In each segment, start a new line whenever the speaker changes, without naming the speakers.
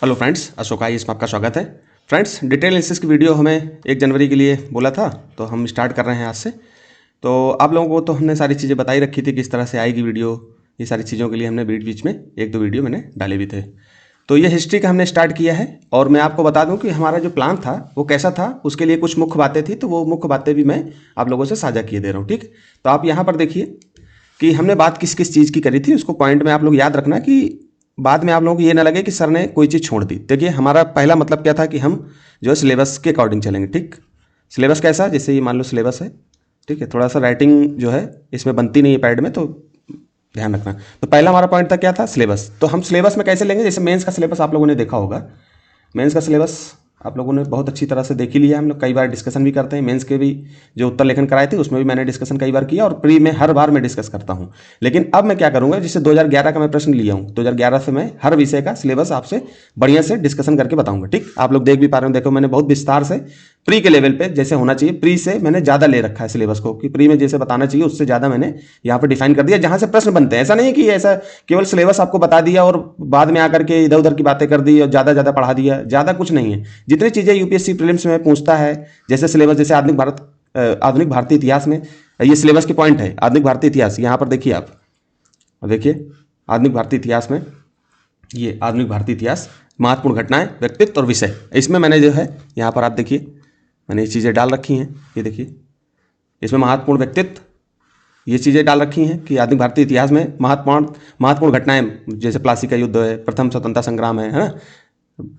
Hello friends, Ashok आई इसमें आपका स्वागत है। फ्रेंड्स, डिटेल एनालिसिस की वीडियो हमें 1 जनवरी के लिए बोला था, तो हम स्टार्ट कर रहे हैं आज से। तो आप लोगों को तो हमने सारी चीज़ें बताई रखी थी किस तरह से आएगी वीडियो। ये सारी चीज़ों के लिए हमने बीच बीच में 1-2 वीडियो मैंने डाले भी थे। तो ये हिस्ट्री का हमने स्टार्ट किया है और मैं आपको बता दूं कि हमारा जो प्लान था वो कैसा था। उसके लिए कुछ मुख्य बातें थी, तो वो मुख्य बातें भी मैं आप लोगों से साझा किए दे रहा हूँ। ठीक, तो आप यहाँ पर देखिए कि हमने बात किस किस चीज़ की करी थी, उसको पॉइंट में आप लोग याद रखना कि बाद में आप लोगों को ये ना लगे कि सर ने कोई चीज़ छोड़ दी। देखिए, हमारा पहला मतलब क्या था कि हम जो है सिलेबस के अकॉर्डिंग चलेंगे। ठीक, सिलेबस कैसा, जैसे ये मान लो सिलेबस है, ठीक है, थोड़ा सा राइटिंग जो है इसमें बनती नहीं है पैड में, तो ध्यान रखना। तो पहला हमारा पॉइंट था क्या था, सिलेबस। तो हम सिलेबस में कैसे लेंगे, जैसे मेंस का सिलेबस आप लोगों ने देखा होगा। मेंस का सिलेबस आप लोगों ने बहुत अच्छी तरह से देख ही लिया, हम लोग कई बार डिस्कशन भी करते हैं। मेंस के भी जो उत्तर लेखन कराए थे उसमें भी मैंने डिस्कशन कई बार किया, और प्री में हर बार मैं डिस्कस करता हूं। लेकिन अब मैं क्या करूंगा, जैसे 2011 का मैं प्रश्न लिया हूं, 2011 से मैं हर विषय का सिलेबस आपसे बढ़िया से डिस्कशन करके बताऊंगा। ठीक, आप लोग देख भी पा रहे हो, देखो मैंने बहुत विस्तार से प्री के लेवल पे जैसे होना चाहिए, प्री से मैंने ज़्यादा ले रखा है सिलेबस को, कि प्री में जैसे बताना चाहिए उससे ज़्यादा मैंने यहाँ पर डिफाइन कर दिया, जहाँ से प्रश्न बनते हैं। ऐसा नहीं कि ऐसा केवल सिलेबस आपको बता दिया और बाद में आकर के इधर उधर की बातें कर दी और ज़्यादा पढ़ा दिया। ज़्यादा कुछ नहीं है। जितनी चीज़ें यूपीएससी प्रीलिम्स में पूछता है, जैसे सिलेबस, जैसे आधुनिक भारतीय इतिहास में ये सिलेबस के पॉइंट है। आधुनिक भारतीय इतिहास यहाँ पर देखिए, आप देखिए आधुनिक भारतीय इतिहास में, ये आधुनिक भारतीय इतिहास, महत्वपूर्ण घटनाएं, व्यक्तित्व और विषय, इसमें मैंने जो है यहाँ पर आप देखिए मैंने ये चीज़ें डाल रखी हैं। ये देखिए, इसमें महत्वपूर्ण व्यक्तित्व, ये चीज़ें डाल रखी हैं कि आधुनिक भारतीय इतिहास में महत्वपूर्ण घटनाएं, जैसे प्लासी का युद्ध है, प्रथम स्वतंत्रता संग्राम है ना,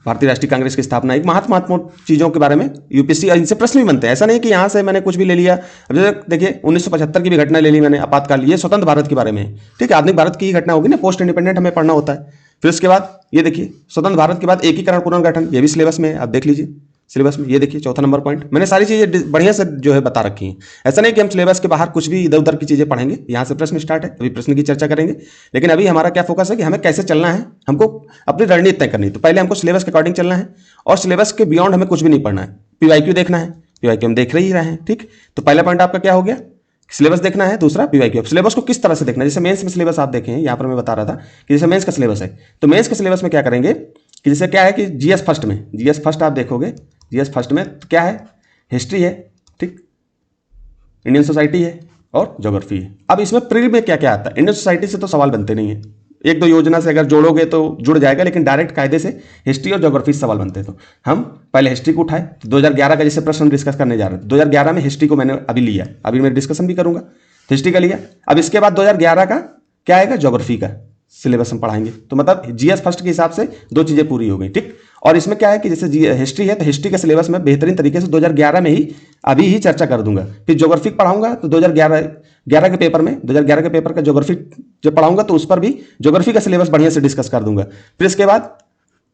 भारतीय राष्ट्रीय कांग्रेस की स्थापना, एक महत्वपूर्ण चीज़ों के बारे में यूपीएससी, इनसे प्रश्न भी बनते हैं। ऐसा नहीं कि यहाँ से मैंने कुछ भी ले लिया। अब जैसे देखिए 1975 की भी घटना ले ली मैंने, आपातकाल, ये स्वतंत्र भारत के बारे में। ठीक है, आधुनिक भारत की घटना होगी ना, पोस्ट इंडिपेंडेंट हमें पढ़ना होता है। फिर उसके बाद ये देखिए, स्वतंत्र भारत के बाद एकीकरण पुनर्गठन, ये भी सिलेबस में है, आप देख लीजिए सिलेबस में। ये देखिए चौथा नंबर पॉइंट, मैंने सारी चीज़ें बढ़िया से जो है बता रखी हैं। ऐसा नहीं कि हम सिलेबस के बाहर कुछ भी इधर उधर की चीज़ें पढ़ेंगे। यहाँ से प्रश्न स्टार्ट है, अभी प्रश्न की चर्चा करेंगे। लेकिन अभी हमारा क्या फोकस है कि हमें कैसे चलना है, हमको अपनी रणनीति तय करनी। तो पहले हमको सिलेबस के अकॉर्डिंग चलना है, और सिलेबस के बियॉन्ड हमें कुछ भी नहीं पढ़ना है। पीवाईक्यू देखना है, पीवाईक्यू हम देख ही रहे हैं। ठीक, तो पहला पॉइंट आपका क्या हो गया, सिलेबस देखना है। दूसरा पीवाईक्यू। सिलेबस को किस तरह से देखना है, जैसे मेंस में सिलेबस आप देखें, यहाँ पर मैं बता रहा था कि जैसे मेंस का सिलेबस है, तो मेंस के सिलेबस में क्या करेंगे कि जैसे क्या है कि जीएस फर्स्ट में, जीएस फर्स्ट आप देखोगे, जीएस फर्स्ट में तो क्या है, हिस्ट्री है, ठीक, इंडियन सोसाइटी है और ज्योग्राफी है। अब इसमें प्री में क्या क्या आता है, इंडियन सोसाइटी से तो सवाल बनते नहीं है, 1-2 योजना से अगर जोड़ोगे तो जुड़ जाएगा, लेकिन डायरेक्ट कायदे से हिस्ट्री और ज्योग्राफी से सवाल बनते हैं। तो हम पहले हिस्ट्री को उठाए, तो 2011 का जैसे प्रश्न डिस्कस करने जा रहे हैं, 2011 में हिस्ट्री को मैंने अभी लिया, अभी मैं डिस्कशन भी करूंगा, हिस्ट्री का लिया। अब इसके बाद 2011 का क्या आएगा, ज्योग्राफी का सिलेबस हम पढ़ाएंगे। तो मतलब जीएस फर्स्ट के हिसाब से 2 चीजें पूरी हो गई। ठीक, और इसमें क्या है कि जैसे हिस्ट्री है, तो हिस्ट्री का सिलेबस में बेहतरीन तरीके से 2011 में ही अभी ही चर्चा कर दूंगा। फिर ज्योग्राफी पढ़ाऊंगा तो 2011 के पेपर में, 2011 के पेपर का ज्योग्राफी जब पढ़ाऊंगा तो उस पर भी ज्योग्राफी का सिलेबस बढ़िया से डिस्कस कर दूंगा। फिर इसके बाद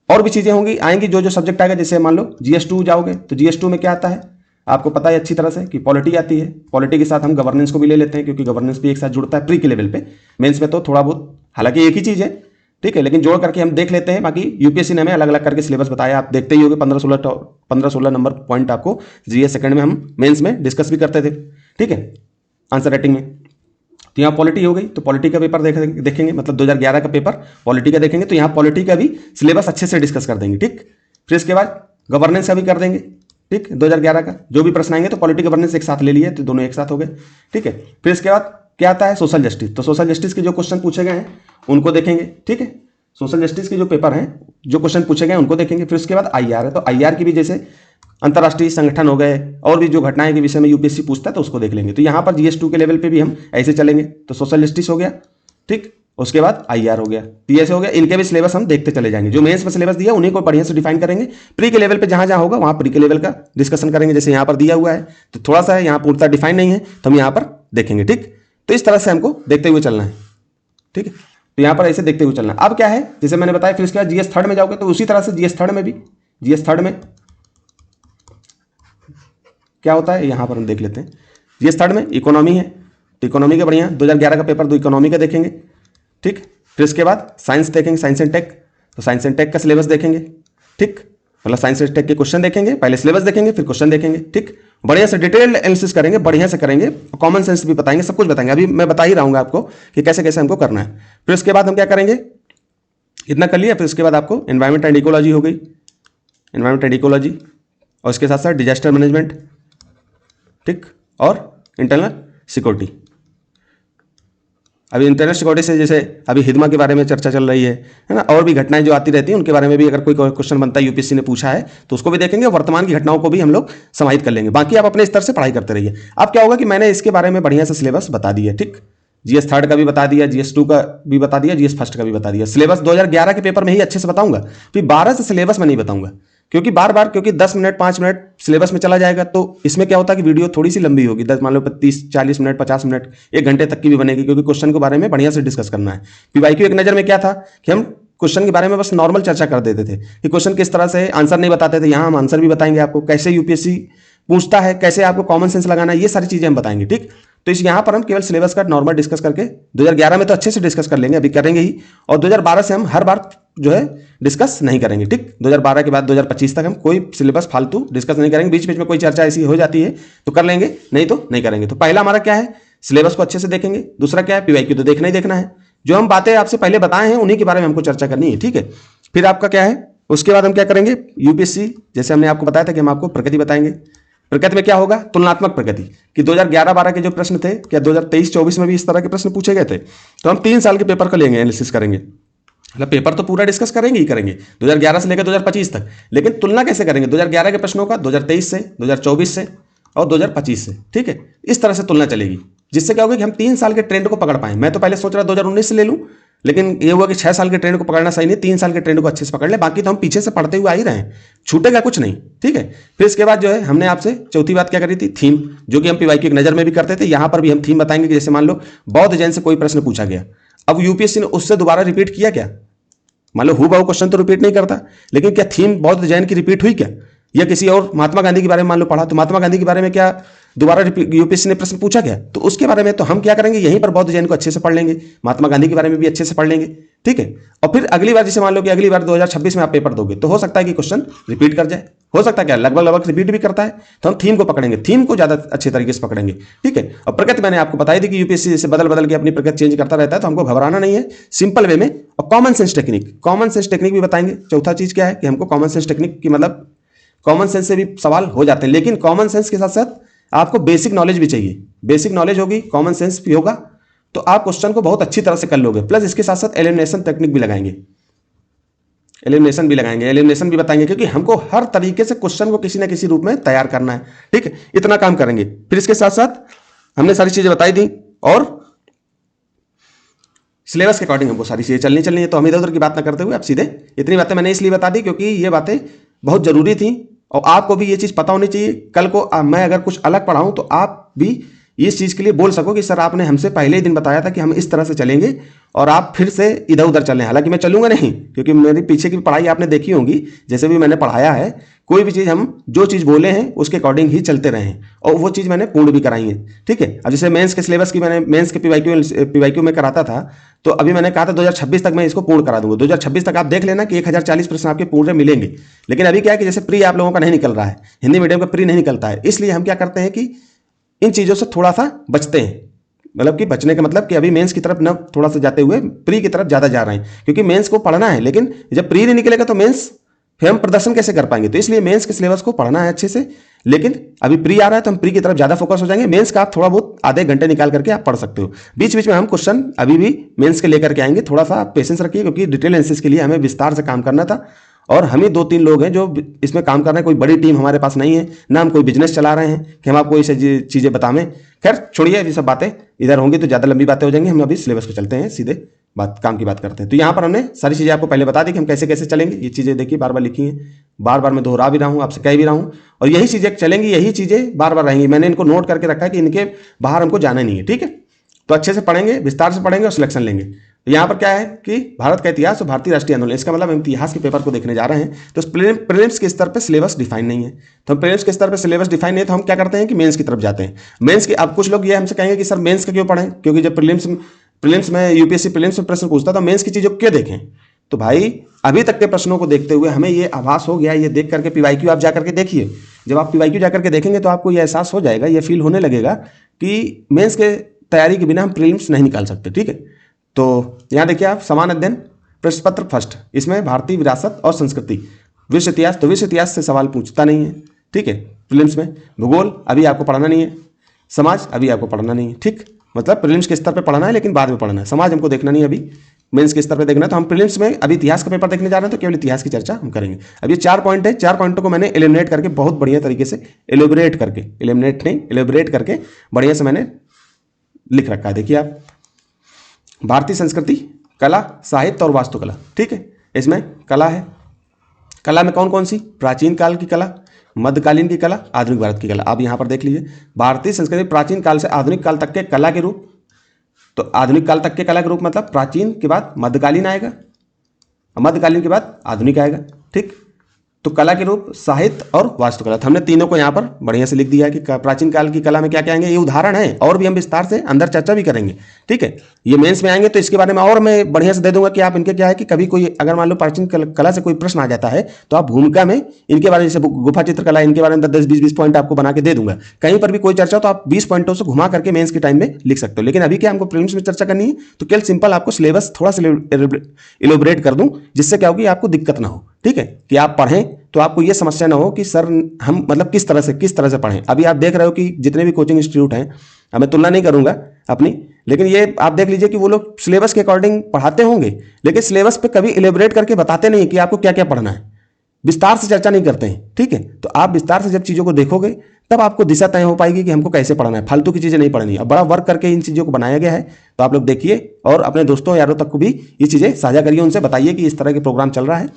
और भी चीजें होंगी, आएंगी जो सब्जेक्ट आएगा। जैसे मान लो GS2 जाओगे, तो GS2 में क्या आता है, आपको पता है अच्छी तरह से कि पॉलिटी आती है। पॉलिटी के साथ हम गवर्नेंस को भी ले लेते हैं, क्योंकि गवर्नेंस भी एक साथ जुड़ता है प्री के लेवल पे। मेंस में तो थोड़ा बहुत, हालांकि एक ही चीज है, ठीक है, लेकिन जोड़ करके हम देख लेते हैं। बाकी यूपीएससी ने हमें अलग अलग करके सिलेबस बताया, आप देखते ही होंगे। 15-16 नंबर पॉइंट आपको जीएस सेकंड में हम मेंस में डिस्कस भी करते थे। ठीक है, आंसर राइटिंग में। तो यहाँ पॉलिटी हो गई, तो पॉलिटी का पेपर देखेंगे, मतलब 2011 का पेपर पॉलिटी का देखेंगे, तो यहाँ पॉलिटी का भी सिलेबस अच्छे से डिस्कस कर देंगे। ठीक, फिर इसके बाद गवर्नेंस का भी कर देंगे। ठीक, 2011 का जो भी प्रश्न आएंगे, तो पॉलिटी गवर्नेंस एक साथ ले लिए, तो दोनों एक साथ हो गए। ठीक है, फिर इसके बाद क्या आता है, सोशल जस्टिस। तो सोशल जस्टिस के जो क्वेश्चन पूछे गए हैं उनको देखेंगे। ठीक है, सोशल जस्टिस के जो पेपर हैं, जो क्वेश्चन पूछे गए उनको देखेंगे। फिर उसके बाद आईआर है, तो आईआर की भी जैसे अंतर्राष्ट्रीय संगठन हो गए और भी जो घटनाएं के विषय में यूपीएससी पूछता है, तो उसको देख लेंगे। तो यहाँ पर GS2 के लेवल पे भी हम ऐसे चलेंगे। तो सोशल जस्टिस हो गया, ठीक, उसके बाद आईआर हो गया, पीएस हो गया। इनके भी सिलेबस हम देखते चले जाएंगे। जो मेंस में सिलेबस दिया उन्हीं को बढ़िया से डिफाइन करेंगे। प्री के लेवल पे जहां जहां होगा वहां प्री के लेवल का डिस्कशन करेंगे। जैसे यहाँ पर दिया हुआ है, तो थोड़ा सा यहाँ पूर्णतः डिफाइन नहीं है, तो हम यहाँ पर देखेंगे। ठीक, तो इस तरह से हमको देखते हुए चलना है। ठीक है, तो यहाँ पर ऐसे देखते हुए चलना। अब क्या है, जैसे मैंने बताया, फिर इसके बाद GS थर्ड में जाओगे, तो उसी तरह से GS थर्ड में भी, GS थर्ड में क्या होता है यहाँ पर हम देख लेते हैं। GS थर्ड में इकोनॉमी है, तो इकोनॉमी का बढ़िया 2011 का पेपर 2 इकोनॉमी का देखेंगे। ठीक, फिर इसके बाद साइंस देखेंगे, साइंस एंड टेक, तो साइंस एंड टेक का सिलेबस देखेंगे। ठीक, मतलब साइंस एंड टेक के क्वेश्चन देखेंगे, पहले सिलेबस देखेंगे फिर क्वेश्चन देखेंगे। ठीक, बढ़िया से डिटेल एनालिसिस करेंगे, बढ़िया से करेंगे, कॉमन सेंस भी बताएंगे, सब कुछ बताएंगे। अभी मैं बता ही रहा हूँ आपको कि कैसे कैसे हमको करना है। फिर उसके बाद हम क्या करेंगे, इतना कर लिया। फिर उसके बाद आपको एनवायरमेंट एंड इकोलॉजी हो गई, एनवायरमेंट एंड इकोलॉजी, और उसके साथ साथ डिजास्टर मैनेजमेंट, ठीक, और इंटरनल सिक्योरिटी। अभी इंटरनल सिक्योरिटी से जैसे अभी हिदमा के बारे में चर्चा चल रही है ना, और भी घटनाएं जो आती रहती हैं उनके बारे में भी अगर कोई क्वेश्चन बनता है, यूपीएससी ने पूछा है तो उसको भी देखेंगे, वर्तमान की घटनाओं को भी हम लोग समाहित कर लेंगे। बाकी आप अपने स्तर से पढ़ाई करते रहिए। अब क्या होगा कि मैंने इसके बारे में बढ़िया से सिलेबस बता दिया, ठीक, जीएस थर्ड का भी बता दिया, जीएस 2 का भी बता दिया, जीएस फर्स्ट का भी बता दिया। सिलेबस 2011 के पेपर में ही अच्छे से बताऊंगा, फिर 12 से सिलेबस में नहीं बताऊंगा, क्योंकि बार बार, क्योंकि 10 मिनट 5 मिनट सिलेबस में चला जाएगा तो इसमें क्या होता है कि वीडियो थोड़ी सी लंबी होगी, 10 मान लो 30 40 मिनट 50 मिनट 1 घंटे तक की भी बनेगी, क्योंकि क्वेश्चन के बारे में बढ़िया से डिस्कस करना है। पीवाईक्यू एक नज़र में क्या था कि हम क्वेश्चन के बारे में बस नॉर्मल चर्चा कर देते थे कि क्वेश्चन किस तरह से, आंसर नहीं बताते थे। यहाँ हम आंसर भी बताएंगे आपको, कैसे यूपीएससी पूछता है, कैसे आपको कॉमन सेंस लगाना है, ये सारी चीजें हम बताएंगे, ठीक। तो इस यहाँ पर हम केवल सिलेबस का नॉर्मल डिस्कस करके 2011 में तो अच्छे से डिस्कस कर लेंगे, अभी करेंगे ही, और 2012 से हम हर बार जो है डिस्कस नहीं करेंगे, ठीक। 2012 के बाद 2025 तक हम कोई सिलेबस फालतू डिस्कस नहीं करेंगे। बीच बीच में कोई चर्चा ऐसी हो जाती है तो कर लेंगे, नहीं तो नहीं करेंगे। तो पहला हमारा क्या है, सिलेबस को अच्छे से देखेंगे। दूसरा क्या है, पीवाईक्यू तो देखना ही देखना है, जो हम बातें आपसे पहले बताए हैं उन्हीं के बारे में हमको चर्चा करनी है, ठीक है। फिर आपका क्या है, उसके बाद हम क्या करेंगे, यूपीएससी जैसे हमने आपको बताया था कि हम आपको प्रकृति बताएंगे। प्रकृति में क्या होगा, तुलनात्मक प्रकृति, कि 2011-12 के जो प्रश्न थे, क्या 2023-24 में भी इस तरह के प्रश्न पूछे गए थे। तो हम 3 साल के पेपर को लेंगे, एनालिसिस करेंगे, मतलब पेपर तो पूरा डिस्कस करेंगे ही करेंगे 2011 से लेकर 2025 तक, लेकिन तुलना कैसे करेंगे 2011 के प्रश्नों का 2023 से, 2024 से और 2025 से, ठीक है। इस तरह से तुलना चलेगी, जिससे क्या होगा कि हम 3 साल के ट्रेंड को पकड़ पाए। मैं तो पहले सोच रहा 2019 से ले लूं, लेकिन ये हुआ कि 6 साल के ट्रेंड को पकड़ना सही नहीं, 3 साल के ट्रेंड को अच्छे से पकड़ ले, बाकी तो हम पीछे से पढ़ते हुए आ ही रहे हैं, छूटेगा कुछ नहीं, ठीक है। फिर इसके बाद जो है हमने आपसे चौथी बात क्या करी थी, थीम, जो कि हम पीवाईक्यू एक नजर में भी करते थे। यहां पर भी हम थीम बताएंगे कि जैसे मान लो बौद्ध जैन से कोई प्रश्न पूछा गया, अब यूपीएससी ने उससे दोबारा रिपीट किया क्या, मान लो हूबहू क्वेश्चन तो रिपीट नहीं करता, लेकिन क्या थीम बौद्ध जैन की रिपीट हुई क्या, या किसी और महात्मा गांधी के बारे में मान लो पढ़ा, तो महात्मा गांधी के बारे में क्या दोबारा यूपीएससी ने प्रश्न पूछा गया, तो उसके बारे में तो हम क्या करेंगे, यहीं पर बौद्ध जैन को अच्छे से पढ़ लेंगे, महात्मा गांधी के बारे में भी अच्छे से पढ़ लेंगे, ठीक है। और फिर अगली बार जैसे मान लो कि अगली बार 2026 में आप पेपर दोगे, तो हो सकता है कि क्वेश्चन रिपीट कर जाए, हो सकता है क्या लगभग रिपीट भी करता है, तो हम थीम को पकड़ेंगे, थीम को ज्यादा अच्छे तरीके से पकड़ेंगे, ठीक है। और प्रकृति मैंने आपको बताई थी कि यूपीएससी जैसे बदल बदल के अपनी प्रकृति चेंज करता रहता है, तो हमको घबराना नहीं है, सिंपल वे में। और कॉमन सेंस टेक्निक भी बताएंगे। चौथा चीज क्या है कि हमको कॉमन सेंस टेक्निक की, मतलब कॉमन सेंस से भी सवाल हो जाते हैं, लेकिन कॉमन सेंस के साथ साथ आपको बेसिक नॉलेज भी चाहिए। बेसिक नॉलेज होगी, कॉमन सेंस भी होगा, तो आप क्वेश्चन को बहुत अच्छी तरह से कर लोगे। प्लस इसके साथ साथ एलिमिनेशन टेक्निक भी लगाएंगे, एलिमिनेशन भी बताएंगे, क्योंकि हमको हर तरीके से क्वेश्चन को किसी ना किसी रूप में तैयार करना है, ठीक है। इतना काम करेंगे। फिर इसके साथ साथ हमने सारी चीजें बताई दी, और सिलेबस के अकॉर्डिंग हमको सारी चीजें चलनी है। तो हम इधर उधर की बात ना करते हुए आप सीधे, इतनी बातें मैंने इसलिए बता दी क्योंकि ये बातें बहुत जरूरी थी, और आपको भी ये चीज पता होनी चाहिए। कल को मैं अगर कुछ अलग पढ़ाऊं तो आप भी इस चीज के लिए बोल सको कि सर आपने हमसे पहले ही दिन बताया था कि हम इस तरह से चलेंगे, और आप फिर से इधर उधर चलें। हालांकि मैं चलूंगा नहीं, क्योंकि मेरी पीछे की पढ़ाई आपने देखी होगी, जैसे भी मैंने पढ़ाया है, कोई भी चीज हम जो चीज बोले हैं उसके अकॉर्डिंग ही चलते रहे हैं, और वो चीज मैंने पूर्ण भी कराई है, ठीक है। अब जैसे मेंस के सिलेबस की मैंने मेंस के पीवाईक्यू में कराता था, तो अभी मैंने कहा था 2026 तक मैं इसको पूर्ण करा दूंगा। 2026 तक आप देख लेना कि 1040 प्रश्न आपके पूर्ण मिलेंगे। लेकिन अभी क्या है कि जैसे प्री आप लोगों का नहीं निकल रहा है, हिंदी मीडियम का प्री नहीं निकलता है, इसलिए हम क्या करते हैं कि इन चीजों से थोड़ा सा बचते हैं। मतलब कि बचने का मतलब कि अभी मेंस की तरफ न थोड़ा सा जाते हुए प्री की तरफ ज्यादा जा रहे हैं, क्योंकि मेंस को पढ़ना है, लेकिन जब प्री नहीं निकलेगा तो मेंस फिर हम प्रदर्शन कैसे कर पाएंगे। तो इसलिए मेंस के सिलेबस को पढ़ना है अच्छे से, लेकिन अभी प्री आ रहा है तो हम प्री की तरफ ज्यादा फोकस हो जाएंगे। मेंस का आप थोड़ा बहुत आधे घंटे निकाल करके आप पढ़ सकते हो। बीच बीच में हम क्वेश्चन अभी भी मेंस के लेकर के आएंगे, थोड़ा सा आप पेशेंस रखिए, क्योंकि डिटेल एनालिसिस के लिए हमें विस्तार से काम करना था, और हम ही 2-3 लोग हैं जो इसमें काम कर रहे हैं। कोई बड़ी टीम हमारे पास नहीं है, ना हम कोई बिजनेस चला रहे हैं कि हम आपको ये चीजें बतावें। खैर छोड़िए, ये सब बातें इधर होंगी तो ज्यादा लंबी बातें हो जाएंगी। हम अभी सिलेबस को चलते हैं, सीधे काम की बात करते हैं। तो यहाँ पर हमने सारी चीजें आपको पहले बता दी कि हम कैसे कैसे चलेंगे। ये चीजें देखिए बार बार लिखी हैं, बार बार मैं दोहरा भी रहा हूँ, आपसे कह भी रहा हूँ, और यही चीजें चलेंगी, यही चीजें बार बार रहेंगी। मैंने इनको नोट करके रखा है कि इनके बाहर हमको जाना नहीं है, ठीक है। तो अच्छे से पढ़ेंगे, विस्तार से पढ़ेंगे और सिलेक्शन लेंगे। तो यहाँ पर क्या है कि भारत का इतिहास और भारतीय राष्ट्रीय आंदोलन, इसका मतलब हम इतिहास के पेपर को देखने जा रहे हैं। तो प्रीलिम्स के स्तर पे सिलेबस डिफाइन नहीं है, तो प्रीलिम्स के स्तर पे सिलेबस डिफाइन नहीं है, तो हम क्या करते हैं कि मेंस की तरफ जाते हैं। मेंस की, अब कुछ लोग ये हमसे कहेंगे कि सर मेंस का क्यों पढ़ें, क्योंकि जब प्रीलिम्स में यूपीएससी प्रीलिम्स में प्रश्न पूछता तो मेंस की चीजों क्यों देखें। तो भाई अभी तक के प्रश्नों को देखते हुए हमें ये आभास हो गया, ये देख करके पीवाईक्यू आप जाकर के देखिए। जब आप पीवाईक्यू जाकर के देखेंगे तो आपको ये एहसास हो जाएगा, ये फील होने लगेगा कि मेंस के तैयारी के बिना हम प्रीलिम्स नहीं निकाल सकते, ठीक है। तो यहाँ देखिए आप, समान अध्ययन प्रश्न पत्र फर्स्ट, इसमें भारतीय विरासत और संस्कृति। विश्व इतिहास, तो विश्व इतिहास से सवाल पूछता नहीं है, ठीक है, प्रीलिम्स में। भूगोल अभी आपको पढ़ना नहीं है। समाज अभी आपको पढ़ना नहीं है, ठीक, मतलब प्रीलिम्स के स्तर पे पढ़ना है लेकिन बाद में पढ़ना है। समाज हमको देखना नहीं है, अभी मेंस के स्तर पे देखना है। तो हम प्रीलिम्स में अभी इतिहास का पेपर देखने जा रहे हैं, तो केवल इतिहास की चर्चा हम करेंगे। अब ये 4 पॉइंट है, 4 पॉइंटों को मैंने एलिमिनेट करके बहुत बढ़िया तरीके से एलिबरेट करके, एलिमिनेट नहीं एलिबरेट करके बढ़िया से मैंने लिख रखा है। देखिए आप, भारतीय संस्कृति, कला, साहित्य और वास्तुकला, ठीक है। इसमें कला है, कला में कौन कौन सी? प्राचीन काल की कला, मध्यकालीन की कला, आधुनिक भारत की कला। आप यहाँ पर देख लीजिए, भारतीय संस्कृति प्राचीन काल से आधुनिक काल तक के कला के रूप। तो आधुनिक काल तक के कला के रूप मतलब प्राचीन के बाद मध्यकालीन आएगा, मध्यकालीन के बाद आधुनिक आएगा, ठीक। तो कला के रूप, साहित्य और वास्तुकला। तो हमने तीनों को यहाँ पर बढ़िया से लिख दिया है कि प्राचीन काल की कला में क्या क्या आएंगे। ये उदाहरण है, और भी हम विस्तार से अंदर चर्चा भी करेंगे, ठीक है। ये मेंस में आएंगे तो इसके बारे में और मैं बढ़िया से दे दूंगा कि आप इनके क्या है कि कभी कोई अगर मान लो प्राचीन कला से कोई प्रश्न आ जाता है तो आप भूमिका में इनके बारे में, जैसे गुफा चित्रकला, इनके बारे में 10-20 पॉइंट आपको बना के दे दूंगा। कहीं पर भी कोई चर्चा हो तो आप 20 पॉइंटों से घुमा करके मेंस के टाइम में लिख सकते हो। लेकिन अभी क्या हमको प्रीलिम्स में चर्चा करनी है, तो केवल सिंपल आपको सिलेबस थोड़ा सा इलोबरेट कर दूं, जिससे क्या होगी आपको दिक्कत ना हो, ठीक है, कि आप पढ़ें तो आपको ये समस्या ना हो कि सर हम मतलब किस तरह से पढ़ें। अभी आप देख रहे हो कि जितने भी कोचिंग इंस्टीट्यूट हैं, अब मैं तुलना नहीं करूंगा अपनी, लेकिन ये आप देख लीजिए कि वो लोग सिलेबस के अकॉर्डिंग पढ़ाते होंगे, लेकिन सिलेबस पे कभी इलेबरेट करके बताते नहीं कि आपको क्या क्या पढ़ना है, विस्तार से चर्चा नहीं करते हैं, ठीक है। तो आप विस्तार से जब चीज़ों को देखोगे तब आपको दिशा तय हो पाएगी कि हमको कैसे पढ़ना है। फालतू की चीज़ें नहीं पढ़नी है। अब बड़ा वर्क करके इन चीज़ों को बनाया गया है, तो आप लोग देखिए और अपने दोस्तों यारों तक को भी ये चीज़ें साझा करिए, उनसे बताइए कि इस तरह के प्रोग्राम चल रहा है,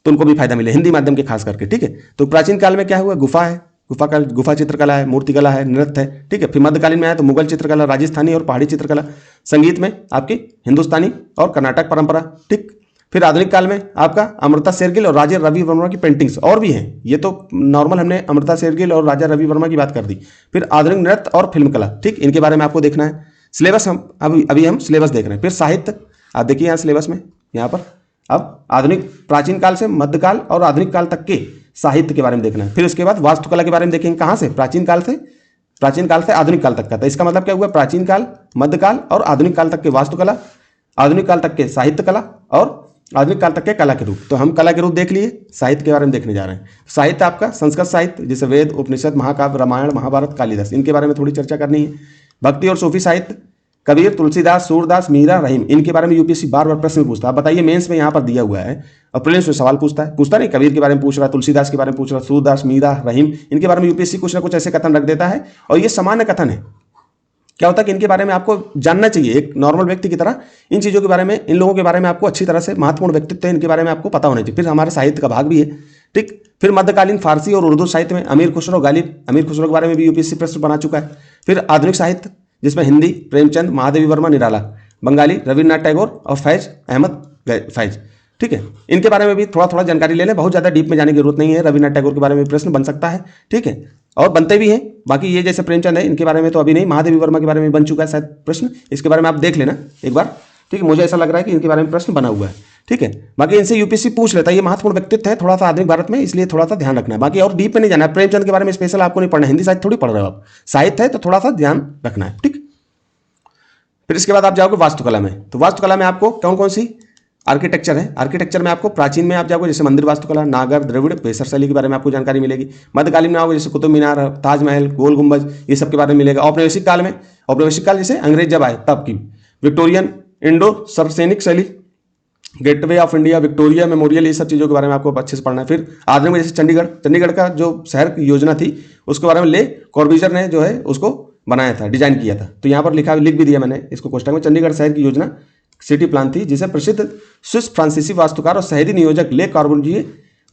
तो उनको भी फायदा मिले, हिंदी माध्यम के खास करके, ठीक है। तो प्राचीन काल में क्या हुआ, गुफा है, गुफा चित्रकला है, मूर्तिकला है, नृत्य है, ठीक है। फिर मध्यकालीन में आया तो मुगल चित्रकला, राजस्थानी और पहाड़ी चित्रकला। संगीत में आपकी हिंदुस्तानी और कर्नाटक परंपरा, ठीक। फिर आधुनिक काल में आपका अमृता शेरगिल और राजा रवि वर्मा की पेंटिंग्स और भी हैं। ये तो नॉर्मल हमने अमृता शेरगिल और राजा रवि वर्मा की बात कर दी। फिर आधुनिक नृत्य और फिल्म कला, ठीक, इनके बारे में आपको देखना है। सिलेबस हम अभी हम सिलेबस देख रहे हैं। फिर साहित्य, आप देखिए यहाँ सिलेबस में, यहाँ पर अब आधुनिक प्राचीन काल से मध्यकाल और आधुनिक काल तक के साहित्य के बारे में देखना है। फिर उसके बाद वास्तुकला के बारे में देखेंगे, कहाँ से, प्राचीन काल से आधुनिक काल तक का। तो इसका मतलब क्या हुआ, प्राचीन काल, मध्यकाल और आधुनिक काल तक के वास्तुकला, आधुनिक काल तक के साहित्य कला और आधुनिक काल तक के कला के रूप। तो हम कला के रूप देख लिए, साहित्य के बारे में देखने जा रहे हैं। साहित्य आपका संस्कृत साहित्य, जैसे वेद, उपनिषद, महाकाव्य, रामायण, महाभारत, कालिदास, इनके बारे में थोड़ी चर्चा करनी है। भक्ति और सूफी साहित्य, कबीर, तुलसीदास, सूरदास, मीरा, रहीम, इनके बारे में यूपीएससी बार बार प्रश्न पूछता है। आप बताइए, मेंस में यहाँ पर दिया हुआ है और प्रीलिम्स में सवाल पूछता नहीं, कबीर के बारे में पूछ रहा है, तुलसीदास के बारे में पूछ रहा है, सूरदास, मीरा, रहीम, इनके बारे में यूपीएससी कुछ ना कुछ ऐसे कथन रख देता है। और ये सामान्य कथन है, क्या होता है कि इनके बारे में आपको जानना चाहिए, एक नॉर्मल व्यक्ति की तरह इन चीज़ों के बारे में, इन लोगों के बारे में आपको अच्छी तरह से, महत्वपूर्ण व्यक्तित्व है, इनके बारे में आपको पता होना चाहिए। फिर हमारे साहित्य का भाग भी है, ठीक। फिर मध्यकालीन फारसी और उर्दू साहित्य में अमीर खुसरो गालिब, अमीर खुसरो के बारे में भी यूपीएससी प्रश्न बना चुका है। फिर आधुनिक साहित्य, जिसमें हिंदी प्रेमचंद, महादेवी वर्मा, निराला, बंगाली रविन्द्रनाथ टैगोर और फैज अहमद फैज, ठीक है। इनके बारे में भी थोड़ा थोड़ा जानकारी ले लें, बहुत ज़्यादा डीप में जाने की जरूरत नहीं है। रविन्द्रनाथ टैगोर के बारे में प्रश्न बन सकता है, ठीक है, और बनते भी हैं। बाकी ये जैसे प्रेमचंद है, इनके बारे में तो अभी नहीं, महादेवी वर्मा के बारे में बन चुका है शायद प्रश्न, इसके बारे में आप देख लेना एक बार, ठीक है। मुझे ऐसा लग रहा है कि इनके बारे में प्रश्न बना हुआ है, ठीक है। बाकी इनसे यूपीएससी पूछ लेता है, ये महत्वपूर्ण व्यक्तित्व है थोड़ा सा आधुनिक भारत में, इसलिए थोड़ा सा ध्यान रखना है। बाकी और डीप में नहीं जाना है। प्रेमचंद के बारे में स्पेशल आपको नहीं पढ़ना है, हिंदी साहित्य थोड़ी पढ़ रहे हो आप, साहित्य है तो थोड़ा सा ध्यान रखना है, ठीक। फिर इसके बाद आप जाओगे वास्तुकला में। तो वास्तुकला में आपको कौन कौन सी आर्किटेक्चर है, आर्किटेक्चर में आपको प्राचीन में आप जाओगे जैसे मंदिर वास्तुकला, नागर, द्रविड़, पेशर शैली के बारे में आपको जानकारी मिलेगी। मध्यकालीन में आओगे जैसे कुतुब मीनार, ताजमहल, गोल गुंबज, ये सब के बारे में मिलेगा। औपनिवेशिक काल में, औपनिवेशिक काल जैसे अंग्रेज जब आए तब की, विक्टोरियन, इंडो सरसैनिक शैली, gateway of India, Victoria memorial, ये सब चीज़ों के बारे में आपको अच्छे से पढ़ना है। फिर आधुनिक में जैसे चंडीगढ़ का जो शहर की योजना थी उसके बारे में ले कॉर्बुजियर ने जो है उसको बनाया था, डिजाइन किया था। तो यहाँ पर लिख भी दिया मैंने इसको कोष्टक में, चंडीगढ़ शहर की योजना सिटी प्लान थी, जिसे प्रसिद्ध स्विस फ्रांसीसी वास्तुकार और शहरी नियोजक ले कॉर्बुजियर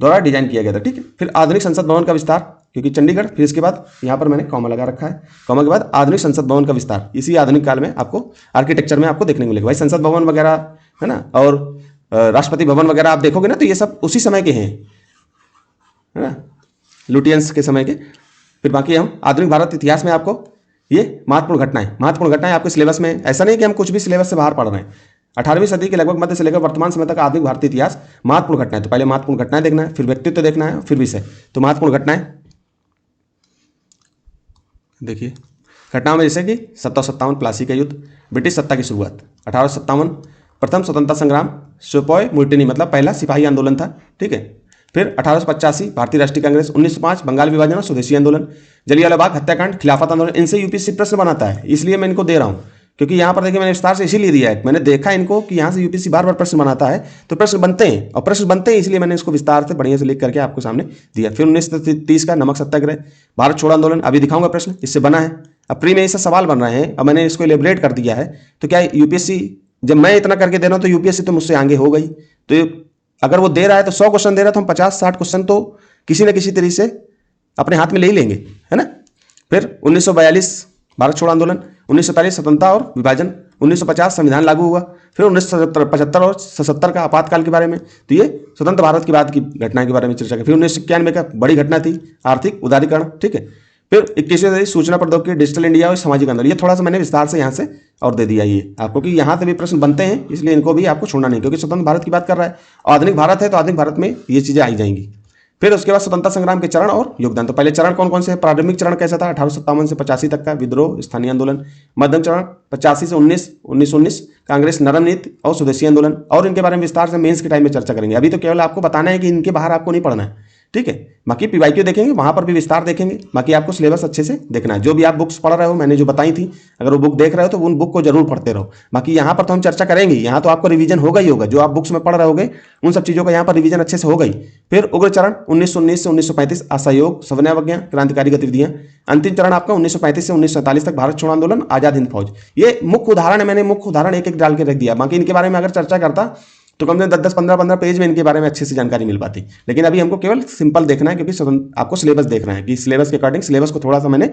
द्वारा डिजाइन किया गया था, ठीक है। फिर आधुनिक संसद भवन का विस्तार, क्योंकि चंडीगढ़, फिर इसके बाद यहाँ पर मैंने कॉमा लगा रखा है, कॉमा के बाद आधुनिक संसद भवन का विस्तार, इसी आधुनिक काल में आपको आर्किटेक्चर में आपको देखने को मिलेगा। भाई संसद भवन वगैरह है ना, और राष्ट्रपति भवन वगैरह आप देखोगे ना, तो ये सब उसी समय के हैं, है ना, लुटियंस के समय के। फिर बाकी हम आधुनिक भारत इतिहास में आपको ये महत्वपूर्ण घटनाएं आपके सिलेबस में, ऐसा नहीं कि हम कुछ भी सिलेबस से बाहर पढ़ रहे हैं। 18वीं सदी के लगभग मध्य से लेकर वर्तमान समय तक आधुनिक भारतीय इतिहास, महत्वपूर्ण घटनाएं। तो पहले महत्वपूर्ण घटनाएं देखना है, फिर व्यक्तित्व देखना है, फिर विषय। तो महत्वपूर्ण घटनाएं देखिए, घटनाओं में जैसे कि 1757 प्लासी का युद्ध, ब्रिटिश सत्ता की शुरुआत, 1857 प्रथम स्वतंत्रता संग्राम सिपोय मुटिनी मतलब पहला सिपाही आंदोलन था, ठीक है। फिर 1885 भारतीय राष्ट्रीय कांग्रेस, 1905 बंगाल विभाजन और स्वदेशी आंदोलन, जलियांवाला बाग हत्याकांड, खिलाफत आंदोलन। इनसे यूपीएससी प्रश्न बनाता है, इसलिए मैं इनको दे रहा हूँ, क्योंकि यहाँ पर देखिए मैंने विस्तार से इसीलिए दिया है, मैंने देखा इनको कि यहाँ से यूपीएससी बार बार प्रश्न बनाता है, तो प्रश्न बनते हैं, और प्रश्न बनते हैं इसलिए मैंने इसको विस्तार से बढ़िया से लिख करके आपको सामने दिया। फिर 1930 का नमक सत्याग्रह, भारत छोड़ो आंदोलन, अभी दिखाऊंगा प्रश्न इससे बना है। अब प्री में इससे सवाल बन रहे हैं, अब मैंने इसको इलेबरेट कर दिया है, तो क्या यूपीएससी जब मैं इतना करके दे रहा हूँ तो यूपीएससी तो मुझसे आगे हो गई। तो अगर वो दे रहा है तो 100 क्वेश्चन दे रहा है तो हम 50-60 क्वेश्चन तो किसी न किसी तरीके से अपने हाथ में ले ही लेंगे, है ना। फिर 1942 भारत छोड़ो आंदोलन, 1943 स्वतंत्रता और विभाजन, 1950 संविधान लागू हुआ, फिर 1975 और 77 का आपातकाल के बारे में, तो ये स्वतंत्र भारत के बाद की घटना के बारे में चर्चा की। फिर 1991 का बड़ी घटना थी आर्थिक उदारीकरण, ठीक है। फिर 21वीं सदी सूचना प्रौद्योगिकी, डिजिटल इंडिया और सामाजिक आंदोलन, ये थोड़ा सा मैंने विस्तार से यहाँ से और दे दिया ये आपको कि यहाँ से भी प्रश्न बनते हैं, इसलिए इनको भी आपको छोड़ना नहीं, क्योंकि स्वतंत्र भारत की बात कर रहा है, आधुनिक भारत है तो आधुनिक भारत में ये चीजें आई जाएंगी। फिर उसके बाद स्वतंत्रता संग्राम के चरण और योगदान, तो पहले चरण कौन कौन से, प्रारंभिक चरण कैसा था 1857 से 85 तक का विद्रोह स्थानीय आंदोलन, मध्यम चरण 85 से 1919 कांग्रेस नरम नीति और स्वदेशी आंदोलन, और इनके बारे में विस्तार से मेंस के टाइम में चर्चा करेंगे। अभी तो केवल आपको बताना है कि इनके बाहर आपको नहीं पढ़ना है, ठीक है। बाकी पीवाईक्यू देखेंगे, वहां पर भी विस्तार देखेंगे, बाकी आपको सिलेबस अच्छे से देखना है। जो भी आप बुक्स पढ़ रहे हो मैंने जो बताई थी, अगर वो बुक देख रहे हो तो उन बुक को जरूर पढ़ते रहो। बाकी यहाँ पर तो हम चर्चा करेंगे, यहाँ तो आपको रिवीजन होगा ही होगा, जो आप बुक्स में पढ़ रहे होगे उन सब चीजों का यहाँ पर रिवीजन अच्छे से हो गई। फिर उग्र चरण 1919 से 1935 असहयोग सवन्यावज्ञा क्रांतिकारी गतिविधियां, अंतिम चरण आपका 1935 से 1947 तक भारत छोड़ो आंदोलन आजाद हिंद फौज। ये मुख्य उदाहरण है, मैंने मुख्य उदाहरण एक एक डाल के रख दिया। बाकी इनके बारे में अगर चर्चा करता तो कम से कम 10-10, 15-15 पेज में इनके बारे में अच्छे से जानकारी मिल पाती, लेकिन अभी हमको केवल सिंपल देखना है, क्योंकि आपको सिलेबस देखना है कि सिलेबस के अकॉर्डिंग सिलेबस को थोड़ा सा मैंने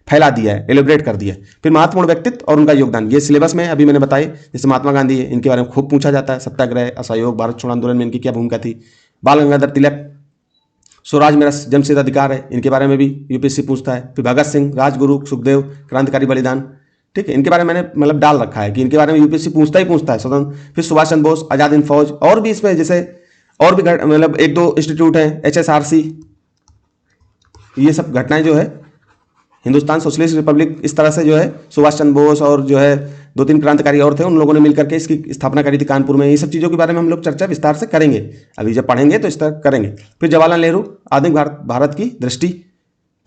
फैला दिया है, एलिब्रेट कर दिया है। फिर महत्वपूर्ण व्यक्तित्व और उनका योगदान, ये सिलेबस में अभी मैंने बताए, जैसे महात्मा गांधी है, इनके बारे में खूब पूछा जाता है, सत्याग्रह, असहयोग, भारत छोड़ो आंदोलन में इनकी क्या भूमिका थी, बाल गंगाधर तिलक, स्वराज मेरा जन्मसिद्ध अधिकार है, इनके बारे में भी यूपीएससी पूछता है। फिर भगत सिंह, राजगुरु, सुखदेव, क्रांतिकारी बलिदान, ठीक है, इनके बारे में मैंने मतलब डाल रखा है कि इनके बारे में यूपीएससी पूछता ही पूछता है स्वतंत्र। फिर सुभाष चंद्र बोस, आजाद हिंद फौज, और भी इसमें जैसे और भी मतलब 1-2 इंस्टीट्यूट हैं, HSRC, ये सब घटनाएं जो है हिंदुस्तान सोशलिस्ट रिपब्लिक, इस तरह से जो है सुभाष चंद्र बोस और जो है 2-3 क्रांतिकारी और थे, उन लोगों ने मिलकर के इसकी स्थापना करी थी कानपुर में। ये सब चीज़ों के बारे में हम लोग चर्चा विस्तार से करेंगे, अभी जब पढ़ेंगे तो इस तरह करेंगे। फिर जवाहरलाल नेहरू, आधुनिक भारत की दृष्टि,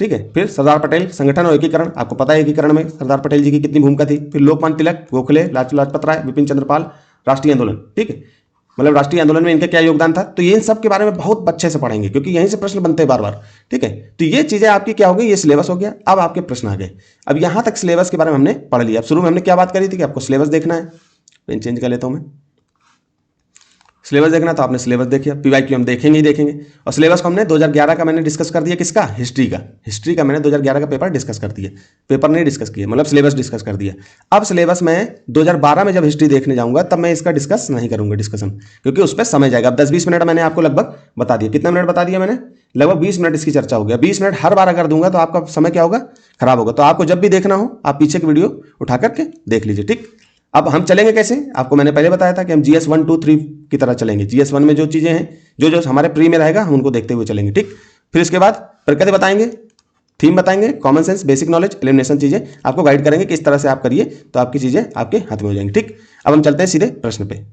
ठीक है। फिर सरदार पटेल, संगठन और एकीकरण, आपको पता है एकीकरण में सरदार पटेल जी की कितनी भूमिका थी। फिर लोकमान्य तिलक, गोखले, लाजपत राय, बिपिन चंद्रपाल, राष्ट्रीय आंदोलन, ठीक है, मतलब राष्ट्रीय आंदोलन में इनका क्या योगदान था। तो ये इन सब के बारे में बहुत अच्छे से पढ़ेंगे, क्योंकि यहीं से प्रश्न बनते हैं बार बार, ठीक है। तो ये चीजें आपकी क्या हो गई, ये सिलेबस हो गया। अब आपके प्रश्न आ गए, अब यहां तक सिलेबस के बारे में हमने पढ़ लिया। अब शुरू में हमने क्या बात करी थी कि आपको सिलेबस देखना है, पेन चेंज कर लेता हूं मैं, सिलेबस देखना, तो आपने सिलेबस देखिए, पीवाईक्यू हम देखेंगे ही देखेंगे। और सिलेबस को हमने 2011 का मैंने डिस्कस कर दिया, किसका, हिस्ट्री का मैंने 2011 का पेपर डिस्कस कर दिया, पेपर नहीं डिस्कस किया, मतलब सिलेबस डिस्कस कर दिया। अब सिलेबस में 2012 में जब हिस्ट्री देखने जाऊंगा तब मैं इसका डिस्कस नहीं करूंगा, डिस्कशन, क्योंकि उस पर समय जाएगा। अब 10-20 मिनट मैंने आपको लगभग बता दिया, कितना मिनट बता दिया मैंने, लगभग 20 मिनट इसकी चर्चा हो गया। 20 मिनट हर बार अगर दूंगा तो आपका समय क्या होगा, खराब होगा। तो आपको जब भी देखना हो आप पीछे की वीडियो उठा करके देख लीजिए, ठीक। अब हम चलेंगे कैसे, आपको मैंने पहले बताया था कि हम GS 1, 2, 3 की तरह चलेंगे। GS 1 में जो चीजें हैं, जो जो हमारे प्री में रहेगा हम उनको देखते हुए चलेंगे, ठीक। फिर इसके बाद प्रकृति बताएंगे, थीम बताएंगे, common sense, basic knowledge, elimination चीजें आपको गाइड करेंगे कि इस तरह से आप करिए तो आपकी चीजें आपके हाथ में हो जाएंगी, ठीक। अब हम चलते हैं सीधे प्रश्न पे।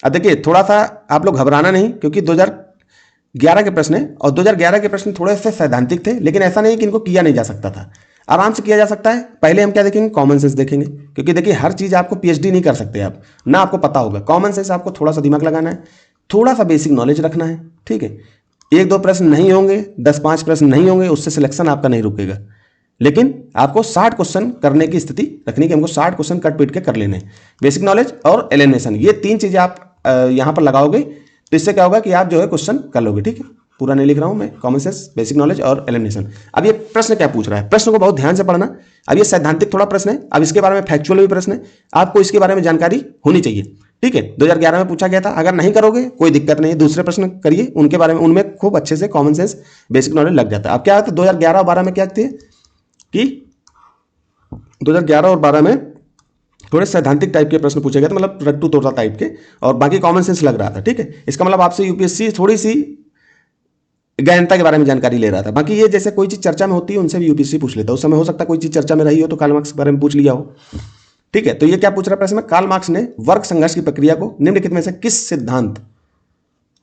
अब देखिए थोड़ा सा आप लोग घबराना नहीं, क्योंकि 2011 के प्रश्न है, और 2011 के प्रश्न थोड़े से सैद्धांतिक थे, लेकिन ऐसा नहीं कि इनको किया नहीं जा सकता था, आराम से किया जा सकता है। पहले हम क्या देखेंगे, कॉमन सेंस देखेंगे, क्योंकि देखिए हर चीज आपको PhD नहीं कर सकते आप, ना आपको पता होगा। कॉमन सेंस आपको थोड़ा सा दिमाग लगाना है, थोड़ा सा बेसिक नॉलेज रखना है, ठीक है। 1-2 प्रश्न नहीं होंगे, 10-5 प्रश्न नहीं होंगे, उससे सिलेक्शन आपका नहीं रुकेगा, लेकिन आपको 60 क्वेश्चन करने की स्थिति रखनी कि हमको 60 क्वेश्चन कट पीट के कर लेने। बेसिक नॉलेज और एलिमिनेशन, ये 3 चीजें आप यहां पर लगाओगे तो इससे क्या होगा कि आप जो है क्वेश्चन कर लोगे, ठीक है। पूरा नहीं लिख रहा हूं मैं, कॉमन सेंस, बेसिक नॉलेज और एलिमिनेशन। अब ये प्रश्न क्या पूछ रहा है, प्रश्न को बहुत ध्यान से पढ़ना। अब ये सैद्धांतिक थोड़ा प्रश्न है, अब इसके बारे में फैक्चुअल भी प्रश्न है, आपको इसके बारे में जानकारी होनी चाहिए, ठीक है। 2011 में पूछा गया था, अगर नहीं करोगे कोई दिक्कत नहीं, दूसरे प्रश्न करिए उनके बारे में, उनमें खूब अच्छे से कॉमन सेंस, बेसिक नॉलेज लग जाता है। अब क्या होता है 2011 और 12 में क्या थे कि 2011 और 12 में थोड़े सैद्धांतिक टाइप के प्रश्न पूछे गए थे, मतलब रट्टू तोड़ता टाइप के, और बाकी कॉमन सेंस लग रहा था, ठीक है। इसका मतलब आपसे यूपीएससी थोड़ी सी गहनता के बारे में जानकारी ले रहा था। बाकी ये जैसे कोई चीज चर्चा में होती है उनसे भी यूपीएससी पूछ लेता है, उस समय हो सकता है कोई चीज चर्चा में रही हो तो कार्ल मार्क्स के बारे में पूछ लिया हो, ठीक है, तो ये क्या पूछ रहा है प्रश्न में, कार्ल मार्क्स ने वर्ग संघर्ष की प्रक्रिया को निम्नलिखित में से किस सिद्धांत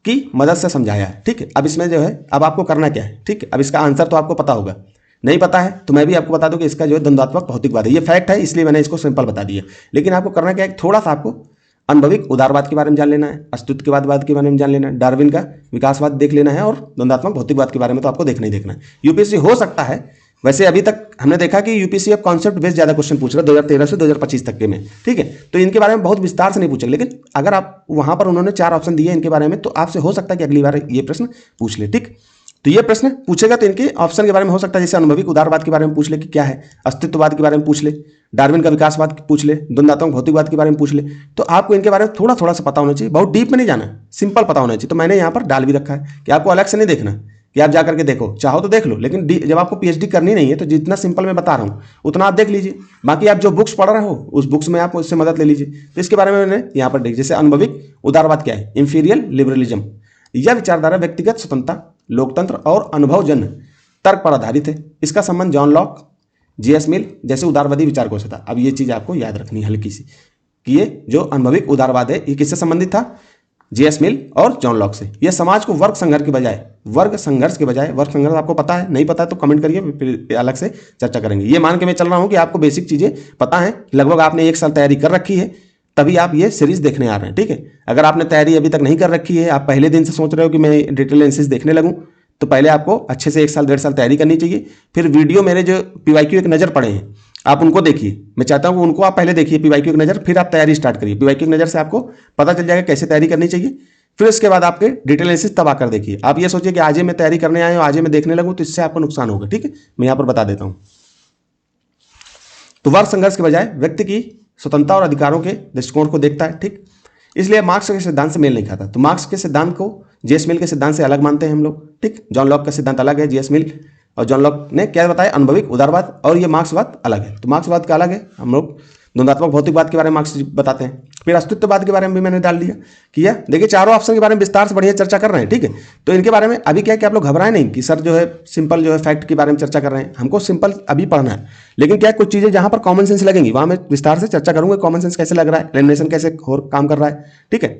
की मदद से समझाया है। ठीक है, अब इसमें जो है अब आपको करना क्या है। ठीक है, अब इसका आंसर तो आपको पता होगा, नहीं पता है तो मैं भी आपको बता दूं कि इसका जो है द्वंद्वात्मक भौतिकवाद है। ये फैक्ट है इसलिए मैंने इसको सिंपल बता दिया, लेकिन आपको करना क्या है, थोड़ा सा आपको अनुभविक उदारवाद के बारे में जान लेना है, अस्तित्ववाद के बारे में जान लेना है, डार्विन का विकासवाद देख लेना है, और द्वंद्वात्मक भौतिकवाद के बारे में तो आपको देखना ही देखना है। यूपीएससी हो सकता है, वैसे अभी तक हमने देखा कि यूपीएससी अब कॉन्सेप्ट बेस्ड ज्यादा क्वेश्चन पूछ रहा है 2013 से 2025 तक के में। ठीक है, तो इनके बारे में बहुत विस्तार से नहीं पूछेंगे, लेकिन अगर आप वहां पर उन्होंने 4 ऑप्शन दिए इनके बारे में, तो आपसे हो सकता है कि अगली बार ये प्रश्न पूछ ले। ठीक, तो ये प्रश्न पूछेगा तो इनके ऑप्शन के बारे में हो सकता है, जैसे अनुभविक उदारवाद के बारे में पूछ ले कि क्या है, अस्तित्ववाद के बारे में पूछ ले, डार्विन का विकासवाद पूछ ले, द्वंद्वात्मक भौतिकवाद के बारे में पूछ ले। तो आपको इनके बारे में थोड़ा थोड़ा सा पता होना चाहिए, बहुत डीप में नहीं जाना, सिंपल पता होना चाहिए। तो मैंने यहाँ पर डाल भी रखा है कि आपको अलग से नहीं देखना कि आप जाकर के देखो, चाहो तो देख लो, लेकिन जब आपको पीएचडी करनी नहीं है तो जितना सिंपल मैं बता रहा हूँ उतना आप देख लीजिए। बाकी आप जो बुक्स पढ़ रहे हो उस बुक्स में आप उससे मदद ले लीजिए। तो इसके बारे में मैंने यहाँ पर देख, जैसे अनुभविक उदारवाद क्या है, इंफीरियल लिबरलिज्म, यह विचारधारा व्यक्तिगत स्वतंत्रता, लोकतंत्र और अनुभवजन्य तर्क पर आधारित है। इसका संबंध जॉन लॉक, जीएस मिल जैसे उदारवादी विचारकों से था। अब ये चीज आपको याद रखनी है हल्की सी कि ये जो अनुभविक उदारवाद है ये किससे संबंधित था, जीएस मिल और जॉन लॉक से। यह समाज को वर्ग संघर्ष के बजाय वर्ग संघर्ष आपको पता है, नहीं पता है तो कमेंट करिए, फिर अलग से चर्चा करेंगे। ये मान के मैं चल रहा हूं कि आपको बेसिक चीजें पता है, लगभग आपने 1 साल तैयारी कर रखी है, तभी आप ये सीरीज देखने आ रहे हैं। ठीक है, अगर आपने तैयारी अभी तक नहीं कर रखी है, आप पहले दिन से सोच रहे हो कि मैं डिटेल एनालिसिस देखने लगूं, तो पहले आपको अच्छे से 1 साल 1.5 साल तैयारी करनी चाहिए। फिर वीडियो मेरे जो पीवाईक्यू एक नज़र पड़े हैं आप उनको देखिए, मैं चाहता हूं कि उनको आप पहले देखिए पीवाईक्यू एक नज़र, फिर आप तैयारी स्टार्ट करिए। पीवाईक्यू एक नज़र से आपको पता चल जाएगा कैसे तैयारी करनी चाहिए, फिर उसके बाद आपके डिटेल एनालिसिस तब आकर देखिए। आप ये सोचिए कि आज ही मैं तैयारी करने आया हूं, आज ही मैं देखने लगूं, तो इससे आपको नुकसान होगा। ठीक है, मैं यहां पर बता देता हूं। तो वर्ग संघर्ष के बजाय व्यक्ति की स्वतंत्रता और अधिकारों के दृष्टिकोण को देखता है। ठीक, इसलिए मार्क्स के सिद्धांत से मेल नहीं खाता। तो मार्क्स के सिद्धांत को जेएस मिल के सिद्धांत से अलग मानते हैं हम लोग। ठीक, जॉन लॉक का सिद्धांत अलग है, जेएस मिल और जॉन लॉक ने क्या बताया, अनुभविक उदारवाद, और ये मार्क्सवाद अलग है। तो मार्क्सवाद का अलग है, हम लोग द्वंद्वात्मक भौतिकवाद के बारे में मार्क्स बताते हैं। फिर अस्तित्ववाद के बारे में भी मैंने डाल दिया कि यह देखिए चारों ऑप्शन के बारे में विस्तार से बढ़िया चर्चा कर रहे हैं। ठीक है, तो इनके बारे में अभी क्या है कि आप लोग घबराएं नहीं कि सर जो है सिंपल जो है फैक्ट के बारे में चर्चा कर रहे हैं, हमको सिंपल अभी पढ़ना है, लेकिन क्या कुछ चीजें जहां पर कॉमन सेंस लगेंगी वहां मैं विस्तार से चर्चा करूंगा, कॉमन सेंस कैसे लग रहा है, एलिमिनेशन कैसे काम कर रहा है। ठीक है,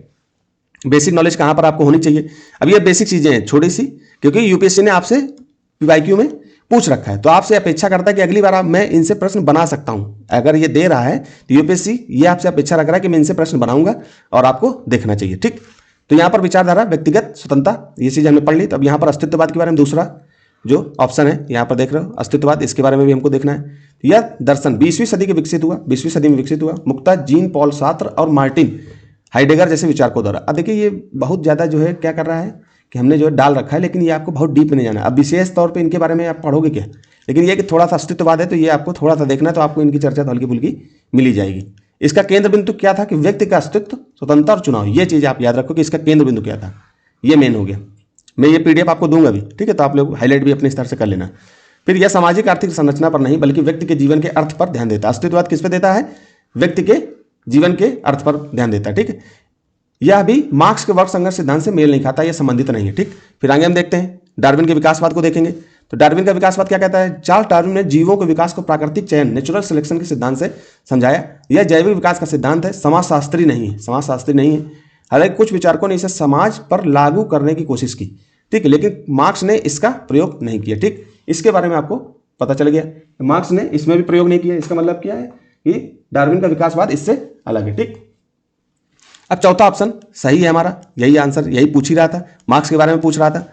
बेसिक नॉलेज कहां पर आपको होनी चाहिए। अब ये बेसिक चीजें हैं छोटी सी, क्योंकि यूपीएससी ने आपसे पीवाईक्यू में पूछ रखा है, तो आपसे अपेक्षा करता है कि अगली बार मैं इनसे प्रश्न बना सकता हूं। अगर ये दे रहा है तो यूपीएससी ये आपसे अपेक्षा रख रहा है कि मैं इनसे प्रश्न बनाऊंगा और आपको देखना चाहिए। ठीक, तो यहां पर विचारधारा व्यक्तिगत स्वतंत्रता ये चीज हमने पढ़ ली। तो अब यहां पर अस्तित्ववाद के बारे में दूसरा जो ऑप्शन है यहां पर देख रहे हो अस्तित्ववाद, इसके बारे में भी हमको देखना है। यह दर्शन 20वीं सदी के विकसित हुआ, 20वीं सदी में विकसित हुआ मुख्यतः जीन पॉल सार्त्र और मार्टिन हाइडेगर जैसे विचारकों द्वारा। अब देखिए ये बहुत ज्यादा जो है क्या कर रहा है कि हमने जो है डाल रखा है, लेकिन ये आपको बहुत डीप में नहीं जाना है। अब विशेष तौर पे इनके बारे में आप पढ़ोगे क्या, लेकिन ये कि थोड़ा सा अस्तित्ववाद है तो ये आपको थोड़ा सा देखना है, तो आपको इनकी चर्चा तो हल्की फुल्की मिली जाएगी। इसका केंद्र बिंदु क्या था कि व्यक्ति का अस्तित्व, स्वतंत्रता और चुनाव, ये चीज आप याद रखो कि इसका केंद्र बिंदु क्या था, ये मेन हो गया। मैं ये पीडीएफ आपको दूंगा अभी, ठीक है, तो आप लोग हाईलाइट भी अपने स्तर से कर लेना। फिर यह सामाजिक आर्थिक संरचना पर नहीं बल्कि व्यक्ति के जीवन के अर्थ पर ध्यान देता है। अस्तित्ववाद किस पे देता है, व्यक्ति के जीवन के अर्थ पर ध्यान देता है। ठीक है, यह भी मार्क्स के वर्ग संघर्ष सिद्धांत से मेल नहीं खाता, यह संबंधित नहीं है। ठीक, फिर आगे हम देखते हैं डार्विन के विकासवाद को देखेंगे। तो डार्विन का विकासवाद क्या कहता है, चार्ल्स डार्विन ने जीवों के विकास को प्राकृतिक चयन नेचुरल सिलेक्शन के सिद्धांत से समझाया। यह जैविक विकास का सिद्धांत है, समाजशास्त्री नहीं है, समाजशास्त्री नहीं है। हालांकि कुछ विचारकों ने इसे समाज पर लागू करने की कोशिश की, ठीक है, लेकिन मार्क्स ने इसका प्रयोग नहीं किया। ठीक, इसके बारे में आपको पता चल गया, मार्क्स ने इसमें भी प्रयोग नहीं किया। इसका मतलब क्या है कि डार्विन का विकासवाद इससे अलग है। ठीक, अब चौथा ऑप्शन सही है हमारा, यही आंसर, यही पूछ ही रहा था, मार्क्स के बारे में पूछ रहा था।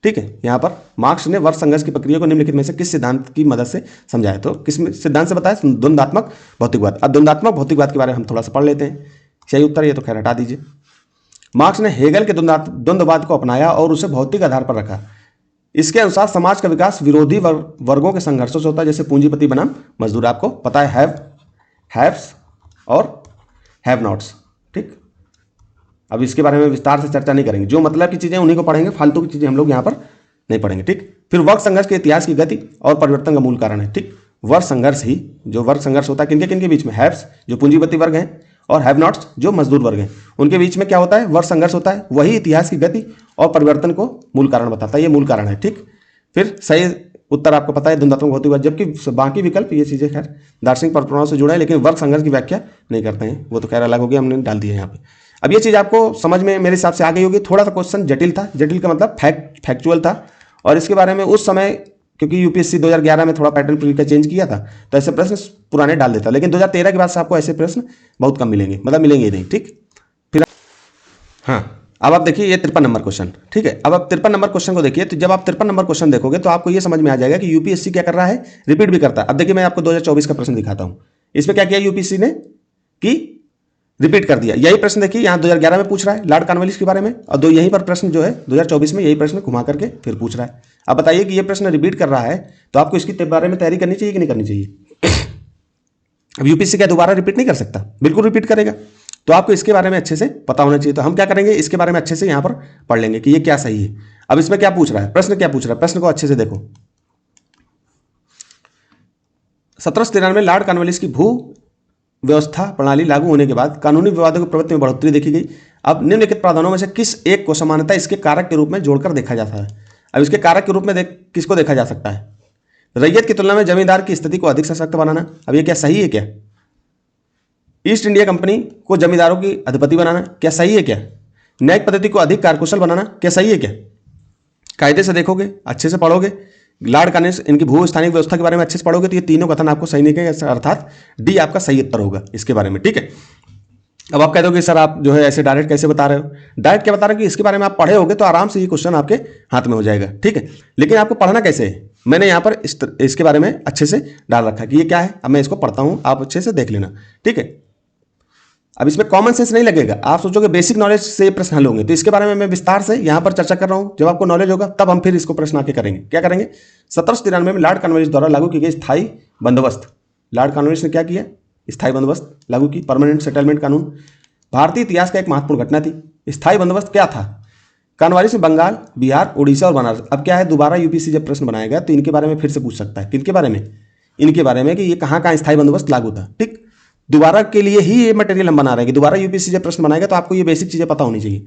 ठीक है, यहां पर मार्क्स ने वर्ग संघर्ष की प्रक्रिया को निम्नलिखित में से किस सिद्धांत की मदद से समझाया, तो किस सिद्धांत से बताया, द्वंद्वात्मक भौतिकवाद। अब द्वंद्वात्मक भौतिकवाद के बारे में हम थोड़ा सा पढ़ लेते हैं। सही उत्तर ये तो खैर हटा दीजिए। मार्क्स ने हेगल के द्वंद्ववाद को अपनाया और उसे भौतिक आधार पर रखा। इसके अनुसार समाज का विकास विरोधी वर्गों के संघर्षों से होता है, जैसे पूंजीपति बनाम मजदूर। आपको पता है हैव्स और हैव नॉट्स। ठीक, अब इसके बारे में विस्तार से चर्चा नहीं करेंगे, जो मतलब की चीजें उन्हीं को पढ़ेंगे, फालतू की चीजें हम लोग यहाँ पर नहीं पढ़ेंगे। ठीक, फिर वर्ग संघर्ष के इतिहास की गति और परिवर्तन का मूल कारण है। ठीक, वर्ग संघर्ष ही, जो वर्ग संघर्ष होता है किनके किनके बीच में, हैव्स जो पूंजीपति वर्ग हैं और हैव नॉट्स जो मजदूर वर्ग हैं, उनके बीच में क्या होता है, वर्ग संघर्ष होता है। वही इतिहास की गति और परिवर्तन को मूल कारण बताता है, ये मूल कारण है। ठीक, फिर सही उत्तर आपको पता है द्वंद्वात्मक भौतिकवाद, जबकि बाकी विकल्प ये चीज़ें खैर दार्शनिक परंपराओं से जुड़ा है, लेकिन वर्ग संघर्ष की व्याख्या नहीं करते हैं, वो तो खैर अलग हो गया, हमने डाल दिया यहाँ पे। अब ये चीज़ आपको समझ में मेरे हिसाब से आ गई होगी। थोड़ा सा क्वेश्चन जटिल था, जटिल का मतलब फैक्चुअल था, और इसके बारे में उस समय क्योंकि यूपीएससी 2011 में थोड़ा पैटर्न प्री का चेंज किया था, तो ऐसे प्रश्न पुराने डाल देता, लेकिन 2013 के बाद से आपको ऐसे प्रश्न बहुत कम मिलेंगे, मतलब मिलेंगे ही नहीं। ठीक, फिर हाँ, अब आप देखिए ये 53 नंबर क्वेश्चन। ठीक है, अब आप 53 नंबर क्वेश्चन को देखिए, तो जब आप 53 नंबर क्वेश्चन देखोगे तो आपको ये समझ में आ जाएगा कि यूपीएससी क्या कर रहा है, रिपीट भी करता है। अब देखिए मैं आपको 2024 का प्रश्न दिखाता हूँ। इसमें क्या किया यूपीएससी ने कि रिपीट कर दिया। यही प्रश्न देखिए यहाँ 2011 में पूछ रहा है लॉर्ड कॉर्नवालिस के बारे में, और दो यहीं पर प्रश्न जो है 2024 में यही प्रश्न घुमा करके फिर पूछ रहा है। अब बताइए कि ये प्रश्न रिपीट कर रहा है, तो आपको इसकी बारे में तैयारी करनी चाहिए कि नहीं करनी चाहिए। अब यूपीएससी क्या दोबारा रिपीट नहीं कर सकता, बिल्कुल रिपीट करेगा, तो आपको इसके बारे में अच्छे से पता होना चाहिए। तो हम क्या करेंगे, इसके बारे में अच्छे से यहाँ पर पढ़ लेंगे कि ये क्या सही है। अब इसमें क्या पूछ रहा है, प्रश्न क्या पूछ रहा है, प्रश्न को अच्छे से देखो। 1793 में लॉर्ड कॉर्नवालिस की भू व्यवस्था प्रणाली लागू होने के बाद कानूनी विवादों की प्रवृत्ति में बढ़ोतरी देखी गई। अब निम्नलिखित प्रावधानों में से किस एक को समानता इसके कारक के रूप में जोड़कर देखा जाता है। अब इसके कारक के रूप में किसको देखा जा सकता है, रैयत की तुलना में जमींदार की स्थिति को अधिक सशक्त बनाना। अब ये क्या सही है क्या, ईस्ट इंडिया कंपनी को जमींदारों की अधिपति बनाना, क्या सही है क्या, न्यायिक पद्धति को अधिक कार्यकुशल बनाना, क्या सही है क्या। कायदे से देखोगे, अच्छे से पढ़ोगे, लॉर्ड कॉर्नवालिस इनकी भू स्थानिक व्यवस्था के बारे में अच्छे से पढ़ोगे, तो ये तीनों कथन आपको सही निकलेंगे, अर्थात डी आपका सही उत्तर होगा इसके बारे में। ठीक है, अब आप कह दोगे सर आप जो है ऐसे डायरेक्ट कैसे बता रहे हो, डायरेक्ट क्या बता रहे हो कि इसके बारे में आप पढ़े होगे तो आराम से ये क्वेश्चन आपके हाथ में हो जाएगा। ठीक है, लेकिन आपको पढ़ना कैसे है, मैंने यहाँ पर इसके बारे में अच्छे से डाल रखा है कि ये क्या है। अब मैं इसको पढ़ता हूँ, आप अच्छे से देख लेना। ठीक है, अब इसमें कॉमन सेंस नहीं लगेगा, आप सोचोगे बेसिक नॉलेज से प्रश्न हल होंगे, तो इसके बारे में मैं विस्तार से यहाँ पर चर्चा कर रहा हूँ। जब आपको नॉलेज होगा तब हम फिर इसको प्रश्न आके करेंगे। क्या करेंगे, 1793 में लॉर्ड कॉर्नवालिस द्वारा लागू की गई स्थायी बंदोबस्त। लॉर्ड कॉर्नवालिस ने क्या किया, स्थायी बंदोबस्त लागू की, परमानेंट सेटलमेंट कानून। भारतीय इतिहास का एक महत्वपूर्ण घटना थी। स्थायी बंदोबस्त क्या था, कॉर्नवालिस में बंगाल, बिहार, उड़ीसा और बनारस। अब क्या है, दोबारा यूपीएससी जब प्रश्न बनाएगा तो इनके बारे में फिर से पूछ सकता है। किनके बारे में, इनके बारे में कि ये कहाँ कहाँ स्थायी बंदोबस्त लागू था। ठीक, दोबारा के लिए ही ये मटेरियल हम बना रहे हैं कि दोबारा यूपीएससी जब प्रश्न बनाएगा तो आपको ये बेसिक चीजें पता होनी चाहिए।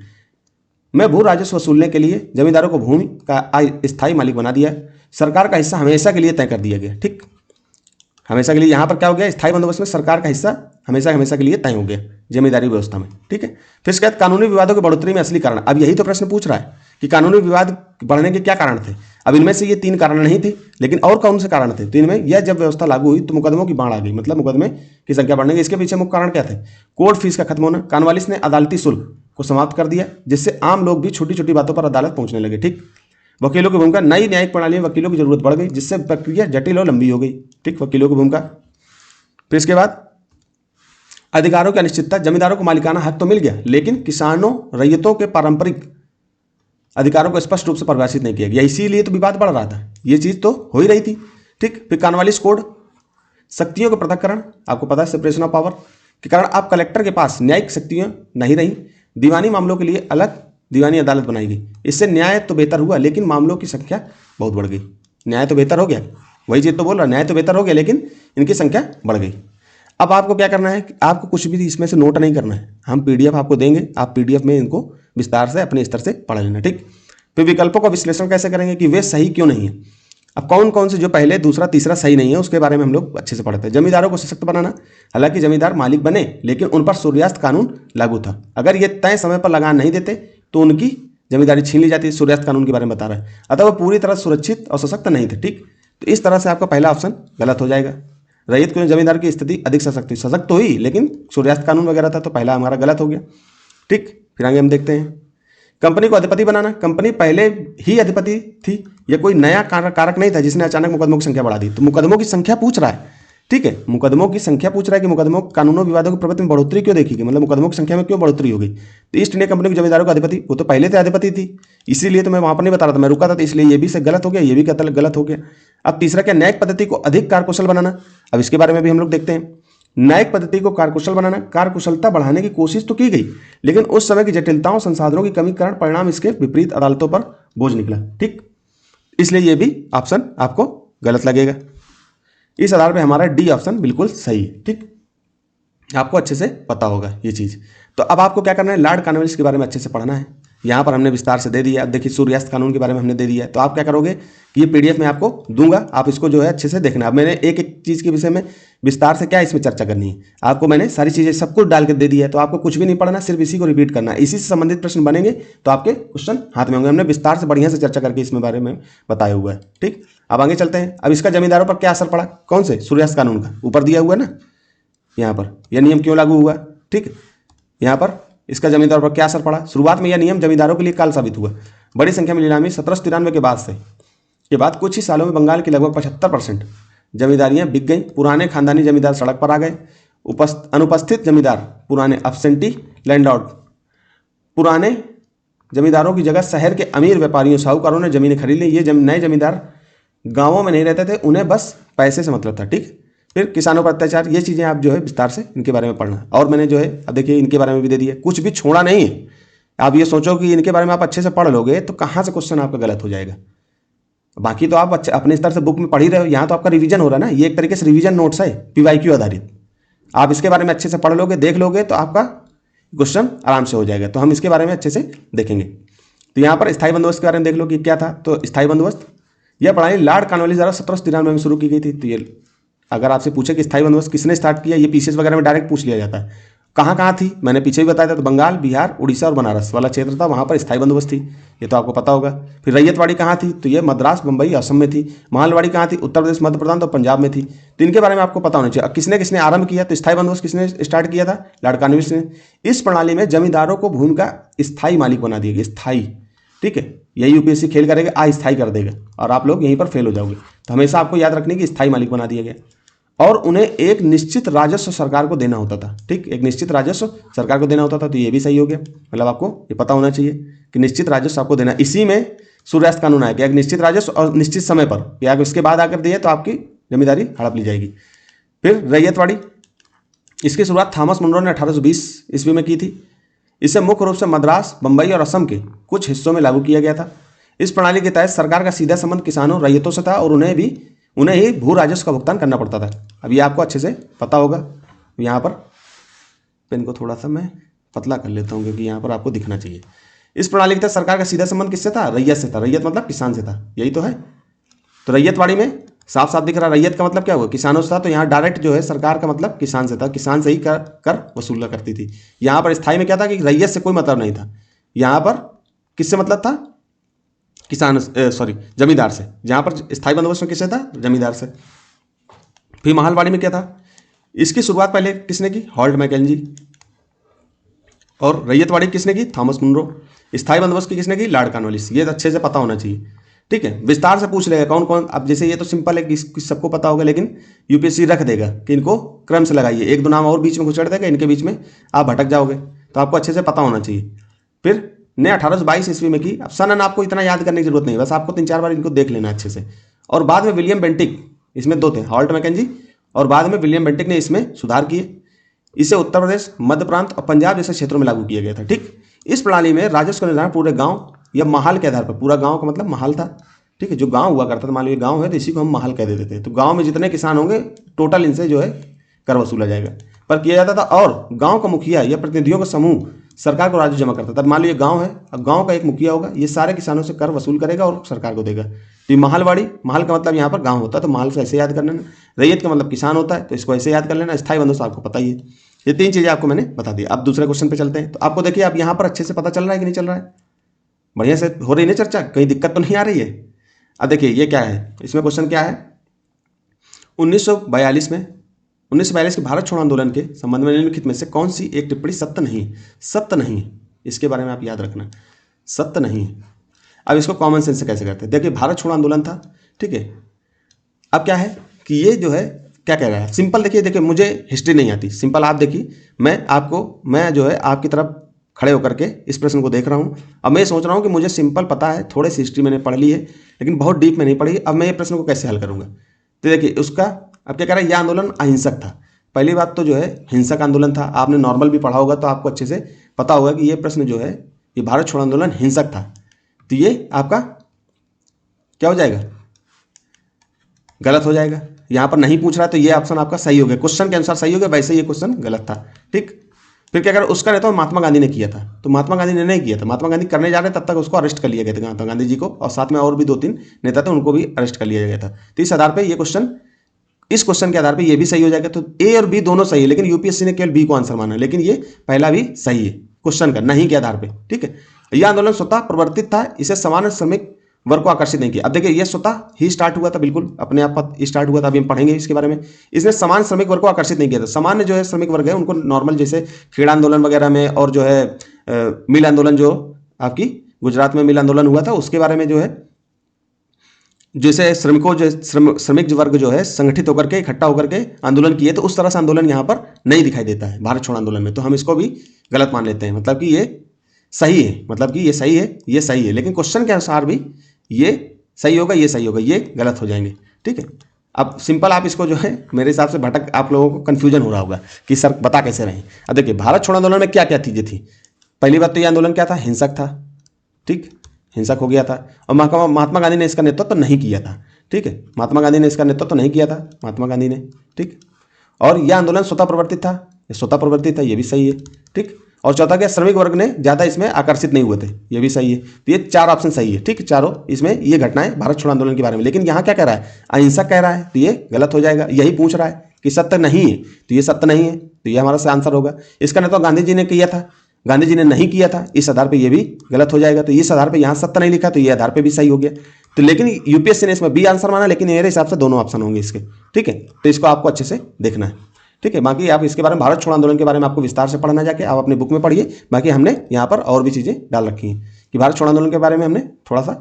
मैं भू राजस्व वसूलने के लिए जमींदारों को भूमि का स्थायी मालिक बना दिया, सरकार का हिस्सा हमेशा के लिए तय कर दिया गया। ठीक, हमेशा के लिए यहाँ पर क्या हो गया, स्थायी बंदोबस्त में सरकार का हिस्सा हमेशा हमेशा के लिए तय हो गया जमींदारी व्यवस्था में। ठीक है, फिर इसके बाद कानूनी विवादों की बढ़ोतरी में असली कारण। अब यही तो प्रश्न पूछ रहा है कि कानूनी विवाद बढ़ने के क्या कारण थे। अब इनमें से ये तीन कारण नहीं थे, लेकिन और कौन से कारण थे, तो इनमें यह जब व्यवस्था लागू हुई तो मुकदमों की बाढ़ आ गई, मतलब मुकदमे की संख्या बढ़ने की। इसके पीछे मुख्य कारण क्या थे, कोर्ट फीस का खत्म होना, कॉर्नवालिस ने अदालती शुल्क को समाप्त कर दिया, जिससे आम लोग भी छोटी छोटी बातों पर अदालत पहुंचने लगे। ठीक, वकीलों की भूमिका, नई न्यायिक प्रणाली में वकीलों की जरूरत बढ़ गई, जिससे प्रक्रिया जटिल और लंबी हो गई। ठीक, वकीलों की भूमिका। फिर इसके बाद अधिकारों की अनिश्चितता, जमींदारों को मालिकाना हक तो मिल गया, लेकिन किसानों रैयतों के पारंपरिक अधिकारों को स्पष्ट रूप से परिभाषित नहीं किया गया, इसीलिए तो विवाद बढ़ रहा था। ये चीज तो हो ही रही थी। ठीक, फिर कॉर्नवालिस कोड, शक्तियों का पृथक्करण, आपको पता है सेपरेशन ऑफ पावर के कारण अब कलेक्टर के पास न्यायिक शक्तियां नहीं रही, दीवानी मामलों के लिए अलग दीवानी अदालत बनाई गई। इससे न्याय तो बेहतर हुआ, लेकिन मामलों की संख्या बहुत बढ़ गई। न्याय तो बेहतर हो गया, वही चीज तो बोल रहा, न्याय तो बेहतर हो गया, लेकिन इनकी संख्या बढ़ गई। अब आपको क्या करना है, आपको कुछ भी इसमें से नोट नहीं करना है, हम पीडीएफ आपको देंगे, आप पीडीएफ में इनको विस्तार से अपने स्तर से पढ़ लेना। ठीक, फिर विकल्पों का विश्लेषण कैसे करेंगे कि वे सही क्यों नहीं है। अब कौन कौन से जो पहले दूसरा तीसरा सही नहीं है उसके बारे में हम लोग अच्छे से पढ़ते हैं। जमींदारों को सशक्त बनाना, हालांकि जमींदार मालिक बने, लेकिन उन पर सूर्यास्त कानून लागू था। अगर ये तय समय पर लगान नहीं देते तो उनकी जमींदारी छीन ली जाती। सूर्यास्त कानून के बारे में बता रहा है, अतः वो पूरी तरह सुरक्षित और सशक्त नहीं थे। ठीक, तो इस तरह से आपका पहला ऑप्शन गलत हो जाएगा। रैयत को जमींदार की स्थिति अधिक सशक्त तो हुई, लेकिन सूर्यास्त कानून वगैरह था, तो पहला हमारा गलत हो गया। ठीक, फिर आगे हम देखते हैं कंपनी को अधिपति बनाना। कंपनी पहले ही अधिपति थी, यह कोई नया कारक नहीं था जिसने अचानक मुकदमों की संख्या बढ़ा दी। तो मुकदमों की संख्या पूछ रहा है। ठीक है, मुकदमों की संख्या पूछ रहा है कि मुकदमों कानूनों विवादों की प्रवृत्ति में बढ़ोतरी क्यों देखी गई, मतलब मुकदमों की संख्या में क्यों बढ़ोतरी हो गई। तो ईस्ट इंडिया कंपनी के जमींदारों का अधिपति, वो तो पहले से अधिपति थी, इसीलिए तो मैं वहां पर नहीं बता रहा था, मैं रुका था, तो इसलिए ये भी गलत हो गया, ये भी गलत हो गया। अब तीसरा क्या, न्यायिक पद्धति को अधिक कार्यकुशल बनाना। अब इसके बारे में भी हम लोग देखते हैं। न्यायिक पद्धति को कार्यकुशल बनाना, कार्यकुशलता बढ़ाने की कोशिश तो की गई, लेकिन उस समय की जटिलताओं, संसाधनों की कमी के कारण परिणाम इसके विपरीत अदालतों पर बोझ निकला। ठीक, इसलिए यह भी ऑप्शन आपको गलत लगेगा। इस आधार पे हमारा डी ऑप्शन बिल्कुल सही है। ठीक, आपको अच्छे से पता होगा ये चीज। तो अब आपको क्या करना है, लॉर्ड कॉर्नवालिस के बारे में अच्छे से पढ़ना है। यहाँ पर हमने विस्तार से दे दिया। अब देखिए सूर्यास्त कानून के बारे में हमने दे दिया है। तो आप क्या करोगे कि ये पीडीएफ में आपको दूंगा, आप इसको जो है अच्छे से देखना। अब मैंने एक एक चीज़ के विषय में विस्तार से क्या इसमें चर्चा करनी है, आपको मैंने सारी चीज़ें सब कुछ डाल के दे दी है। तो आपको कुछ भी नहीं पढ़ना, सिर्फ इसी को रिपीट करना है। इसी से संबंधित प्रश्न बनेंगे तो आपके क्वेश्चन हाथ में होंगे। हमने विस्तार से बढ़िया से चर्चा करके इसमें बारे में बताया हुआ है। ठीक, अब आगे चलते हैं। अब इसका जमींदारों पर क्या असर पड़ा, कौन से, सूर्यास्त कानून का, ऊपर दिया हुआ है ना यहाँ पर, यह नियम क्यों लागू हुआ। ठीक, यहाँ पर इसका जमींदारों पर क्या असर पड़ा। शुरुआत में यह नियम जमींदारों के लिए काल साबित हुआ। बड़ी संख्या में नीलामी 1793 के बाद कुछ ही सालों में बंगाल की लगभग 75% जमींदारियां बिक गईं। पुराने खानदानी जमींदार सड़क पर आ गए। अनुपस्थित जमींदार, पुराने एब्सेंटी लैंडलॉर्ड, पुराने जमींदारों की जगह शहर के अमीर व्यापारियों साहूकारों ने जमीनें खरीद ली। ये नए जमींदार गांवों में नहीं रहते थे, उन्हें बस पैसे से मतलब था। ठीक, फिर किसानों पर अत्याचार, ये चीज़ें आप जो है विस्तार से इनके बारे में पढ़ना। और मैंने जो है अब देखिए इनके बारे में भी दे दिया, कुछ भी छोड़ा नहीं है। आप ये सोचो कि इनके बारे में आप अच्छे से पढ़ लोगे तो कहाँ से क्वेश्चन आपका गलत हो जाएगा। बाकी तो आप अपने स्तर से बुक में पढ़ ही रहे हो, यहाँ तो आपका रिवीजन हो रहा है ना, ये एक तरीके से रिवीजन नोट्स है पीवाईक्यू आधारित। आप इसके बारे में अच्छे से पढ़ लोगे, देख लोगे तो आपका क्वेश्चन आराम से हो जाएगा। तो हम इसके बारे में अच्छे से देखेंगे। तो यहाँ पर स्थायी बंदोबस्त के बारे में देख लो कि क्या था। तो स्थायी बंदोबस्त, यह प्रणाली लॉर्ड कॉर्नवालिस द्वारा 1793 में शुरू की गई थी। तो ये अगर आपसे पूछे कि स्थायी बंदोबस्त किसने स्टार्ट किया, ये पीसीएस वगैरह में डायरेक्ट पूछ लिया जाता है। कहाँ कहाँ थी, मैंने पीछे भी बताया था। तो बंगाल, बिहार, उड़ीसा और बनारस वाला क्षेत्र था, वहाँ पर स्थायी बंदोबस्त थी, ये तो आपको पता होगा। फिर रैयतवाड़ी कहाँ थी, तो ये मद्रास, मुंबई, असम में थी। महलवाड़ी कहाँ थी, उत्तर प्रदेश, मध्य प्रदेश और पंजाब में थी। तो इनके बारे में आपको पता होना चाहिए। किसने किसने आरंभ किया, तो स्थायी बंदोबस्त किसने स्टार्ट किया था, लॉर्ड कॉर्नवालिस ने। इस प्रणाली में जमींदारों को भूमि का स्थायी मालिक बना दिया गया, स्थायी। ठीक है, यही यूपीएससी खेल करेगा, अस्थायी कर देगा और आप लोग यहीं पर फेल हो जाओगे। तो हमेशा आपको याद रखने की स्थायी मालिक बना दिया गया और उन्हें एक निश्चित राजस्व सरकार को देना होता था। ठीक, एक निश्चित राजस्व सरकार को देना होता था। तो ये भी सही हो गया, मतलब आपको ये पता होना चाहिए कि निश्चित राजस्व आपको देना। इसी में सूर्यास्त कानून आया कि एक निश्चित राजस्व और निश्चित समय पर, या उसके बाद आकर दिए तो आपकी जमींदारी हड़प ली जाएगी। फिर रैयतवाड़ी, इसकी शुरुआत थॉमस मुनरो ने 1820 ईस्वी में की थी। इसे मुख्य रूप से मद्रास, बंबई और असम के कुछ हिस्सों में लागू किया गया था। इस प्रणाली के तहत सरकार का सीधा संबंध किसानों, रैयतों से था और उन्हें ही भू राजस्व का भुगतान करना पड़ता था। अब ये आपको अच्छे से पता होगा। यहाँ पर पेन को थोड़ा सा मैं पतला कर लेता हूँ क्योंकि यहाँ पर आपको दिखना चाहिए। इस प्रणाली के तहत सरकार का सीधा संबंध किससे था, रैयत से था। रैयत मतलब किसान से था, यही तो है। तो रैयतवाड़ी में साफ साफ दिख रहा, रैयत का मतलब क्या हुआ, किसानों से था। तो यहाँ डायरेक्ट जो है सरकार का मतलब किसान से था, किसान से ही कर वसूला करती थी। यहाँ पर स्थायी में क्या था कि रैयत से कोई मतलब नहीं था। यहाँ पर किससे मतलब था, किसान, जमींदार से। जहाँ पर स्थायी बंदोबस्त में किससे था, जमींदार से। फिर महलवाड़ी में क्या था, इसकी शुरुआत पहले किसने की, हॉल्ट मैकेंजी। और रैयतवाड़ी किसने की, थॉमस मुनरो। स्थायी बंदोबस्त की किसने की, लॉर्ड कॉर्नवालिस। ये अच्छे से पता होना चाहिए। ठीक है, विस्तार से पूछ लेगा कौन कौन। अब जैसे ये तो सिंपल है कि सबको पता होगा, लेकिन यूपीएससी रख देगा कि इनको क्रम से लगाइए, एक दो नाम और बीच में घुसेड़ देगा, इनके बीच में आप भटक जाओगे। तो आपको अच्छे से पता होना चाहिए। फिर ने 1822 ईस्वी में की। अब सन आपको इतना याद करने की जरूरत नहीं, बस आपको 3-4 बार इनको देख लेना अच्छे से। और बाद में विलियम बेंटिक, इसमें दो थे, हॉल्ट मैकेंजी और बाद में विलियम बेंटिक ने इसमें सुधार किए। इसे उत्तर प्रदेश, मध्य प्रांत और पंजाब जैसे क्षेत्रों में लागू किया गया था। ठीक, इस प्रणाली में राजस्व का निर्धारण पूरे गांव या महाल के आधार पर, पूरा गांव का मतलब महाल था। ठीक है, जो गांव हुआ करता था, मान लीजिए गांव है तो इसी को हम महाल कह देते थे। तो गांव में जितने किसान होंगे टोटल इनसे जो है कर वसूला जाएगा, पर किया जाता था। और गांव का मुखिया या प्रतिनिधियों का समूह सरकार को राजस्व जमा करता था। मान लीजिए गांव है, अब गांव का एक मुखिया होगा, ये सारे किसानों से कर वसूल करेगा और सरकार को देगा। तो महलवाड़ी, महल का मतलब यहाँ पर गांव होता है, तो महल से ऐसे याद कर लेना। रैयत का मतलब किसान होता है, तो इसको ऐसे याद कर लेना। स्थायी बंदोबस्त आपको पता ही है। ये 3 चीजें आपको मैंने बता दी। अब दूसरे क्वेश्चन पे चलते हैं। तो आपको देखिए, अब यहाँ पर अच्छे से पता चल रहा है कि नहीं चल रहा है, बढ़िया से हो रही है चर्चा, कहीं दिक्कत तो नहीं आ रही है। अब देखिए ये क्या है, इसमें क्वेश्चन क्या है, 1942 के भारत छोड़ो आंदोलन के संबंध में निम्नलिखित में से कौन सी एक टिप्पणी सत्य नहीं है। सत्य नहीं है, इसके बारे में आप याद रखना, सत्य नहीं है। अब इसको कॉमन सेंस से कैसे करते हैं, देखिए भारत छोड़ो आंदोलन था। ठीक है, अब क्या है कि ये जो है क्या कह रहा है, सिंपल देखिए मुझे हिस्ट्री नहीं आती, सिंपल आप देखिए, मैं जो है आपकी तरफ खड़े होकर के इस प्रश्न को देख रहा हूँ। अब मैं सोच रहा हूँ कि मुझे सिंपल पता है, थोड़ी सी हिस्ट्री मैंने पढ़ ली है लेकिन बहुत डीप में नहीं पढ़ी। अब मैं ये प्रश्न को कैसे हल करूँगा, तो देखिए उसका अब क्या कह रहा है, यह आंदोलन अहिंसक था। पहली बात तो जो है हिंसक आंदोलन था, आपने नॉर्मल भी पढ़ा होगा तो आपको अच्छे से पता होगा कि ये प्रश्न जो है ये भारत छोड़ो आंदोलन हिंसक था। तो ये आपका क्या हो जाएगा, गलत हो जाएगा। यहाँ पर नहीं पूछ रहा है तो ये ऑप्शन आपका सही हो गया, क्वेश्चन के अनुसार सही हो गया, वैसे ये क्वेश्चन गलत था। ठीक, फिर क्या करा, उसका नेता महात्मा गांधी ने किया था, तो महात्मा गांधी ने नहीं किया था, महात्मा गांधी करने जा रहे तब तक उसको अरेस्ट कर लिया गया था, महात्मा गांधी जी को, और साथ में और भी 2-3 नेता थे, उनको भी अरेस्ट कर लिया गया था। तो इस आधार पर ये क्वेश्चन, इस क्वेश्चन के आधार पे ये भी सही हो जाएगा। तो ए और बी दोनों सही है, लेकिन यूपीएससी ने केवल बी को आंसर माना, लेकिन ये पहला भी सही है क्वेश्चन का नहीं के आधार पे। ठीक है, यह आंदोलन स्वतः प्रवर्तित था, इसे सामान्य श्रमिक वर्ग को आकर्षित नहीं किया। अब देखिए, ये स्वतः ही स्टार्ट हुआ था, बिल्कुल अपने आप स्टार्ट हुआ था, अभी हम पढ़ेंगे इसके बारे में। इसने सामान्य श्रमिक वर्ग को आकर्षित नहीं किया था। सामान्य जो है श्रमिक वर्ग है उनको नॉर्मल, जैसे खेड़ा आंदोलन वगैरह में, और जो है मिल आंदोलन, जो आपकी गुजरात में मिल आंदोलन हुआ था, उसके बारे में जो है, जैसे श्रमिकों जो श्रमिक वर्ग जो है संगठित होकर के इकट्ठा होकर के आंदोलन किए, तो उस तरह से आंदोलन यहाँ पर नहीं दिखाई देता है भारत छोड़ो आंदोलन में। तो हम इसको भी गलत मान लेते हैं, मतलब कि ये सही है, मतलब कि ये सही है, ये सही है, लेकिन क्वेश्चन के अनुसार भी ये सही होगा, ये सही होगा, ये गलत हो जाएंगे। ठीक है, अब सिंपल आप इसको जो है, मेरे हिसाब से भटक, आप लोगों को कंफ्यूजन हो रहा होगा कि सर बता कैसे रहे। अब देखिए, भारत छोड़ो आंदोलन में क्या क्या चीजें थी। पहली बात तो ये आंदोलन क्या था, हिंसक था। ठीक, हिंसक हो गया था, और महात्मा गांधी ने इसका नेतृत्व नहीं किया था। ठीक है, महात्मा गांधी ने इसका नेतृत्व नहीं किया था, महात्मा गांधी ने। ठीक, और यह आंदोलन स्वतः प्रवर्तित था, ये स्वतः प्रवर्तित था, ये भी सही है। ठीक, और चौथा क्या, श्रमिक वर्ग ने ज्यादा इसमें आकर्षित नहीं हुए थे, ये भी सही है। तो ये 4 ऑप्शन सही है। ठीक, चारों इसमें ये घटनाएं भारत छोड़ो आंदोलन के बारे में। लेकिन यहाँ क्या कह रहा है, अहिंसक कह रहा है, तो ये गलत हो जाएगा। यही पूछ रहा है कि सत्य नहीं है, तो ये सत्य नहीं है, तो ये हमारा आंसर होगा। इसका नेतृत्व गांधी जी ने किया था, गांधी जी ने नहीं किया था, इस आधार पे ये भी गलत हो जाएगा। तो इस आधार पे यहाँ सत्य नहीं लिखा, तो ये आधार पे भी सही हो गया। तो लेकिन यूपीएससी ने इसमें बी आंसर माना, लेकिन मेरे हिसाब से दोनों ऑप्शन होंगे इसके। ठीक है, तो इसको आपको अच्छे से देखना है। ठीक है, बाकी आप इसके बारे में, भारत छोड़ो आंदोलन के बारे में आपको विस्तार से पढ़ना, जाके आप अपनी बुक में पढ़िए। बाकी हमने यहाँ पर और भी चीज़ें डाल रखी हैं कि भारत छोड़ो आंदोलन के बारे में हमने थोड़ा सा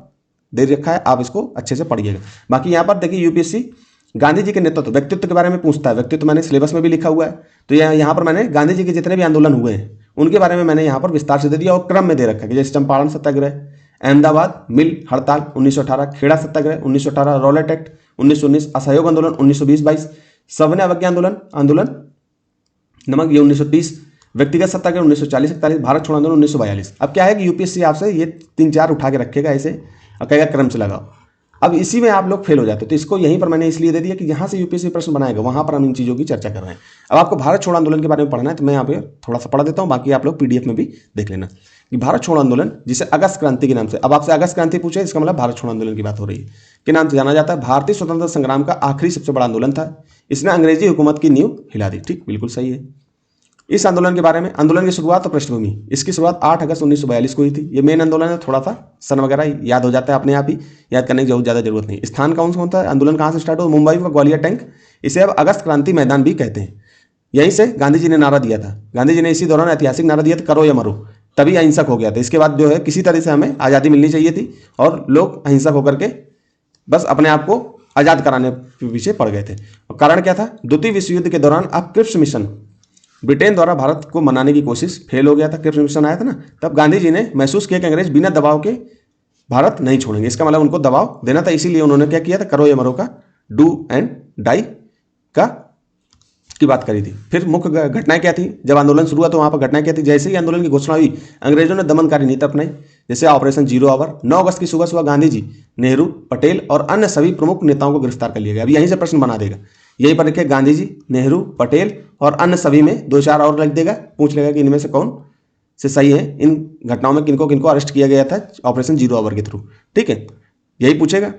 दे रखा है, आप इसको अच्छे से पढ़िएगा। बाकी यहाँ पर देखिए, यूपीएससी गांधी जी के नेतृत्व, व्यक्तित्व के बारे में पूछता है। व्यक्तित्व मैंने सिलेबस में भी लिखा हुआ है, तो यहाँ पर मैंने गांधी जी के जितने भी आंदोलन हुए हैं उनके बारे में मैंने यहाँ पर विस्तार से दे दिया, और क्रम में दे रखा है। जैसे चंपारण सत्याग्रह, अहमदाबाद मिल हड़ताल 1918, खेड़ा सत्याग्रह 1918, रॉलेट एक्ट 1919, असहयोग आंदोलन 1920-22, सविनय अवज्ञा आंदोलन नमक ये 1930, व्यक्तिगत सत्याग्रह 1940-41, भारत छोड़ो आंदोलन 1942। अब क्या है कि यूपीएससी आपसे ये 3-4 उठा के रखेगा ऐसे, और कहेगा क्रम से लगाओ। अब इसी में आप लोग फेल हो जाते हो, तो इसको यहीं पर मैंने इसलिए दे दिया कि यहाँ से यूपीएससी प्रश्न बनाएगा, वहाँ पर हम इन चीज़ों की चर्चा कर रहे हैं। अब आपको भारत छोड़ो आंदोलन के बारे में पढ़ना है, तो मैं यहाँ पे थोड़ा सा पढ़ा देता हूँ, बाकी आप लोग पीडीएफ में भी देख लेना कि भारत छोड़ो आंदोलन, जिसे अगस्त क्रांति के नाम से, अब आपसे अगस्त क्रांति पूछे, इसका मतलब भारत छोड़ो आंदोलन की बात हो रही है, के नाम से जाना जाता है। भारतीय स्वतंत्रता संग्राम का आखिरी सबसे बड़ा आंदोलन था, इसने अंग्रेजी हुकूमत की नींव हिला दी। ठीक, बिल्कुल सही है। इस आंदोलन के बारे में, आंदोलन की शुरुआत और पृष्ठभूमि, इसकी शुरुआत 8 अगस्त 1942 को हुई थी। ये मेन आंदोलन है, थोड़ा सा सन वगैरह याद हो जाता है अपने आप ही, याद करने की ज़्यादा जरूरत नहीं। स्थान कौन सा होता है, आंदोलन कहाँ से स्टार्ट हुआ, मुंबई का ग्वालियर टैंक, इसे अब अगस्त क्रांति मैदान भी कहते हैं। यहीं से गांधी जी ने नारा दिया था, गांधी जी ने इसी दौरान ऐतिहासिक नारा दिया था, करो या मरो, तभी अहिंसक हो गया था। इसके बाद जो है किसी तरह से हमें आज़ादी मिलनी चाहिए थी, और लोग अहिंसक होकर के बस अपने आप को आज़ाद कराने के पीछे पड़ गए थे। और कारण क्या था, द्वितीय विश्व युद्ध के दौरान अब क्रिप्स मिशन, ब्रिटेन द्वारा भारत को मनाने की कोशिश फेल हो गया था। क्रिप्स मिशन आया था ना, तब गांधी जी ने महसूस किया कि अंग्रेज बिना दबाव के भारत नहीं छोड़ेंगे, इसका मतलब उनको दबाव देना था। इसीलिए उन्होंने क्या किया था, करो या मरो का, डू एंड डाई का की बात करी थी। फिर मुख्य घटनाएं क्या थी, जब आंदोलन शुरू हुआ तो वहां पर घटनाएं क्या थी। जैसे ही आंदोलन की घोषणा हुई, अंग्रेजों ने दमनकारी नीति अपनाई, जैसे ऑपरेशन जीरो आवर। 9 अगस्त की सुबह गांधी जी, नेहरू, पटेल और अन्य सभी प्रमुख नेताओं को गिरफ्तार कर लिया गया। अब यहीं से प्रश्न बना देगा, यहीं पर लिखे गांधी जी, नेहरू, पटेल और अन्य सभी में 2-4 और लिख देगा, पूछ लेगा कि इनमें से कौन से सही है, इन घटनाओं में किनको किनको अरेस्ट किया गया था ऑपरेशन जीरो आवर के थ्रू। ठीक है, यही पूछेगा।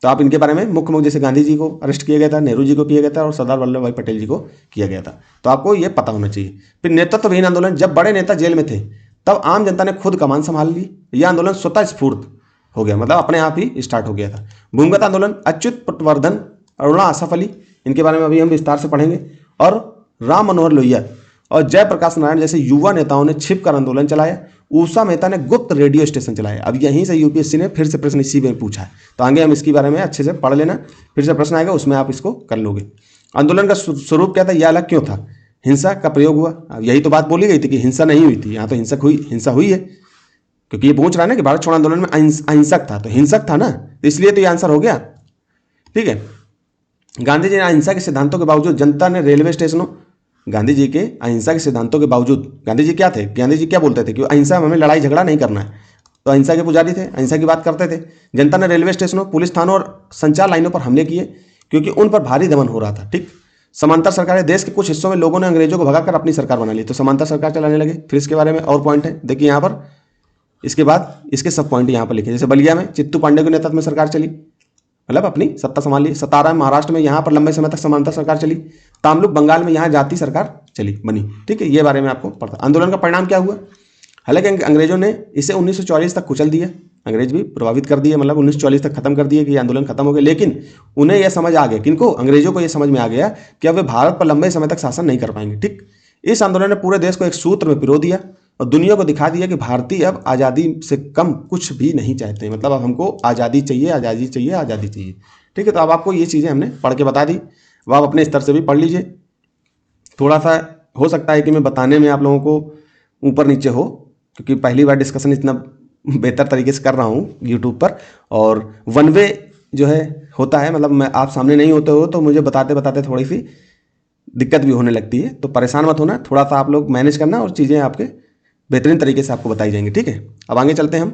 तो आप इनके बारे में मुख्य जैसे गांधी जी को अरेस्ट किया गया था, नेहरू जी को किया गया था, और सरदार वल्लभ भाई पटेल जी को किया गया था। तो आपको ये पता होना चाहिए। फिर नेतृत्वहीन आंदोलन, जब बड़े नेता जेल में थे तब आम जनता ने खुद कमान संभाल ली। यह आंदोलन स्वतः स्फूर्त हो गया, मतलब अपने आप ही स्टार्ट हो गया था। भूमिगत आंदोलन, अच्युत पटवर्धन, अरुणा आसफ अली, इनके बारे में अभी हम विस्तार से पढ़ेंगे, और राम मनोहर लोहिया और जयप्रकाश नारायण जैसे युवा नेताओं ने छिपकर आंदोलन चलाया। उषा मेहता ने गुप्त रेडियो स्टेशन चलाया। अब यहीं से यूपीएससी ने फिर से प्रश्न इसी में पूछा है, तो आगे हम इसके बारे में अच्छे से पढ़ लेना, फिर से प्रश्न आएगा उसमें आप इसको कर लोगे। आंदोलन का स्वरूप क्या था, यह अलग क्यों था, हिंसा का प्रयोग हुआ। अब यही तो बात बोली गई थी कि हिंसा नहीं हुई थी, यहाँ तो हिंसा हुई है, क्योंकि ये पूछ रहा है ना कि भारत छोड़ो आंदोलन में अहिंसक था, तो हिंसक था ना, तो इसलिए तो ये आंसर हो गया। ठीक है, गांधी जी ने अहिंसा के सिद्धांतों के बावजूद जनता ने रेलवे स्टेशनों, गांधी जी के अहिंसा के सिद्धांतों के बावजूद, गांधी जी क्या थे, गांधी जी क्या बोलते थे कि अहिंसा, हमें लड़ाई झगड़ा नहीं करना है, तो अहिंसा के पुजारी थे, अहिंसा की बात करते थे। जनता ने रेलवे स्टेशनों, पुलिस थानों और संचार लाइनों पर हमले किए, क्योंकि उन पर भारी दमन हो रहा था। ठीक, समांतर सरकारें, देश के कुछ हिस्सों में लोगों ने अंग्रेजों को भगाकर अपनी सरकार बना ली तो समांतर सरकार चलाने लगे। फिर इसके बारे में और पॉइंट है, देखिए यहाँ पर, इसके बाद इसके सब पॉइंट यहाँ पर लिखे। जैसे बलिया में चित्तू पांडे के नेतृत्व में सरकार चली, मतलब अपनी सत्ता संभाली। सतारा महाराष्ट्र में यहाँ पर लंबे समय तक समांतर सरकार चली। तामलुक बंगाल में यहाँ जाति सरकार चली बनी। ठीक है, ये बारे में आपको पढ़ता। आंदोलन का परिणाम क्या हुआ? हालांकि अंग्रेजों ने इसे 1944 तक कुचल दिया, अंग्रेज भी प्रभावित कर दिए, मतलब 1944 तक खत्म कर दिए कि आंदोलन खत्म हो गया। लेकिन उन्हें यह समझ आ गया, किनको? अंग्रेजों को यह समझ में आ गया कि अब वे भारत पर लंबे समय तक शासन नहीं कर पाएंगे। ठीक, इस आंदोलन ने पूरे देश को एक सूत्र में पिरो दिया और दुनिया को दिखा दिया कि भारतीय अब आज़ादी से कम कुछ भी नहीं चाहते, मतलब अब हमको आज़ादी चाहिए, आज़ादी चाहिए, आज़ादी चाहिए। ठीक है, तो अब आपको ये चीज़ें हमने पढ़ के बता दी, अब आप अपने स्तर से भी पढ़ लीजिए। थोड़ा सा हो सकता है कि मैं बताने में आप लोगों को ऊपर नीचे हो, क्योंकि पहली बार डिस्कशन इतना बेहतर तरीके से कर रहा हूँ यूट्यूब पर, और वन वे जो है होता है, मतलब मैं आप सामने नहीं होते हो तो मुझे बताते बताते थोड़ी सी दिक्कत भी होने लगती है, तो परेशान मत होना, थोड़ा सा आप लोग मैनेज करना और चीज़ें आपके बेहतरीन तरीके से आपको बताई जाएंगी। ठीक है, अब आगे चलते हैं हम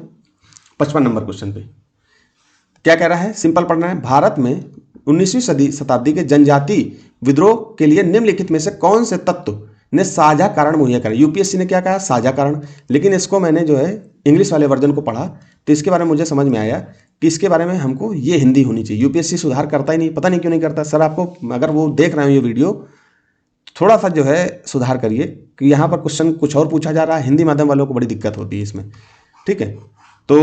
55 नंबर क्वेश्चन पे। क्या कह रहा है? सिंपल पढ़ना है। भारत में 19वीं शताब्दी के जनजाति विद्रोह के लिए निम्नलिखित में से कौन से तत्व ने साझा कारण मुहैया करा? यूपीएससी ने क्या कहा? साझा कारण। लेकिन इसको मैंने जो है इंग्लिश वाले वर्जन को पढ़ा तो इसके बारे में मुझे समझ में आया कि इसके बारे में हमको ये हिंदी होनी चाहिए। यूपीएससी सुधार करता ही नहीं, पता नहीं क्यों नहीं करता। सर आपको अगर वो देख रहे हो ये वीडियो, थोड़ा सा जो है सुधार करिए कि यहाँ पर क्वेश्चन कुछ और पूछा जा रहा है, हिंदी माध्यम वालों को बड़ी दिक्कत होती है इसमें। ठीक है, तो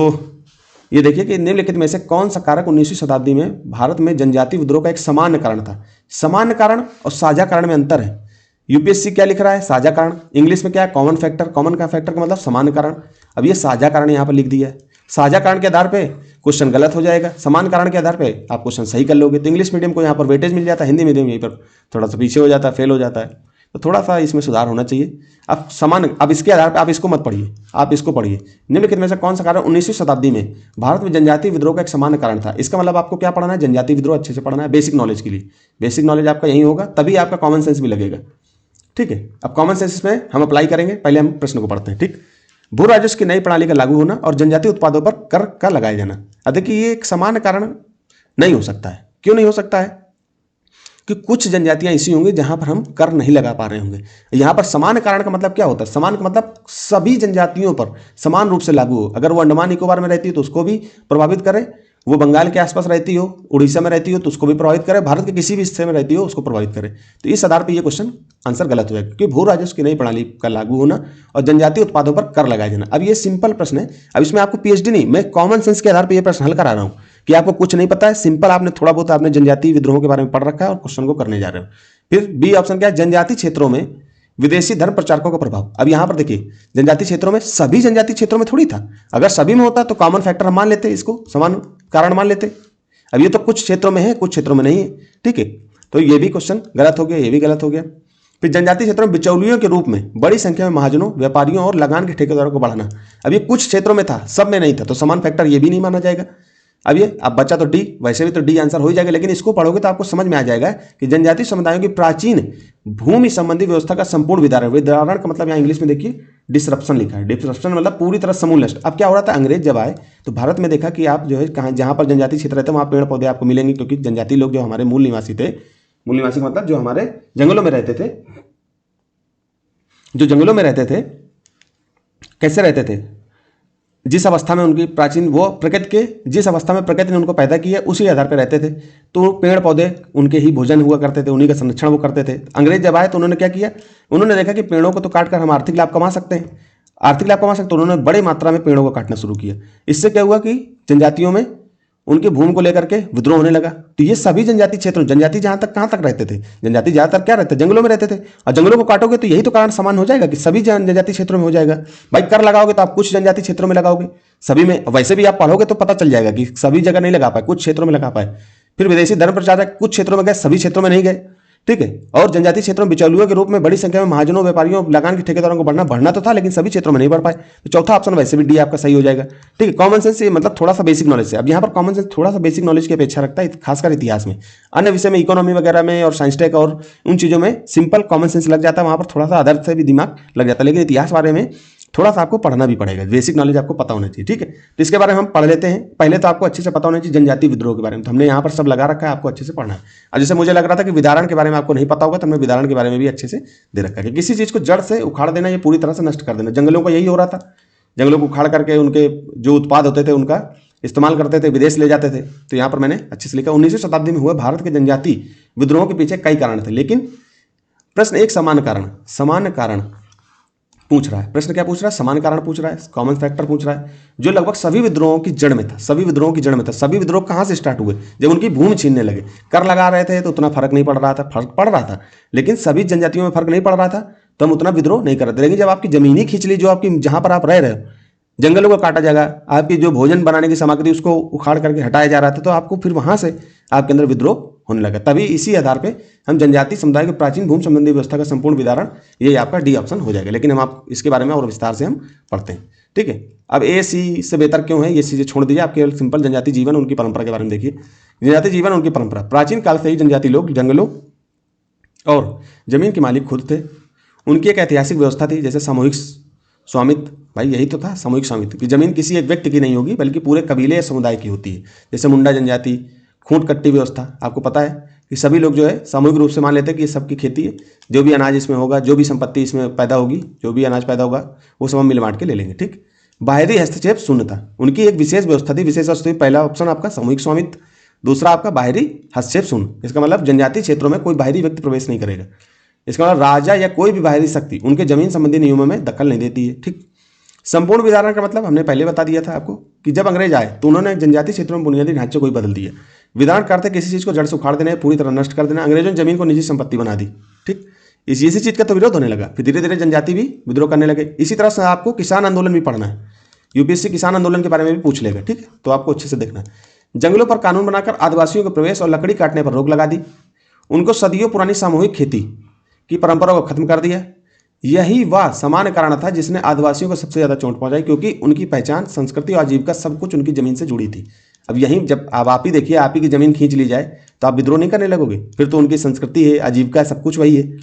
ये देखिए कि निम्नलिखित में से कौन सा कारक 19वीं शताब्दी में भारत में जनजाति विद्रोह का एक सामान्य कारण था? सामान्य कारण और साझा कारण में अंतर है। यूपीएससी क्या लिख रहा है? साझा कारण। इंग्लिश में क्या है? Common factor. कॉमन का फैक्टर का मतलब सामान्य कारण। अब ये साझा कारण यहाँ पर लिख दिया है। साझा कारण के आधार पे क्वेश्चन गलत हो जाएगा, समान कारण के आधार पे आप क्वेश्चन सही कर लोगे। तो इंग्लिश मीडियम को यहाँ पर वेटेज मिल जाता है, हिंदी मीडियम यहीं पर थोड़ा सा पीछे हो जाता है, फेल हो जाता है। तो थोड़ा सा इसमें सुधार होना चाहिए। अब समान, अब इसके आधार पर आप इसको मत पढ़िए, आप इसको पढ़िए। निम्नलिखित में से कौन सा कारण 19वीं शताब्दी में भारत में जनजातीय विद्रोह का एक सामान्य कारण था? इसका मतलब आपको क्या पढ़ना है? जनजातीय विद्रोह अच्छे से पढ़ना है, बेसिक नॉलेज के लिए। बेसिक नॉलेज आपका यही होगा, तभी आपका कॉमन सेंस भी लगेगा। ठीक है, अब कॉमन सेंस में हम अप्लाई करेंगे। पहले हम प्रश्न को पढ़ते हैं। ठीक, भू राजस्व की नई प्रणाली का लागू होना और जनजातीय उत्पादों पर कर का लगाया जाना। अब देखिए ये एक सामान्य कारण नहीं हो सकता है। क्यों नहीं हो सकता है? कि कुछ जनजातियां ऐसी होंगी जहां पर हम कर नहीं लगा पा रहे होंगे। यहाँ पर समान कारण का मतलब क्या होता है? समान का मतलब सभी जनजातियों पर समान रूप से लागू हो। अगर वो अंडमान निकोबार में रहती है तो उसको भी प्रभावित करे, वो बंगाल के आसपास रहती हो, उड़ीसा में रहती हो तो उसको भी प्रभावित करे, भारत के किसी भी हिस्से में रहती हो उसको प्रभावित करे। तो इस आधार पर ये क्वेश्चन आंसर गलत हो जाएगा, क्योंकि भू राजस्व की नई प्रणाली का लागू होना और जनजातीय उत्पादों पर कर लगाया जाना। अब ये सिंपल प्रश्न है, अब इसमें आपको पीएचडी नहीं, मैं कॉमन सेंस के आधार पर यह प्रश्न हल करा रहा हूँ कि आपको कुछ नहीं पता है, सिंपल आपने थोड़ा बहुत आपने जनजातीय विद्रोह के बारे में पढ़ रखा है और क्वेश्चन को करने जा रहे हो। फिर बी ऑप्शन क्या है? जनजातीय क्षेत्रों में विदेशी धर्म प्रचारकों का प्रभाव। अब यहां पर देखिए जनजातीय क्षेत्रों में, सभी जनजातीय क्षेत्रों में थोड़ी था। अगर सभी में होता तो कॉमन फैक्टर हम मान लेते, इसको समान कारण मान लेते। अब ये तो कुछ क्षेत्रों में है, कुछ क्षेत्रों में नहीं है। ठीक है, तो ये भी क्वेश्चन गलत हो गया, ये भी गलत हो गया। फिर जनजातीय क्षेत्रों में बिचौलियों के रूप में बड़ी संख्या में महाजनों, व्यापारियों और लगान के ठेकेदारों को बढ़ाना। अब ये कुछ क्षेत्रों में था, सब में नहीं था, तो समान फैक्टर ये भी नहीं माना जाएगा। अब ये अब बच्चा तो डी, वैसे भी तो डी आंसर हो ही जाएगा, लेकिन इसको पढ़ोगे तो आपको समझ में आ जाएगा कि जनजातीय समुदायों की प्राचीन भूमि संबंधी व्यवस्था का संपूर्ण विदारण। विदारण का मतलब यहाँ इंग्लिश में देखिए डिसरप्शन लिखा है। डिसरप्शन मतलब पूरी तरह समूल नष्ट। अब क्या हो रहा था? अंग्रेज जब आए तो भारत में देखा कि आप जो है कहाँ, जहाँ पर जनजातीय क्षेत्र रहते हैं वहाँ पेड़ पौधे आपको मिलेंगे, क्योंकि जनजातीय लोग जो हमारे मूल निवासी थे, मूल निवासी का मतलब जो हमारे जंगलों में रहते थे, जो जंगलों में रहते थे, कैसे रहते थे? जिस अवस्था में उनकी प्राचीन, वो प्रकृति के, जिस अवस्था में प्रकृति ने उनको पैदा किया उसी आधार पर रहते थे। तो पेड़ पौधे उनके ही भोजन हुआ करते थे, उन्हीं का संरक्षण वो करते थे। अंग्रेज जब आए तो उन्होंने क्या किया? उन्होंने देखा कि पेड़ों को तो काटकर हम आर्थिक लाभ कमा सकते हैं, आर्थिक लाभ कमा सकते, तो उन्होंने बड़ी मात्रा में पेड़ों को काटना शुरू किया। इससे क्या हुआ कि जनजातियों में उनकी भूमि को लेकर के विद्रोह होने लगा। तो ये सभी जनजातीय क्षेत्रों, जनजाति जहां तक कहां तक रहते थे? जनजाति ज्यादातर क्या रहते? जंगलों में रहते थे। और जंगलों को काटोगे तो यही तो कारण समान हो जाएगा कि सभी जनजातीय क्षेत्रों में हो जाएगा। भाई कर लगाओगे तो आप कुछ जनजातीय क्षेत्रों में लगाओगे, सभी में। वैसे भी आप पढ़ोगे तो पता चल जाएगा कि सभी जगह नहीं लगा पाए, कुछ क्षेत्रों में लगा पाए। फिर विदेशी धर्म प्रचारक कुछ क्षेत्रों में गए, सभी क्षेत्रों में नहीं गए। ठीक है, और जनजातीय क्षेत्रों में बिचौलियों के रूप में बड़ी संख्या में महाजनों, व्यापारियों, लगान के ठेकेदारों को बढ़ना तो था, लेकिन सभी क्षेत्रों में नहीं बढ़ पाए। तो चौथा ऑप्शन वैसे भी डी आपका सही हो जाएगा। ठीक है, कॉमन सेंस ये मतलब थोड़ा सा बेसिक नॉलेज से। अब यहाँ पर कॉमन सेंस थोड़ा सा बेसिक नॉलेज की अपेक्षा रखता है, खासकर इतिहास में। अन्य विषय में इकोनॉमी वगैरह में और साइंस टेक और उन चीज़ों में सिंपल कॉमन सेंस लग जाता है, वहाँ पर थोड़ा सा अदर से भी दिमाग लग जाता है, लेकिन इतिहास बारे में थोड़ा सा आपको पढ़ना भी पड़ेगा, बेसिक नॉलेज आपको पता होना चाहिए, ठीक है। तो इसके बारे में हम पढ़ लेते हैं। पहले तो आपको अच्छे से पता होना चाहिए जनजातीय विद्रोह के बारे में, तो हमने यहाँ पर सब लगा रखा है, आपको अच्छे से पढ़ना है। अब जैसे मुझे लग रहा था कि विदारण के बारे में आपको नहीं पता होगा, तो हमने विदारण के बारे में भी अच्छे से दे रखा है कि किसी चीज़ को जड़ से उखाड़ देना, ये पूरी तरह से नष्ट कर देना। जंगलों का यही हो रहा था, जंगलों को उखाड़ करके उनके जो उत्पाद होते थे उनका इस्तेमाल करते थे, विदेश ले जाते थे। तो यहाँ पर मैंने अच्छे से लिखा 19वीं शताब्दी में हुए भारत के जनजातीय विद्रोहों के पीछे कई कारण थे, लेकिन प्रश्न एक समान कारण पूछ रहा है। प्रश्न क्या पूछ रहा है? समान कारण पूछ रहा है, कॉमन फैक्टर पूछ रहा है, जो लगभग सभी विद्रोहों की जड़ में था। सभी विद्रोहों की जड़ में था। सभी विद्रोह कहाँ से स्टार्ट हुए? जब उनकी भूमि छीनने लगे। कर लगा रहे थे तो उतना फर्क नहीं पड़ रहा था, फर्क पड़ रहा था लेकिन सभी जनजातियों में फर्क नहीं पड़ रहा था, तो हम उतना विद्रोह नहीं कर रहे थे। लेकिन जब आपकी जमीन ही खींच ली, जो आपकी जहां पर आप रह रहे हो, जंगलों को काटा जाएगा, आपकी जो भोजन बनाने की सामग्री उसको उखाड़ करके हटाया जा रहा था, तो आपको फिर वहां से आपके अंदर विद्रोह होने लगा। तभी इसी आधार पे हम जनजातीय समुदाय के प्राचीन भूमि संबंधी व्यवस्था का संपूर्ण विदारण, ये आपका डी ऑप्शन हो जाएगा। लेकिन हम आप इसके बारे में और विस्तार से हम पढ़ते हैं, ठीक है। अब ए सी से बेहतर क्यों है, ये चीजें छोड़ दीजिए, आप केवल सिंपल जनजातीय जीवन उनकी परंपरा के बारे में देखिए। जनजातीय जीवन उनकी परंपरा, प्राचीन काल से ही जनजातीय लोग जंगलों और जमीन के मालिक खुद थे। उनकी एक ऐतिहासिक व्यवस्था थी, जैसे सामूहिक स्वामित्व, भाई यही तो था सामूहिक स्वामित्व, कि जमीन किसी एक व्यक्ति की नहीं होगी बल्कि पूरे कबीले या समुदाय की होती है। जैसे मुंडा जनजाति, खूंट कट्टी व्यवस्था, आपको पता है कि सभी लोग जो है सामूहिक रूप से मान लेते हैं कि ये सबकी खेती है, जो भी अनाज इसमें होगा, जो भी संपत्ति इसमें पैदा होगी, जो भी अनाज पैदा होगा वो सब हम मिल बांट के ले लेंगे, ठीक। बाहरी हस्तक्षेप शून्य था, उनकी एक विशेष व्यवस्था थी। विशेष व्यवस्था, पहला ऑप्शन आपका सामूहिक स्वामित्व, दूसरा आपका बाहरी हस्तक्षेप शून्य। इसका मतलब जनजातीय क्षेत्रों में कोई बाहरी व्यक्ति प्रवेश नहीं करेगा। इसका मतलब राजा या कोई भी बाहरी शक्ति उनके जमीन संबंधी नियमों में दखल नहीं देती है, ठीक। संपूर्ण विदारण का मतलब हमने पहले बता दिया था आपको कि जब अंग्रेज आए तो उन्होंने जनजातीय क्षेत्रों में बुनियादी ढांचे को ही बदल दिया। विदारण करते किसी चीज़ को जड़ से उखाड़ देना, पूरी तरह नष्ट कर देना। अंग्रेजों ने जमीन को निजी संपत्ति बना दी, ठीक। इसी चीज़ का तो विरोध होने लगा, फिर धीरे धीरे जनजाति भी विद्रोह करने लगे। इसी तरह से आपको किसान आंदोलन भी पढ़ना है, यूपीएससी किसान आंदोलन के बारे में भी पूछ लेगा, ठीक है, तो आपको अच्छे से देखना है। जंगलों पर कानून बनाकर आदिवासियों के प्रवेश और लकड़ी काटने पर रोक लगा दी। उनको सदियों पुरानी सामूहिक खेती की परंपरा को खत्म कर दिया। यही वह समान कारण था जिसने आदिवासियों को सबसे ज़्यादा चोट पहुंचाई, क्योंकि उनकी पहचान, संस्कृति और आजीविका सब कुछ उनकी ज़मीन से जुड़ी थी। अब यहीं जब आप ही देखिए, आप ही की ज़मीन खींच ली जाए तो आप विद्रोह नहीं करने लगोगे, फिर तो उनकी संस्कृति है, आजीविका है, सब कुछ वही है,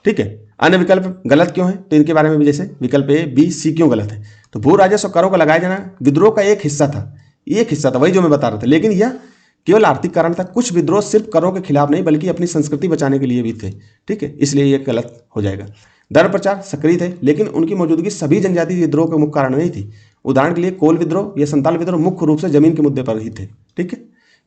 ठीक है। अन्य विकल्प गलत क्यों है, तो इनके बारे में भी, जैसे विकल्प ए, बी, सी क्यों गलत है। तो भू राजस्व करों का लगाया जाना विद्रोह का एक हिस्सा था, वही जो मैं बता रहा था, लेकिन यह केवल आर्थिक कारण था। कुछ विद्रोह सिर्फ करों के खिलाफ नहीं बल्कि अपनी संस्कृति बचाने के लिए भी थे, ठीक है, इसलिए ये गलत हो जाएगा। धर्म प्रचार सक्रिय थे, लेकिन उनकी मौजूदगी सभी जनजातीय विद्रोह का मुख्य कारण नहीं थी। उदाहरण के लिए कोल विद्रोह या संताल विद्रोह मुख्य रूप से जमीन के मुद्दे पर ही थे, ठीक है।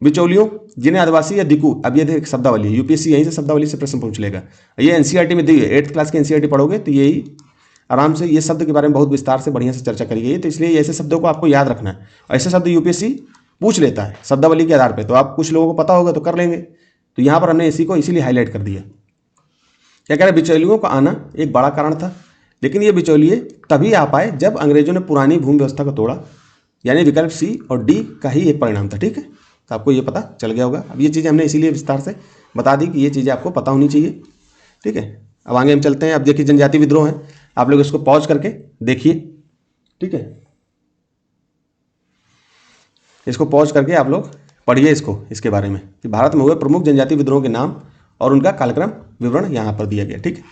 बिचौलियों, जिन्हें आदिवासी या दिकू, अब ये देख शब्दावली है, यूपीएससी यहीं से शब्दावली से प्रश्न पूछ लेगा। ये एनसीईआरटी में दी है, 8th क्लास की एनसीईआरटी पढ़ोगे तो यही आराम से ये शब्द के बारे में बहुत विस्तार से बढ़िया से चर्चा करी गई है। तो इसलिए ऐसे शब्दों को आपको याद रखना है। ऐसे शब्द यूपीएससी पूछ लेता है शब्दावली के आधार पर, तो आप कुछ लोगों को पता होगा तो कर लेंगे। तो यहाँ पर हमने इसी को इसीलिए हाईलाइट कर दिया। क्या कह रहे हैं, बिचौलियों का आना एक बड़ा कारण था, लेकिन ये बिचौलिए तभी आ पाए जब अंग्रेजों ने पुरानी भूमि व्यवस्था को तोड़ा, यानी विकल्प सी और डी का ही एक परिणाम था, ठीक है। तो आपको ये पता चल गया होगा। अब ये चीज़ें हमने इसीलिए विस्तार से बता दी कि ये चीज़ें आपको पता होनी चाहिए, ठीक है। अब आगे हम चलते हैं। अब देखिए जनजातीय विद्रोह है, आप लोग इसको पॉज करके देखिए, ठीक है, इसको पॉज करके आप लोग पढ़िए इसके बारे में कि भारत में हुए प्रमुख जनजातीय विद्रोह के नाम और उनका कालक्रम विवरण यहाँ पर दिया गया, ठीक है।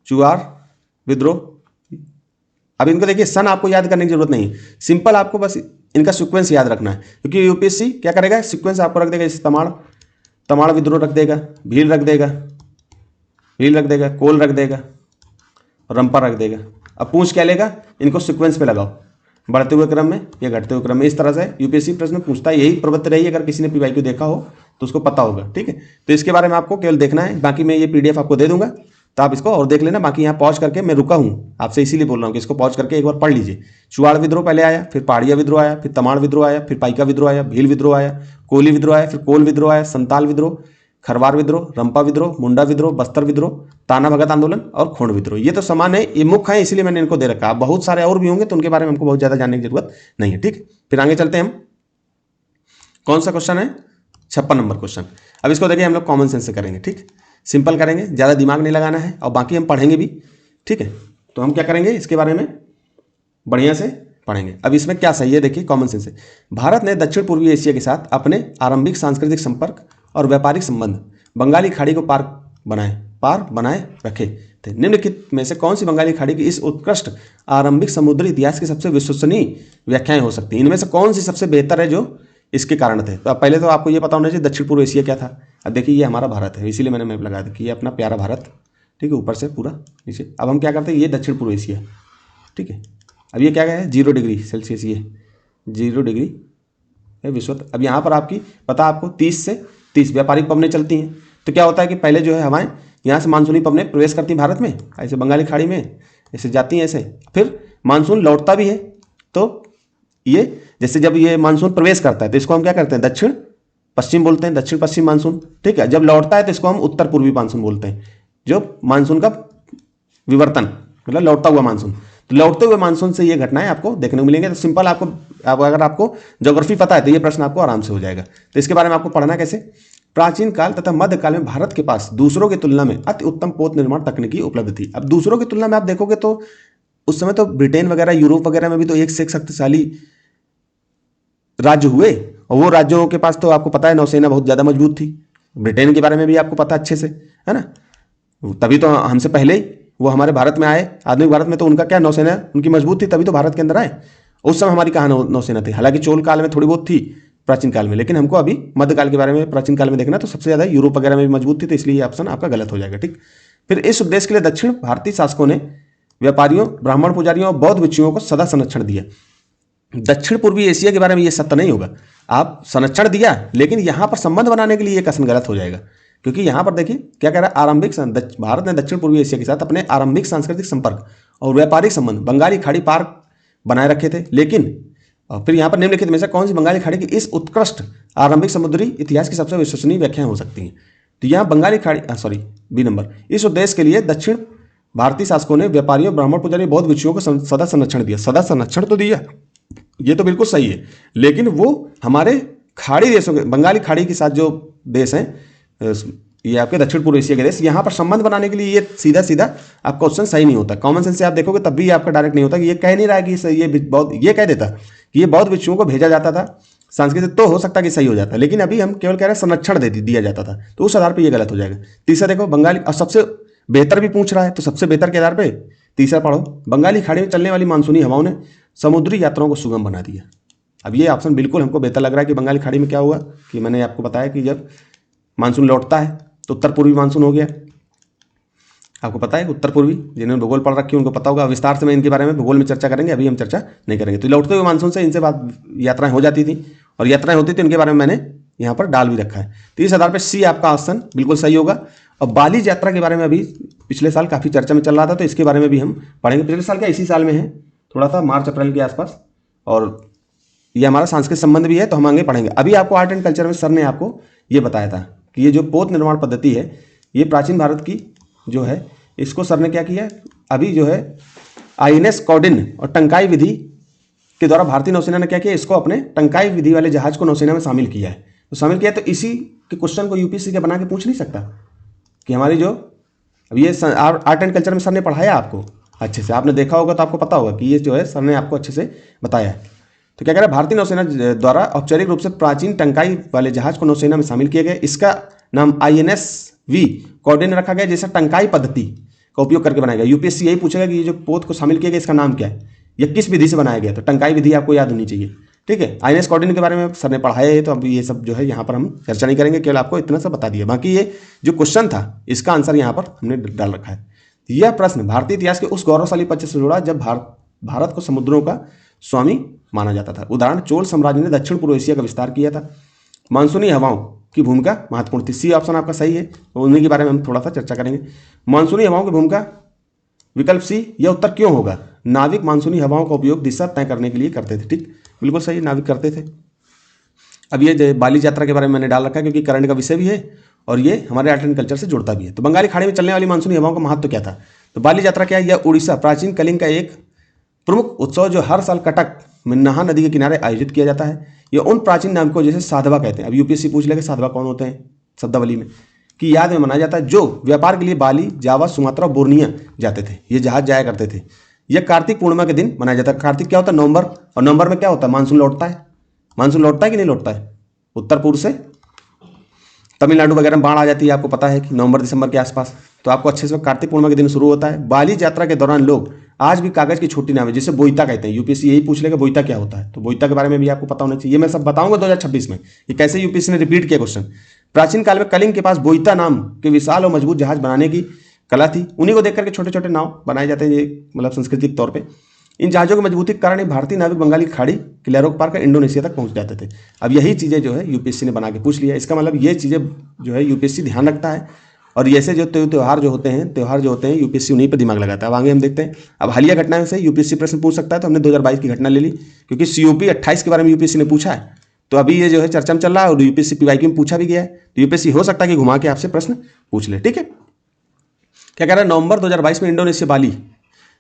चुआर विद्रोह, अब इनको देखिए, सन आपको याद करने की जरूरत नहीं, सिंपल आपको बस इनका सीक्वेंस याद रखना है, क्योंकि यूपीएससी क्या करेगा, सीक्वेंस आपको रख देगा। जैसे तमाड़ विद्रोह रख देगा, भील रख देगा, कोल रख देगा, रंपा रख देगा। अब पूछ क्या लेगा, इनको सीक्वेंस पे लगाओ, बढ़ते हुए क्रम में या घटते हुए क्रम में। इस तरह से यूपीएससी प्रश्न पूछता है, यही प्रवृत्ति रही। अगर किसी ने पीवाईक्यू देखा हो तो उसको पता होगा, ठीक है। तो इसके बारे में आपको केवल देखना है, बाकी मैं ये पीडीएफ आपको दे दूंगा, तो आप इसको और देख लेना। बाकी यहाँ पॉज करके, मैं रुका हूँ आपसे इसीलिए बोल रहा हूँ कि इसको पॉज करके एक बार पढ़ लीजिए। चुआड़ विद्रोह पहले आया, फिर पहाड़िया विद्रोह आया, फिर तमाड़ विद्रोह आया, फिर पाइका विद्रोह आया, भील विद्रोह आया, कोली विद्रोह आया, फिर कोल विद्रोह आया, संताल विद्रोह, खरवार विद्रोह, रंपा विद्रोह, मुंडा विद्रोह, बस्तर विद्रोह, ताना भगत आंदोलन और खोंड विद्रोह। ये तो समान है, ये मुख्य है, इसलिए मैंने इनको दे रखा। बहुत सारे और भी होंगे तो उनके बारे में हमको बहुत ज्यादा जानने की जरूरत नहीं है, ठीक। फिर आगे चलते हैं हम। कौन सा क्वेश्चन है, 56 नंबर क्वेश्चन। अब इसको देखिए, हम लोग कॉमन सेंस से करेंगे, ठीक, सिंपल करेंगे, ज़्यादा दिमाग नहीं लगाना है, और बाकी हम पढ़ेंगे भी, ठीक है। तो हम क्या करेंगे, इसके बारे में बढ़िया से पढ़ेंगे। अब इसमें क्या सही है, देखिए कॉमन सेंस से। भारत ने दक्षिण पूर्वी एशिया के साथ अपने आरंभिक सांस्कृतिक संपर्क और व्यापारिक संबंध बंगाली खाड़ी को पार बनाए रखे। थे। निम्नलिखित में से कौन सी बंगाली खाड़ी की इस उत्कृष्ट आरंभिक समुद्री इतिहास की सबसे विश्वसनीय व्याख्याएं हो सकती हैं? इनमें से कौन सी सबसे बेहतर है जो इसके कारण थे? तो अब पहले तो आपको ये पता होना चाहिए दक्षिण पूर्व एशिया क्या था। अब देखिए ये हमारा भारत है, इसीलिए मैंने मैप लगा दिया कि ये अपना प्यारा भारत, ठीक है, ऊपर से पूरा नीचे। अब हम क्या करते हैं, ये दक्षिण पूर्व एशिया, ठीक है। अब ये क्या है, 0 डिग्री सेल्सियस, ये 0 डिग्री है विश्व। अब यहाँ पर आपकी पता आपको 30 से 30 व्यापारिक पवनें चलती हैं। तो क्या होता है कि पहले जो है हवाएं यहाँ से मानसूनी पवनें प्रवेश करती हैं भारत में, ऐसे बंगाली खाड़ी में ऐसे जाती हैं, ऐसे फिर मानसून लौटता भी है। तो ये जैसे जब ये मानसून प्रवेश करता है तो इसको हम क्या करते हैं, दक्षिण पश्चिम बोलते हैं, दक्षिण पश्चिम मानसून, ठीक है। जब लौटता है तो इसको हम उत्तर पूर्वी मानसून बोलते हैं, जो मानसून का विवर्तन मतलब लौटता हुआ मानसून। तो लौटते हुए मानसून से ये घटनाएं आपको देखने को मिलेंगे। तो सिंपल आपको अगर आपको ज्योग्राफी पता है तो ये प्रश्न आपको आराम से हो जाएगा। तो इसके बारे में आपको पढ़ना कैसे, प्राचीन काल तथा मध्यकाल में भारत के पास दूसरों की तुलना में अति उत्तम पोत निर्माण तकनीकी उपलब्ध थी। अब दूसरों की तुलना में आप देखोगे तो उस समय तो ब्रिटेन वगैरह यूरोप वगैरह में भी तो एक से एक शक्तिशाली राज्य हुए, और वो राज्यों के पास तो आपको पता है नौसेना बहुत ज़्यादा मजबूत थी। ब्रिटेन के बारे में भी आपको पता अच्छे से है ना, तभी तो हमसे पहले ही वो हमारे भारत में आए। आधुनिक भारत में तो उनका क्या नौसेना उनकी मजबूत थी, तभी तो भारत के अंदर आए। उस समय हमारी कहाँ नौसेना थी, हालांकि चोल काल में थोड़ी बहुत थी प्राचीन काल में, लेकिन हमको अभी मध्यकाल के बारे में प्राचीन काल में देखना, तो सबसे ज़्यादा यूरोप वगैरह में भी मजबूत थी। तो इसलिए ये ऑप्शन आपका गलत हो जाएगा, ठीक। फिर इस उद्देश्य के लिए दक्षिण भारतीय शासकों ने व्यापारियों, ब्राह्मण पुजारियों और बौद्ध भिक्षुओं को सदा संरक्षण दिया। दक्षिण पूर्वी एशिया के बारे में ये सत्य नहीं होगा। आप संरक्षण दिया, लेकिन यहाँ पर संबंध बनाने के लिए ये कथन गलत हो जाएगा, क्योंकि यहाँ पर देखिए क्या कह रहा है, आरंभिक भारत ने दक्षिण पूर्वी एशिया के साथ अपने आरंभिक सांस्कृतिक संपर्क और व्यापारिक संबंध बंगाली खाड़ी पार बनाए रखे थे। लेकिन फिर यहाँ पर निम्नलिखित में से कौन सी बंगाली खाड़ी की इस उत्कृष्ट आरंभिक समुद्री इतिहास की सबसे विश्वसनीय व्याख्याएं हो सकती हैं? तो यहाँ बंगाली खाड़ी बी नंबर, इस उद्देश्य के लिए दक्षिण भारतीय शासकों ने व्यापारियों, ब्राह्मण पुजारी, बौद्ध भिक्षुओं को सदा संरक्षण दिया। सदा संरक्षण तो दिया, ये तो बिल्कुल सही है, लेकिन वो हमारे खाड़ी देशों के, बंगाली खाड़ी के साथ जो देश हैं, ये आपके दक्षिण पूर्व एशिया के देश, यहाँ पर संबंध बनाने के लिए ये सीधा सीधा आपका क्वेश्चन सही नहीं होता। कॉमन सेंस से आप देखोगे तब भी आपका डायरेक्ट नहीं होता कि ये कह नहीं रहा है कि ये बौद्ध, ये कह देता कि ये बौद्ध भिक्षुओं को भेजा जाता था सांस्कृतिक, तो हो सकता है कि सही हो जाता, लेकिन अभी हम केवल कह रहे हैं संरक्षण दिया जाता था, तो उस आधार पर ये गलत हो जाएगा। तीसरा देखो बंगाली, और सबसे बेहतर भी पूछ रहा है, तो सबसे बेहतर के आधार पर तीसरा पढ़ो, बंगाली खाड़ी में चलने वाली मानसूनी हवाओं ने समुद्री यात्राओं को सुगम बना दिया। अब ये ऑप्शन बिल्कुल हमको बेहतर लग रहा है कि बंगाली खाड़ी में क्या हुआ कि मैंने आपको बताया कि जब मानसून लौटता है तो उत्तर पूर्वी मानसून हो गया। आपको पता है उत्तर पूर्वी, जिन्होंने भूगोल पढ़ रखी है उनको पता होगा। विस्तार से मैं इनके बारे में भूगोल में चर्चा करेंगे, अभी हम चर्चा नहीं करेंगे। तो लौटते हुए मानसून से इनसे बात यात्राएं हो जाती थी, और यात्राएं होती थी, इनके बारे में मैंने यहाँ पर डाल भी रखा है। तो इस आधार पर सी आपका ऑप्शन बिल्कुल सही होगा। और बाली यात्रा के बारे में अभी पिछले साल काफ़ी चर्चा में चल रहा था, तो इसके बारे में भी हम पढ़ेंगे। पिछले साल क्या इसी साल में है, थोड़ा सा मार्च अप्रैल के आसपास, और ये हमारा सांस्कृतिक संबंध भी है, तो हम आगे पढ़ेंगे। अभी आपको आर्ट एंड कल्चर में सर ने आपको ये बताया था कि ये जो पोत निर्माण पद्धति है, ये प्राचीन भारत की जो है, इसको सर ने क्या किया, अभी जो है आईएनएस कॉडिन और टंकाई विधि के द्वारा भारतीय नौसेना ने क्या किया, इसको अपने टंकाई विधि वाले जहाज को नौसेना में शामिल किया है। तो शामिल किया, तो इसी के क्वेश्चन को यूपीएससी के बना के पूछ नहीं सकता कि हमारी जो अब ये आर्ट एंड कल्चर में सर ने पढ़ाया आपको अच्छे से, आपने देखा होगा तो आपको पता होगा कि ये जो है सर ने आपको अच्छे से बताया है। तो क्या कह रहा है, भारतीय नौसेना द्वारा औपचारिक रूप से प्राचीन टंकाई वाले जहाज को नौसेना में शामिल किया गया। इसका नाम INSV कॉर्डिन रखा गया, जैसे टंकाई पद्धति का उपयोग करके बनाया गया। यूपीएससी यही पूछेगा कि ये जो पोत को शामिल किया गया इसका नाम क्या है, या किस विधि से बनाया गया। तो टंकाई विधि आपको याद होनी चाहिए, ठीक है। INS कॉर्डिन के बारे में सर ने पढ़ाया है, तो अब ये सब जो है यहाँ पर हम चर्चा नहीं करेंगे, केवल आपको इतना सा बता दिया। बाकी ये जो क्वेश्चन था इसका आंसर यहाँ पर हमने डाल रखा है। यह प्रश्न भारतीय इतिहास के उस गौरवशाली पक्ष से जुड़ा जब भारत को समुद्रों का स्वामी माना जाता था। उदाहरण, चोल साम्राज्य ने दक्षिण पूर्व एशिया का विस्तार किया था। मानसूनी हवाओं की भूमिका महत्वपूर्ण थी। सी ऑप्शन आपका सही है, तो उन्हीं के बारे में हम थोड़ा सा चर्चा करेंगे। मानसूनी हवाओं की भूमिका, विकल्प सी, यह उत्तर क्यों होगा? नाविक मानसूनी हवाओं का उपयोग दिशा तय करने के लिए करते थे। ठीक, बिल्कुल सही, नाविक करते थे। अब ये बाली यात्रा के बारे में मैंने डाल रखा है क्योंकि करंट का विषय भी है और ये हमारे आर्ट एंड कल्चर से जुड़ता भी है। तो बंगाली खाड़ी में चलने वाली मानसूनी हवाओं का महत्व क्या था? तो बाली यात्रा क्या है? यह उड़ीसा प्राचीन कलिंग का एक प्रमुख उत्सव जो हर साल कटक में नाहा नदी के किनारे आयोजित किया जाता है। यह उन प्राचीन नाविकों जैसे साधवा कहते हैं, अब यूपीएससी पूछ लेगा साधवा कौन होते हैं शब्दावली में, की याद में मनाया जाता है, जो व्यापार के लिए बाली, जावा, सुमात्रा और बोर्निया जाते थे। ये जहाज जाया करते थे। यह कार्तिक पूर्णिमा के दिन मनाया जाता है। कार्तिक क्या होता है? नवंबर, और नवंबर में क्या होता है? मानसून लौटता है। मानसून लौटता है कि नहीं लौटता है? उत्तर पूर्व से तमिलनाडु वगैरह में बाढ़ आ जाती है, आपको पता है कि नवंबर दिसंबर के आसपास। तो आपको अच्छे से कार्तिक पूर्णिमा के दिन शुरू होता है। बाली यात्रा के दौरान लोग आज भी कागज की छोटी नावें जिसे बोईता कहते हैं, यूपीएससी यही पूछ लेगा बोईता क्या होता है, तो बोईता के बारे में भी आपको पता होना चाहिए। ये मैं सब बताऊंगा 2026 में ये कैसे यूपीएससी ने रिपीट किया क्वेश्चन। प्राचीन काल में कलिंग के पास बोईता नाम के विशाल और मजबूत जहाज बनाने की कला थी। उन्हीं को देख करके छोटे छोटे नाव बनाए जाते हैं, ये मतलब सांस्कृतिक तौर पर। इन जहाज़ों की मजबूती के कारण ही भारतीय नाविक बंगाली की खाड़ी की लहरों को पार कर इंडोनेशिया तक पहुंच जाते थे। अब यही चीज़ें जो है यूपीएससी ने बना के पूछ लिया। इसका मतलब ये चीज़ें जो है यूपीएससी ध्यान रखता है, और ऐसे जो त्यौहार जो होते हैं यूपीएससी उन्हीं पर दिमाग लगाता है। अब आगे हम देखते हैं। अब हालिया घटनाओं से यूपीएससी प्रश्न पूछ सकता है, तो हमने 2022 की घटना ले ली, क्योंकि सीओपी 28 के बारे में यूपीएससी ने पूछा है, तो अभी ये जो है चर्चा में चल रहा है और यूपीएससी पीवाईक्यू में पूछा भी गया है, तो यूपीएससी हो सकता है कि घुमा के आपसे प्रश्न पूछ ले। ठीक है, क्या कह रहा है, नवंबर 2022 में इंडोनेशिया बाली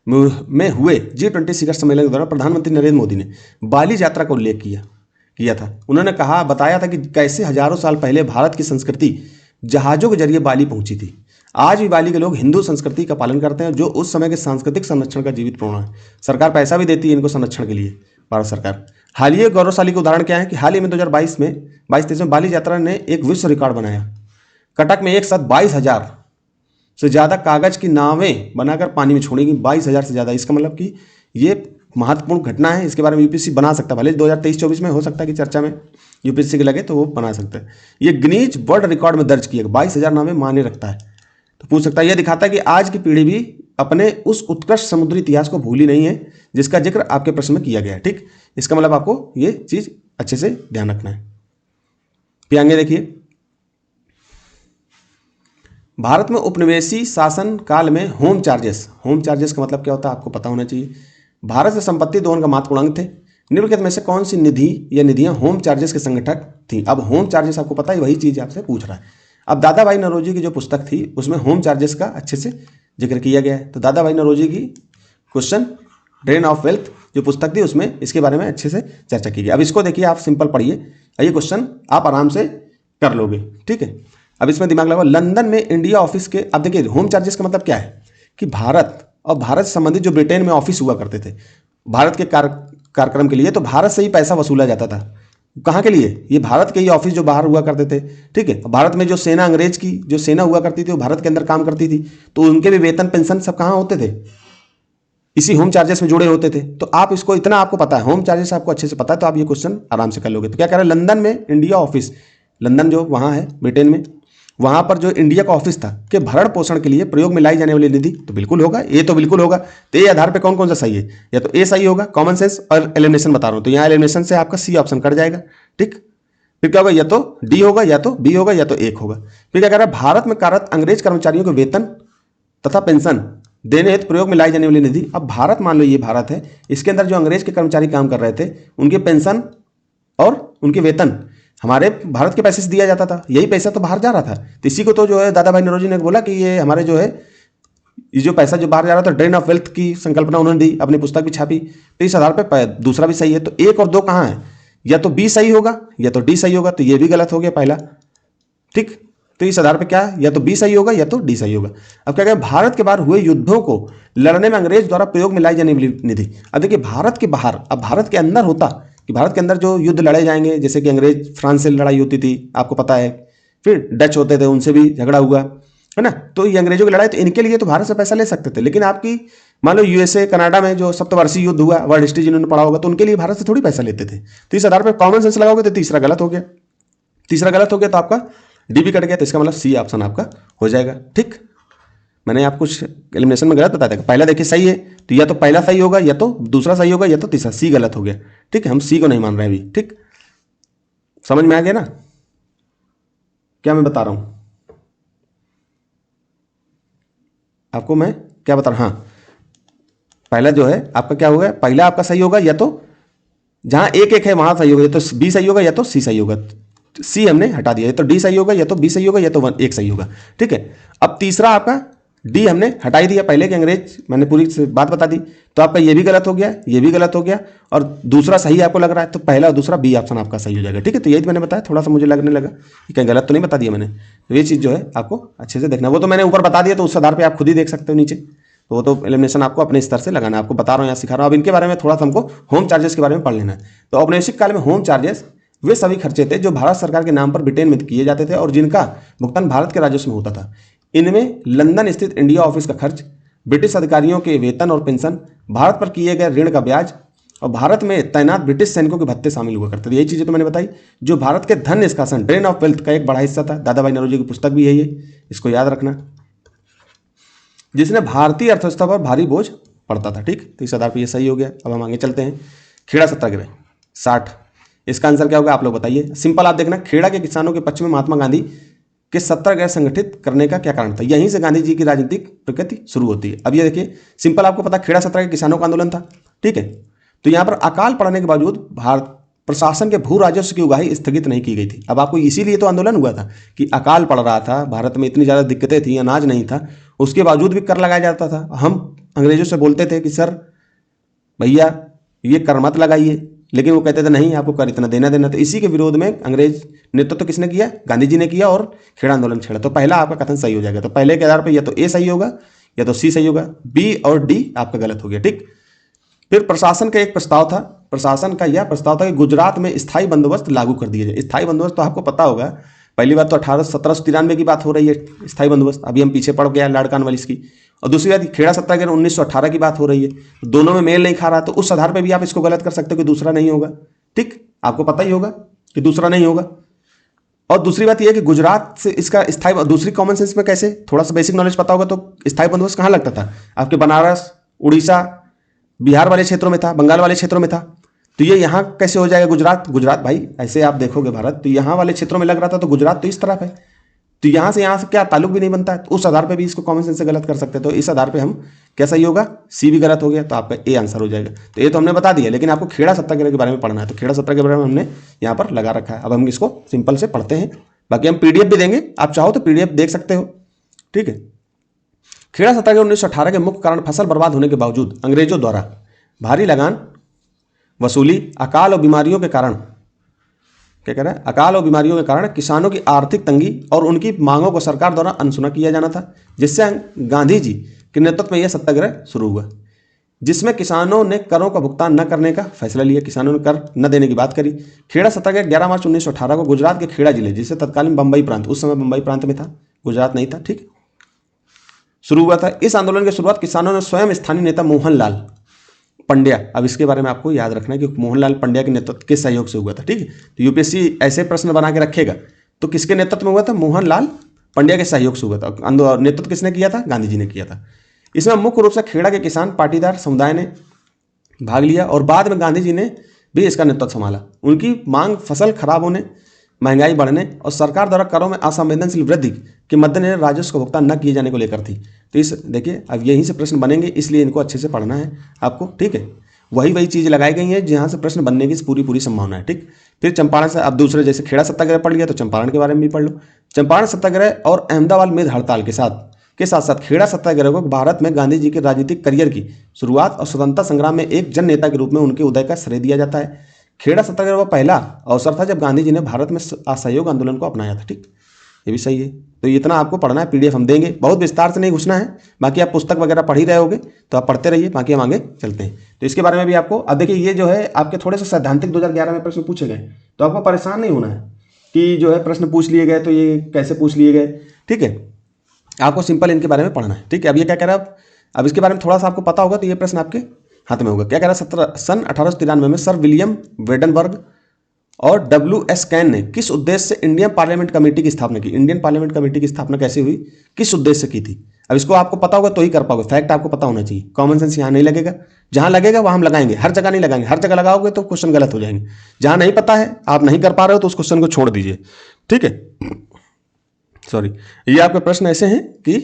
में हुए G20 शिखर सम्मेलन के दौरान प्रधानमंत्री नरेंद्र मोदी ने बाली यात्रा का उल्लेख किया था। उन्होंने बताया था कि कैसे हजारों साल पहले भारत की संस्कृति जहाज़ों के जरिए बाली पहुंची थी। आज भी बाली के लोग हिंदू संस्कृति का पालन करते हैं, जो उस समय के सांस्कृतिक संरक्षण का जीवित प्रमाण है। सरकार पैसा भी देती है इनको संरक्षण के लिए, भारत सरकार। हालिया गौरवशाली का उदाहरण क्या है कि हाल ही में 2022 में 22-23 में बाली यात्रा ने एक विश्व रिकॉर्ड बनाया। कटक में एक साथ 22,000 से ज़्यादा कागज की नावें बनाकर पानी में छोड़ेंगी, 22,000 से ज़्यादा। इसका मतलब कि ये महत्वपूर्ण घटना है, इसके बारे में यूपीएससी बना सकता है। भले 2023-24 में हो सकता है कि चर्चा में यूपीएससी के लगे तो वो बना सकता है। ये गिनीज वर्ल्ड रिकॉर्ड में दर्ज किया, 22,000 नावें माने रखता है, तो पूछ सकता है। यह दिखाता है कि आज की पीढ़ी भी अपने उस उत्कृष्ट समुद्री इतिहास को भूली नहीं है जिसका जिक्र आपके प्रश्न में किया गया है। ठीक, इसका मतलब आपको ये चीज़ अच्छे से ध्यान रखना है। फिर आगे देखिए, भारत में उपनिवेशी शासन काल में होम चार्जेस का मतलब क्या होता है आपको पता होना चाहिए। भारत से संपत्ति दोहन का महत्वपूर्ण थे। निम्नलिखित में से कौन सी निधि या निधियां होम चार्जेस के संगठक थी। अब होम चार्जेस आपको पता है, वही चीज आपसे पूछ रहा है। अब दादा भाई नौरोजी की जो पुस्तक थी उसमें होम चार्जेस का अच्छे से जिक्र किया गया है। तो दादा भाई नौरोजी की क्वेश्चन ड्रेन ऑफ वेल्थ जो पुस्तक थी उसमें इसके बारे में अच्छे से चर्चा की गई। अब इसको देखिए, आप सिंपल पढ़िए, ये क्वेश्चन आप आराम से कर लोगे। ठीक है, अब इसमें दिमाग लगाओ। लंदन में इंडिया ऑफिस के, अब देखिए होम चार्जेस का मतलब क्या है कि भारत और भारत से संबंधित जो ब्रिटेन में ऑफिस हुआ करते थे भारत के कार्यक्रम के लिए, तो भारत से ही पैसा वसूला जाता था। कहाँ के लिए, ये भारत के ही ऑफिस जो बाहर हुआ करते थे। ठीक है, भारत में जो सेना, अंग्रेज की जो सेना हुआ करती थी वो भारत के अंदर काम करती थी, तो उनके भी वेतन पेंशन सब कहाँ होते थे, इसी होम चार्जेस में जुड़े होते थे। तो आप इसको इतना आपको पता है, होम चार्जेस आपको अच्छे से पता है, तो आप ये क्वेश्चन आराम से कर लोगे। तो क्या कह रहा है, लंदन में इंडिया ऑफिस, लंदन जो वहाँ है ब्रिटेन में, वहां पर जो इंडिया का ऑफिस था के भरण पोषण के लिए प्रयोग में लाई जाने वाली निधि, तो बिल्कुल होगा, ये तो बिल्कुल होगा। तो ये आधार पे कौन कौन सा सही है, या तो ए सही होगा, कॉमन सेंस और एलिमिनेशन बता रहा हूं, तो यहाँ एलिमिनेशन से आपका सी ऑप्शन कट जाएगा। ठीक, फिर क्या होगा, या तो डी होगा, या तो बी होगा, या तो एक होगा। फिर क्या कह रहा है, भारत में कार्यरत अंग्रेज कर्मचारियों को वेतन तथा पेंशन देने हेतु प्रयोग में लाई जाने वाली निधि। अब भारत, मान लो ये भारत है, इसके अंदर जो अंग्रेज के कर्मचारी काम कर रहे थे उनके पेंशन और उनके वेतन हमारे भारत के पैसे से दिया जाता था, यही पैसा तो बाहर जा रहा था। तो इसी को तो जो है दादा भाई नौरोजी ने बोला कि ये हमारे जो है ये जो पैसा जो बाहर जा रहा था, ड्रेन ऑफ वेल्थ की संकल्पना उन्होंने दी, अपनी पुस्तक भी छापी। तो इस आधार पर दूसरा भी सही है। तो एक और दो कहाँ है, या तो बी सही होगा या तो डी सही होगा, तो ये भी गलत हो गया पहला। ठीक, तो इस आधार पर क्या, या तो बी सही होगा या तो डी सही होगा। अब क्या कहें, भारत के बाहर हुए युद्धों को लड़ने में अंग्रेज द्वारा प्रयोग में लाई जाने वाली निधि। अब देखिए भारत के बाहर, अब भारत के अंदर होता कि भारत के अंदर जो युद्ध लड़े जाएंगे, जैसे कि अंग्रेज फ्रांस से लड़ाई होती थी आपको पता है, फिर डच होते थे उनसे भी झगड़ा हुआ है ना, तो ये अंग्रेजों की लड़ाई, तो इनके लिए तो भारत से पैसा ले सकते थे। लेकिन आपकी मान लो यूएसए कनाडा में जो सप्तवर्षीय युद्ध हुआ, वर्ल्ड हिस्ट्री जिन्होंने पढ़ा होगा, तो उनके लिए भारत से थोड़ी पैसा लेते थे। तो इस आधार पर कॉमन सेंस लगाओगे तो तीसरा गलत हो गया, तो आपका डी भी कट गया, तो इसका मतलब सी ऑप्शन आपका हो जाएगा। ठीक, मैंने आपको एलिमिनेशन में गलत बताया था, पहला देखिए सही है, तो या तो पहला सही होगा, या तो दूसरा सही होगा, या तो तीसरा, सी गलत हो गया। ठीक है, हम सी को नहीं मान रहे अभी। ठीक, समझ में आ गया ना क्या मैं बता रहा हूं आपको, मैं क्या बता रहा हूं। हाँ, पहला जो है आपका क्या होगा, पहला आपका सही होगा, या तो जहां एक एक है वहां सही होगा, या तो बी सही होगा या तो सी सही होगा। सी हमने हटा दिया, या तो डी सही होगा या तो बी सही होगा या तो एक सही होगा। ठीक है, अब तीसरा आपका डी हमने हटा ही दिया, पहले के अंग्रेज मैंने पूरी बात बता दी, तो आपका ये भी गलत हो गया, ये भी गलत हो गया, और दूसरा सही आपको लग रहा है, तो पहला और दूसरा बी ऑप्शन आपका सही हो जाएगा। ठीक है, तो यही मैंने बताया, थोड़ा सा मुझे लगने लगा कि कहीं गलत तो नहीं बता दिया मैंने, तो ये चीज़ जो है आपको अच्छे से देखना। वो तो मैंने ऊपर बता दिया, तो उस आधार पर आप खुद ही देख सकते हो नीचे, तो वो तो एलिमिनेशन आपको अपने स्तर से लगाना है। आपको बता रहा हूँ, यहाँ सिखा रहा हूँ। अब इनके बारे में थोड़ा सा हमको होम चार्जेस के बारे में पढ़ लेना है। तो औपनिवेशिक काल में होम चार्जेस वे सभी खर्चे थे जो भारत सरकार के नाम पर ब्रिटेन में किए जाते थे और जिनका भुगतान भारत के राजस्व में होता था। इनमें लंदन स्थित इंडिया ऑफिस का खर्च, ब्रिटिश अधिकारियों के वेतन और पेंशन, भारत पर किए गए ऋण का ब्याज और भारत में तैनात ब्रिटिश सैनिकों के भत्ते शामिल हुआ करते थे। यही चीज़ें तो मैंने बताई। जो भारत के धन निष्कासन, ड्रेन ऑफ वेल्थ का एक बड़ा हिस्सा था। दादा भाई नौरोजी की पुस्तक भी है ये, इसको याद रखना, जिसने भारतीय अर्थव्यवस्था पर भारी बोझ पड़ता था। ठीक, तो इस आधार पर ये सही हो गया। अब हम आगे चलते हैं। खेड़ा सत्याग्रह 60, इसका आंसर क्या होगा आप लोग बताइए। सिंपल आप देखना, खेड़ा के किसानों के पक्ष में महात्मा गांधी के सत्याग्रह संगठित करने का क्या कारण था। यहीं से गांधी जी की राजनीतिक प्रकृति शुरू होती है। अब ये देखिए, सिंपल आपको पता, खेड़ा सत्याग्रह किसानों का आंदोलन था। ठीक है, तो यहाँ पर अकाल पड़ने के बावजूद भारत प्रशासन के भू राजस्व की उगाही स्थगित नहीं की गई थी। अब आपको इसीलिए तो आंदोलन हुआ था कि अकाल पड़ रहा था, भारत में इतनी ज़्यादा दिक्कतें थी, अनाज नहीं था, उसके बावजूद भी कर लगाया जाता था। हम अंग्रेजों से बोलते थे कि सर भैया ये कर मत लगाइए, लेकिन वो कहते थे नहीं आपको कर इतना देना। तो इसी के विरोध में अंग्रेज नेतृत्व तो किसने किया, गांधी जी ने किया और खेड़ा आंदोलन छेड़ा। तो पहला आपका कथन सही हो जाएगा। तो पहले के आधार पर या तो ए सही होगा या तो सी सही होगा, बी और डी आपका गलत हो गया। ठीक, फिर प्रशासन का एक प्रस्ताव था। प्रशासन का यह प्रस्ताव था कि गुजरात में स्थायी बंदोबस्त लागू कर दिया जाए। स्थायी बंदोबस्त तो आपको पता होगा, पहली बात तो 1793 की बात हो रही है स्थायी बंदोबस्त, अभी हम पीछे पड़ गया लॉर्ड कॉर्नवालिस की। और दूसरी बात खेड़ा सत्याग्रह 1918 की बात हो रही है। दोनों में मेल नहीं खा रहा, तो उस आधार पर भी आप इसको गलत कर सकते हो कि दूसरा नहीं होगा। ठीक, आपको पता ही होगा कि दूसरा नहीं होगा। और दूसरी बात यह है कि गुजरात से इसका स्थायी, दूसरी कॉमन सेंस में कैसे, थोड़ा सा बेसिक नॉलेज पता होगा तो स्थायी बंदोबस्त कहाँ लगता था, आपके बनारस, उड़ीसा, बिहार वाले क्षेत्रों में था, बंगाल वाले क्षेत्रों में था। तो ये यहाँ कैसे हो जाएगा गुजरात भाई, ऐसे आप देखोगे भारत, तो यहाँ वाले क्षेत्रों में लग रहा था, तो गुजरात तो इस तरफ है, तो यहाँ से क्या ताल्लुक भी नहीं बनता है। तो उस आधार पे भी इसको कॉमन सेंस से गलत कर सकते हैं। तो इस आधार पे हम क्या सही होगा, सी भी गलत हो गया, तो आपका ए आंसर हो जाएगा। तो ये तो हमने बता दिया, लेकिन आपको खेड़ा सत्याग्रह के बारे में पढ़ना है, तो खेड़ा सत्याग्रह के बारे में हमने यहाँ पर लगा रखा है। अब हम इसको सिंपल से पढ़ते हैं, बाकी हम पीडीएफ भी देंगे, आप चाहो तो पीडीएफ देख सकते हो। ठीक है, खेड़ा सत्याग्रह 1918 के मुख्य कारण फसल बर्बाद होने के बावजूद अंग्रेजों द्वारा भारी लगान वसूली, अकाल और बीमारियों के कारण, क्या कह रहा है, अकाल और बीमारियों के कारण किसानों की आर्थिक तंगी और उनकी मांगों को सरकार द्वारा अनसुना किया जाना था, जिससे गांधी जी के नेतृत्व में यह सत्याग्रह शुरू हुआ, जिसमें किसानों ने करों का भुगतान न करने का फैसला लिया। किसानों ने कर न देने की बात करी। खेड़ा सत्याग्रह 11 मार्च 1918 को गुजरात के खेड़ा जिले, जिसे तत्कालीन बंबई प्रांत, उस समय बंबई प्रांत में था, गुजरात नहीं था, ठीक, शुरू हुआ था। इस आंदोलन की शुरुआत किसानों ने स्वयं स्थानीय नेता मोहनलाल पंड्या, अब इसके बारे में आपको याद रखना है कि मोहनलाल पंड्या के नेतृत्व के सहयोग से हुआ था। ठीक है, तो यूपीएससी ऐसे प्रश्न बना के रखेगा, तो किसके नेतृत्व में हुआ था, मोहनलाल पंड्या के सहयोग से हुआ था। नेतृत्व किसने किया था, गांधी जी ने किया था। इसमें मुख्य रूप से खेड़ा के किसान पाटीदार समुदाय ने भाग लिया और बाद में गांधी जी ने भी इसका नेतृत्व संभाला। उनकी मांग फसल खराब होने, महंगाई बढ़ने और सरकार द्वारा करों में असंवेदनशील वृद्धि के मद्देनजर राजस्व का भुगतान न किए जाने को लेकर थी। तो इस देखिए, अब यहीं से प्रश्न बनेंगे, इसलिए इनको अच्छे से पढ़ना है आपको। ठीक है, वही चीज़ लगाई गई है जहाँ से प्रश्न बनने की पूरी संभावना है। ठीक, फिर चंपारण से, अब दूसरे जैसे खेड़ा सत्याग्रह पढ़ लिया तो चंपारण के बारे में भी पढ़ लो। चंपारण सत्याग्रह और अहमदाबाद में हड़ताल के साथ साथ खेड़ा सत्याग्रह को भारत में गांधी जी के राजनीतिक करियर की शुरुआत और स्वतंत्रता संग्राम में एक जन नेता के रूप में उनके उदय का श्रेय दिया जाता है। खेड़ा सत्याग्रह वो पहला अवसर था जब गांधी जी ने भारत में असहयोग आंदोलन को अपनाया था। ठीक, ये भी सही है। तो इतना आपको पढ़ना है, पीडीएफ हम देंगे, बहुत विस्तार से नहीं घुसना है, बाकी आप पुस्तक वगैरह पढ़ ही रहे होगे तो आप पढ़ते रहिए, बाकी हम आगे चलते हैं। तो इसके बारे में भी आपको, अब देखिए ये जो है आपके थोड़े से सैद्धांतिक 2011 में प्रश्न पूछे गए, तो आपको परेशान नहीं होना है कि जो है प्रश्न पूछ लिए गए तो ये कैसे पूछ लिए गए। ठीक है, आपको सिंपल इनके बारे में पढ़ना है। ठीक है, अब ये क्या कह रहा है, अब इसके बारे में थोड़ा सा आपको पता होगा तो ये प्रश्न आपके हाथ में होगा। क्या कह रहा है, सन 1893 में सर विलियम वेडनबर्ग और WS कैन ने किस उद्देश्य से इंडियन पार्लियामेंट कमेटी की स्थापना की। इंडियन पार्लियामेंट कमेटी की स्थापना कैसे हुई, किस उद्देश्य से की थी। अब इसको आपको पता होगा तो ही कर पाओगे, फैक्ट आपको पता होना चाहिए। कॉमन सेंस यहाँ नहीं लगेगा, जहां लगेगा वहां हम लगाएंगे, हर जगह नहीं लगाएंगे। हर जगह लगाओगे तो क्वेश्चन गलत हो जाएंगे। जहां नहीं पता है, आप नहीं कर पा रहे हो, तो उस क्वेश्चन को छोड़ दीजिए। ठीक है, सॉरी, ये आपके प्रश्न ऐसे हैं कि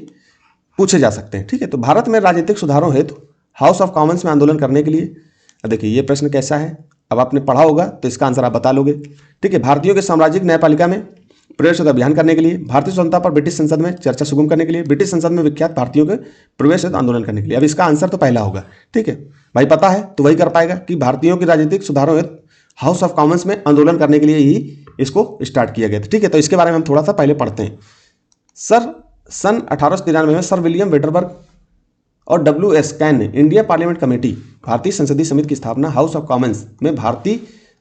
पूछे जा सकते हैं। ठीक है, तो भारत में राजनीतिक सुधारों हेतु हाउस ऑफ कॉमन्स में आंदोलन करने के लिए, अब देखिए ये प्रश्न कैसा है, अब आपने पढ़ा होगा तो इसका आंसर आप बता लोगे। ठीक है, भारतीयों के साम्राज्यिक न्यायपालिका में प्रवेश अभियान करने के लिए, भारतीय स्वतंत्रता पर ब्रिटिश संसद में चर्चा सुगम करने के लिए, ब्रिटिश संसद में विख्यात भारतीयों के प्रवेश आंदोलन करने के लिए। अब इसका आंसर तो पहला होगा। ठीक है भाई, पता है तो वही कर पाएगा कि भारतीयों की राजनीतिक सुधारों हेतु हाउस ऑफ कॉमन्स में आंदोलन करने के लिए ही इसको स्टार्ट किया गया था। ठीक है, तो इसके बारे में हम थोड़ा सा पहले पढ़ते हैं। सन 1893 में सर विलियम वेडनबर्ग और WS कैन ने इंडिया पार्लियामेंट कमेटी, भारतीय संसदीय समिति की स्थापना हाउस ऑफ कॉमन्स में भारतीय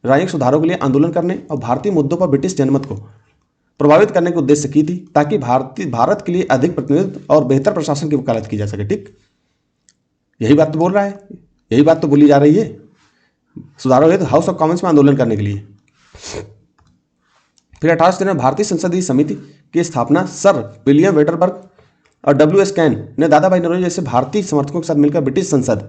राजनीतिक सुधारों के लिए आंदोलन करने और भारतीय मुद्दों पर ब्रिटिश जनमत को प्रभावित करने के उद्देश्य से की थी, ताकि भारत के लिए अधिक प्रतिनिधित्व और बेहतर प्रशासन की वकालत की जा सके। ठीक, यही बात तो बोल रहा है, यही बात तो बोली जा रही है। सुधारों हेतु हाउस ऑफ कॉमन्स में आंदोलन करने के लिए। फिर 1893 में भारतीय संसदीय समिति की स्थापना सर विलियम वेटरबर्ग और W.S. कैन ने दादा भाई नौरोजी जैसे भारतीय समर्थकों के साथ मिलकर ब्रिटिश संसद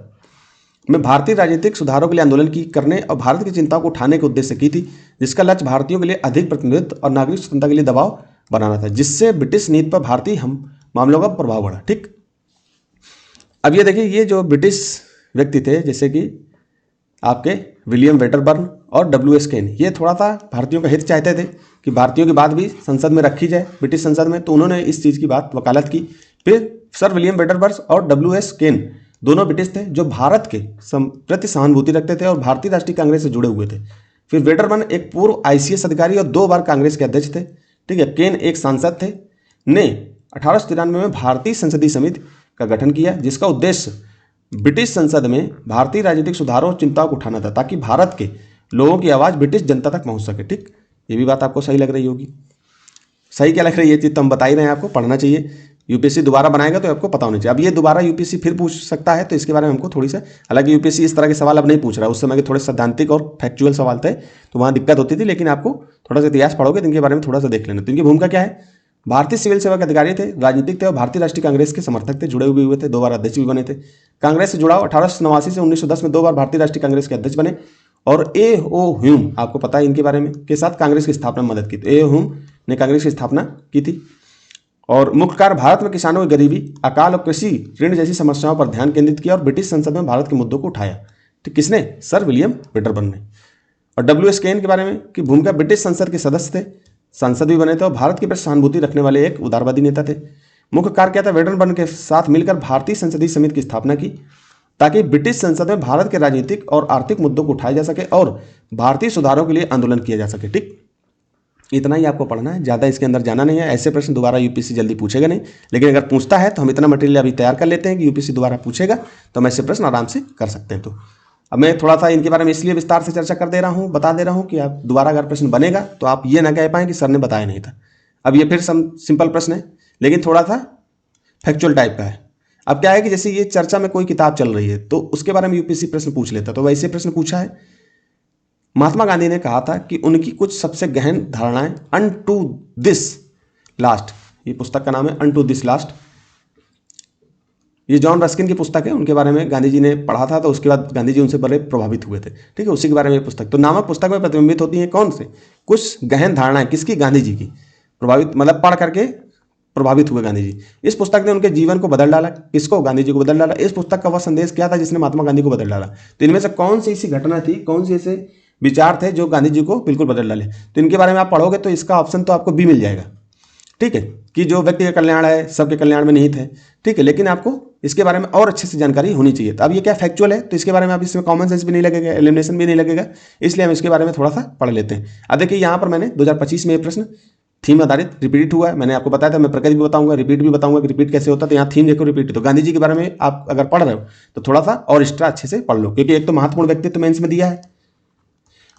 में भारतीय राजनीतिक सुधारों के लिए आंदोलन करने और भारत की चिंताओं को उठाने के उद्देश्य से की थी, जिसका लक्ष्य भारतीयों के लिए अधिक प्रतिनिधित्व और नागरिक स्वतंत्रता के लिए दबाव बनाना था, जिससे ब्रिटिश नीति पर भारतीय हम मामलों का प्रभाव बढ़ा। ठीक, अब ये देखिए, ये जो ब्रिटिश व्यक्ति थे जैसे कि आपके विलियम वेटरबर्न और W.S. कैन, ये थोड़ा सा भारतीयों का हित चाहते थे कि भारतीयों की बात भी संसद में रखी जाए, ब्रिटिश संसद में, तो उन्होंने इस चीज़ की बात वकालत की। फिर सर विलियम वेटरबर्ग और W.S. कैन दोनों ब्रिटिश थे जो भारत के प्रति सहानुभूति रखते थे और भारतीय राष्ट्रीय कांग्रेस से जुड़े हुए थे। फिर वेटरबर्न एक पूर्व ICS अधिकारी और 2 बार कांग्रेस के अध्यक्ष थे। ठीक है, केन एक सांसद थे। ने 1893 में भारतीय संसदीय समिति का गठन किया, जिसका उद्देश्य ब्रिटिश संसद में भारतीय राजनीतिक सुधारों और चिंताओं को उठाना था, ताकि भारत के लोगों की आवाज़ ब्रिटिश जनता तक पहुंच सके। ठीक, ये भी बात आपको सही लग रही होगी। सही क्या लग रही है, ये चीज़ तो हम बता ही रहे हैं आपको, पढ़ना चाहिए। यूपीएससी दोबारा बनाएगा तो आपको पता होना चाहिए। अब ये दोबारा यूपीएससी फिर पूछ सकता है, तो इसके बारे में हमको थोड़ी सा, हालांकि यूपीएससी इस तरह के सवाल अब नहीं पूछ रहा है, उस समय के थोड़े सैद्धांतिक और फैक्चुअल सवाल थे, तो वहाँ दिक्कत होती थी, लेकिन आपको थोड़ा सा इतिहास पढ़ोगे तो इनके बारे में थोड़ा सा देख लेना। तो इनकी भूमिका क्या है, भारतीय सिविल सेवा के अधिकारी थे, राजनीतिक थे और भारतीय राष्ट्रीय कांग्रेस के समर्थक थे, जुड़े हुए थे, 2 बार अध्यक्ष भी बने थे। कांग्रेस से जुड़ाव 1889 से 1910 में 2 बार भारतीय राष्ट्रीय कांग्रेस के अध्यक्ष बने और A.O. ह्यूम, आपको पता है इनके बारे में, के साथ कांग्रेस की स्थापना में मदद की थी। A.O. ह्यूम ने कांग्रेस की स्थापना की थी। और मुख्य कार्य भारत में किसानों की गरीबी, अकाल और कृषि ऋण जैसी समस्याओं पर ध्यान केंद्रित किया और ब्रिटिश संसद में भारत के मुद्दों को उठाया। तो किसने, सर विलियम वेटरबर्न ने। और W.S. कैन के बारे में की भूमिका, ब्रिटिश संसद के सदस्य थे, सांसद भी बने थे और भारत के प्रति सहानुभूति रखने वाले एक उदारवादी नेता थे। मुख्य कार्य क्या था, वेटरबर्न के साथ मिलकर भारतीय संसदीय समिति की स्थापना की, ताकि ब्रिटिश संसद में भारत के राजनीतिक और आर्थिक मुद्दों को उठाया जा सके और भारतीय सुधारों के लिए आंदोलन किया जा सके। ठीक, इतना ही आपको पढ़ना है, ज़्यादा इसके अंदर जाना नहीं है। ऐसे प्रश्न दोबारा यूपीएससी जल्दी पूछेगा नहीं, लेकिन अगर पूछता है तो हम इतना मटेरियल अभी तैयार कर लेते हैं कि यूपीएससी दोबारा पूछेगा तो हम ऐसे प्रश्न आराम से कर सकते हैं। तो अब मैं थोड़ा सा इनके बारे में इसलिए विस्तार से चर्चा कर दे रहा हूँ, बता दे रहा हूँ कि आप दोबारा अगर प्रश्न बनेगा तो आप ये ना कह पाएँ कि सर ने बताया नहीं था। अब ये फिर सिंपल प्रश्न है, लेकिन थोड़ा सा फैक्चुअल टाइप का है। अब क्या है कि जैसे ये चर्चा में कोई किताब चल रही है तो उसके बारे में यूपीएससी प्रश्न पूछ लेता, तो वैसे प्रश्न पूछा है। महात्मा गांधी ने कहा था कि उनकी कुछ सबसे गहन धारणाएं अनटू दिस लास्ट, ये पुस्तक का नाम है अनटू दिस लास्ट, ये जॉन रस्किन की पुस्तक है, उनके बारे में गांधी जी ने पढ़ा था, तो उसके बाद गांधी जी उनसे बड़े प्रभावित हुए थे। ठीक है, उसी के बारे में पुस्तक, तो नामक पुस्तक में प्रतिबिंबित होती है कौन से, कुछ गहन धारणाएं, किसकी, गांधी जी की, प्रभावित मतलब पढ़ करके प्रभावित हुए गांधी जी। इस पुस्तक ने उनके जीवन को बदल डाला, किसको, गांधी जी को बदल डाला। इस पुस्तक का वह संदेश क्या था जिसने महात्मा गांधी को बदल डाला, तो इनमें से कौन सी ऐसी घटना थी, कौन सी ऐसे विचार थे जो गांधी जी को बिल्कुल बदल डाले। तो इनके बारे में आप पढ़ोगे तो इसका ऑप्शन तो आपको बी मिल जाएगा। ठीक है, कि जो व्यक्ति का कल्याण है सबके कल्याण में निहित है। ठीक है, लेकिन आपको इसके बारे में और अच्छे से जानकारी होनी चाहिए। तो अब ये क्या फैक्चुअल है, तो इसके बारे में आप इसमें कॉमन सेंस भी नहीं लगेगा, एलिमिनेशन भी नहीं लगेगा, इसलिए हम इसके बारे में थोड़ा सा पढ़ लेते हैं। अब देखिए यहाँ पर मैंने 2025 में ये प्रश्न थीम आधारित रिपीट हुआ है, मैंने आपको बताया था, मैं प्रकृति भी बताऊंगा, रिपीट भी बताऊंगा कि रिपीट कैसे होता है। तो यहाँ थीम देखो रिपीट, तो गांधी जी के बारे में आप अगर पढ़ रहे हो तो थोड़ा सा और एक्स्ट्रा अच्छे से पढ़ लो, क्योंकि एक तो महत्वपूर्ण व्यक्तित्व मेंस में दिया है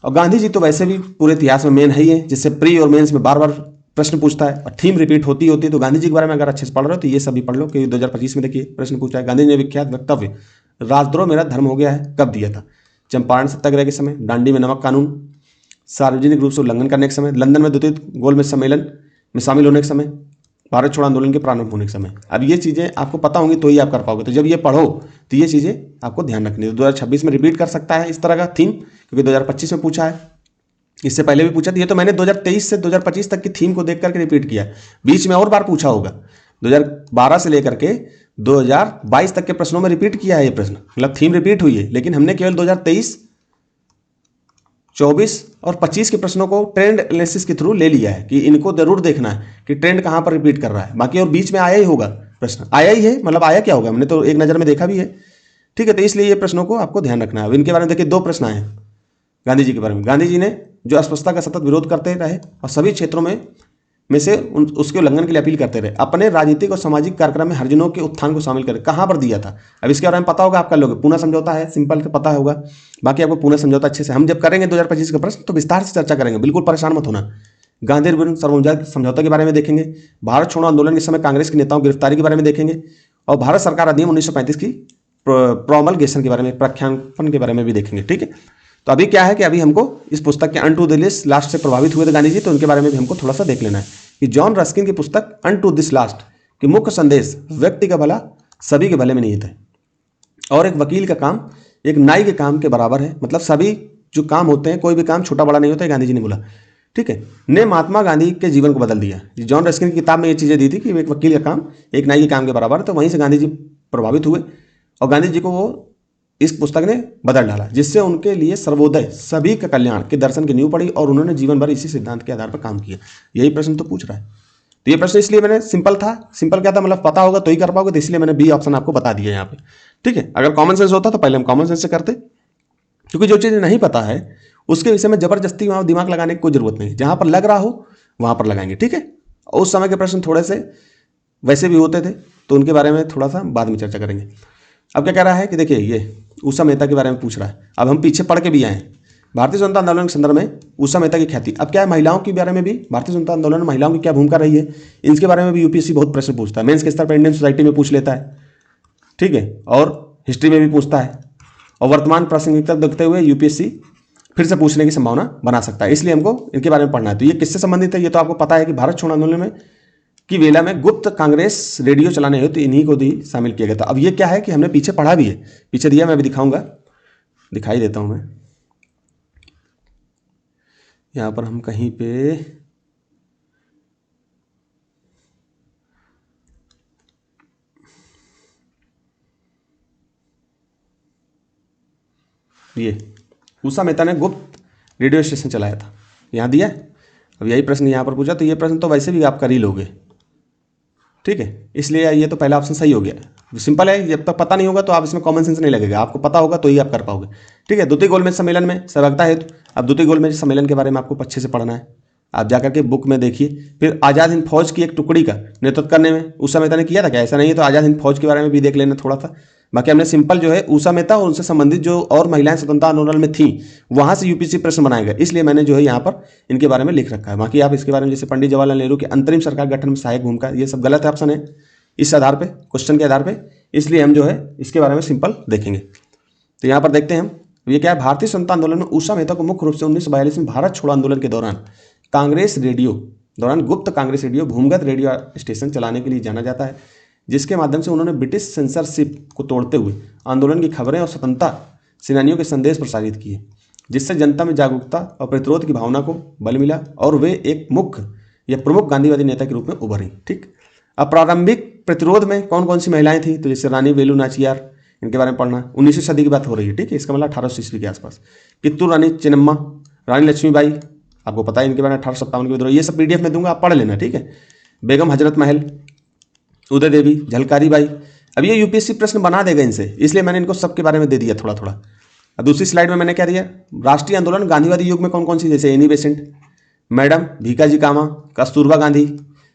और गांधी जी तो वैसे भी पूरे इतिहास में मेन है ही है, जिससे प्री और मेंस में बार बार प्रश्न पूछता है और थीम रिपीट होती है। तो गांधी जी के बारे में अगर अच्छे से पढ़ रहे हो तो ये सभी पढ़ लो, क्योंकि 2025 में देखिए प्रश्न पूछा है, गांधी जी ने विख्यात वक्तव्य राजद्रोह मेरा धर्म हो गया है कब दिया था, चंपारण सत्याग्रह के समय, दांडी में नमक कानून, सार्वजनिक रूप से उल्लंघन करने के समय, लंदन में द्वितीय गोलमेज सम्मेलन में शामिल होने के समय, भारत छोड़ो आंदोलन के प्रारंभ होने के समय। अब ये चीज़ें आपको पता होंगी तो ही आप कर पाओगे, तो जब ये पढ़ो तो ये चीज़ें आपको ध्यान रखनी है। 2026 में रिपीट कर सकता है इस तरह का थीम, क्योंकि 2025 में पूछा है, इससे पहले भी पूछा था। ये तो मैंने 2023 से 2025 तक की थीम को देख करके रिपीट किया, बीच में और बार पूछा होगा, 2012 से लेकर के 2022 तक के प्रश्नों में रिपीट किया है ये प्रश्न, मतलब थीम रिपीट हुई है, लेकिन हमने केवल 2023, 24 और 25 के प्रश्नों को ट्रेंड एनालिसिस के थ्रू ले लिया है कि इनको जरूर देखना है कि ट्रेंड कहाँ पर रिपीट कर रहा है। बाकी और बीच में आया ही होगा प्रश्न, आया ही है, मतलब आया क्या होगा, हमने तो एक नज़र में देखा भी है। ठीक है, तो इसलिए ये प्रश्नों को आपको ध्यान रखना है। अब इनके बारे में देखिए 2 प्रश्न आए हैं गांधी जी के बारे में। गांधी जी ने जो अस्पृश्यता का सतत विरोध करते रहे और सभी क्षेत्रों में से उसके उल्लंघन के लिए अपील करते रहे, अपने राजनीतिक और सामाजिक कार्यक्रम में हरिजनों के उत्थान को शामिल करें। कहाँ पर दिया था, अब इसके बारे में पता होगा, आप कर लोगे। पूना समझौता है, सिंपल से पता होगा, बाकी आपको पूना समझौता अच्छे से, हम जब करेंगे 2025 का प्रश्न तो विस्तार से चर्चा करेंगे, बिल्कुल परेशान मत होना, गांधी रिपब्लिक समझौता के बारे में देखेंगे, भारत छोड़ो आंदोलन के समय कांग्रेस के नेताओं की गिरफ्तारी के बारे में देखेंगे, और भारत सरकार अधिनियम 1935 की प्रोमलगेशन के बारे में, प्रख्यापन के बारे में भी देखेंगे। ठीक है, तो अभी क्या है कि अभी हमको इस पुस्तक के अनटू द लिस्ट लास्ट से प्रभावित हुए थे गांधी जी, तो उनके बारे में भी हमको थोड़ा सा देख लेना है कि जॉन रस्किन की पुस्तक अनटू दिस लास्ट कि मुख्य संदेश व्यक्ति का भला सभी के भले में निहित है, और एक वकील का काम एक नाई के काम के बराबर है। मतलब सभी जो काम होते हैं, कोई भी काम छोटा बड़ा नहीं होता है, गांधी जी ने बोला। ठीक है, ने महात्मा गांधी के जीवन को बदल दिया। जॉन रस्किन की किताब में ये चीज़ें दी थी कि एक वकील का काम एक नाई के काम के बराबर है, तो वहीं से गांधी जी प्रभावित हुए और गांधी जी को वो इस पुस्तक ने बदल डाला, जिससे उनके लिए सर्वोदय सभी का कल्याण के दर्शन की नींव पड़ी और उन्होंने जीवन भर इसी सिद्धांत के आधार पर काम किया। यही प्रश्न तो पूछ रहा है, तो ये प्रश्न इसलिए मैंने सिंपल था, सिंपल क्या था मतलब पता होगा तो ही कर पाओगे, तो इसलिए मैंने बी ऑप्शन आपको बता दिया यहाँ पे। ठीक है, अगर कॉमन सेंस होता तो पहले हम कॉमन सेंस से करते, क्योंकि जो चीज़ नहीं पता है उसके विषय में जबरदस्ती वहाँ दिमाग लगाने की कोई जरूरत नहीं, जहाँ पर लग रहा हो वहाँ पर लगाएंगे। ठीक है, और उस समय के प्रश्न थोड़े से वैसे भी होते थे, तो उनके बारे में थोड़ा सा बाद में चर्चा करेंगे। अब क्या कह रहा है कि देखिए ये उषा मेहता के बारे में पूछ रहा है। अब हम पीछे पढ़ के भी आए हैं, भारतीय स्वतंत्रता आंदोलन के संदर्भ में उषा मेहता की ख्याति। अब क्या है, महिलाओं के बारे में भी भारतीय स्वतंत्रता आंदोलन में महिलाओं की क्या भूमिका रही है, इनके बारे में भी यूपीएससी बहुत प्रश्न पूछता है। मेंस के स्तर पर इंडियन सोसाइटी में पूछ लेता है, ठीक है, और हिस्ट्री में भी पूछता है, और वर्तमान प्रासंगिकता देखते हुए यूपीएससी फिर से पूछने की संभावना बना सकता है, इसलिए हमको इनके बारे में पढ़ना है। तो ये किससे संबंधित है, ये तो आपको पता है कि भारत छोड़ो आंदोलन में की वेला में गुप्त कांग्रेस रेडियो चलाने हेतु इन्हीं को भी शामिल किया गया था। अब ये क्या है कि हमने पीछे पढ़ा भी है, पीछे दिया, मैं भी दिखाऊंगा, दिखाई देता हूं मैं यहां पर। हम कहीं पे ये उषा मेहता ने गुप्त रेडियो स्टेशन चलाया था, यहां दिया। अब यही प्रश्न यहां पर पूछा, तो ये प्रश्न तो वैसे भी आप कर ही लोगे। ठीक है, इसलिए ये तो पहला ऑप्शन सही हो गया। सिंपल है, जब तक पता नहीं होगा तो आप इसमें कॉमन सेंस नहीं लगेगा, आपको पता होगा तो ही आप कर पाओगे। ठीक है, द्वितीय गोलमेज सम्मेलन में सहभागिता हेतु, अब द्वितीय गोलमेज सम्मेलन के बारे में आपको अच्छे से पढ़ना है, आप जाकर के बुक में देखिए। फिर आज़ाद हिंद फौज की एक टुकड़ी का नेतृत्व करने में उषा मेहता ने किया था क्या, ऐसा नहीं है, तो आज़ाद हिंद फौज के बारे में भी देख लेना थोड़ा सा। बाकी हमने सिंपल जो है उषा मेहता और उनसे संबंधित जो और महिलाएं स्वतंत्रता आंदोलन में थी वहां से यूपीएससी प्रश्न बनाएगा, इसलिए मैंने जो है यहाँ पर इनके बारे में लिख रखा है। बाकी आप इसके बारे में जैसे पंडित जवाहरलाल नेहरू की अंतरिम सरकार गठन में सहायक भूमिका, ये सब गलत ऑप्शन है इस आधार पे, क्वेश्चन के आधार पे, इसलिए हम जो है इसके बारे में सिंपल देखेंगे। तो यहाँ पर देखते हैं हम, ये क्या है, भारतीय स्वतंत्रता आंदोलन में उषा मेहता को मुख्य रूप से 1942 में भारत छोड़ो आंदोलन के दौरान गुप्त कांग्रेस रेडियो भूमिगत रेडियो स्टेशन चलाने के लिए जाना जाता है, जिसके माध्यम से उन्होंने ब्रिटिश सेंसरशिप को तोड़ते हुए आंदोलन की खबरें और स्वतंत्रता सेनानियों के संदेश प्रसारित किए, जिससे जनता में जागरूकता और प्रतिरोध की भावना को बल मिला और वे एक मुख्य या प्रमुख गांधीवादी नेता के रूप में उभरी। ठीक, अब प्रारंभिक प्रतिरोध में कौन कौन सी महिलाएं थी, तो जैसे रानी वेलु नाचियार, इनके बारे में पढ़ना। 19वीं सदी की बात हो रही है, ठीक है, इसका मतलब 1800 ईस्वी के आसपास। कित्तूर रानी चेन्नम्मा, रानी लक्ष्मीबाई, आपको पता है इनके बारे में 1857 के विद्रोह, ये सब पीडीएफ में दूंगा, आप पढ़ लेना। ठीक है, बेगम हजरत महल, उदय देवी, झलकारी बाई। अब ये यूपीएससी प्रश्न बना देगा इनसे, इसलिए मैंने इनको सबके बारे में दे दिया थोड़ा थोड़ा। अब दूसरी स्लाइड में मैंने क्या दिया, राष्ट्रीय आंदोलन गांधीवादी युग में कौन कौन सी, जैसे एनी बेसेंट, मैडम भीकाजी कामा, कस्तूरबा गांधी,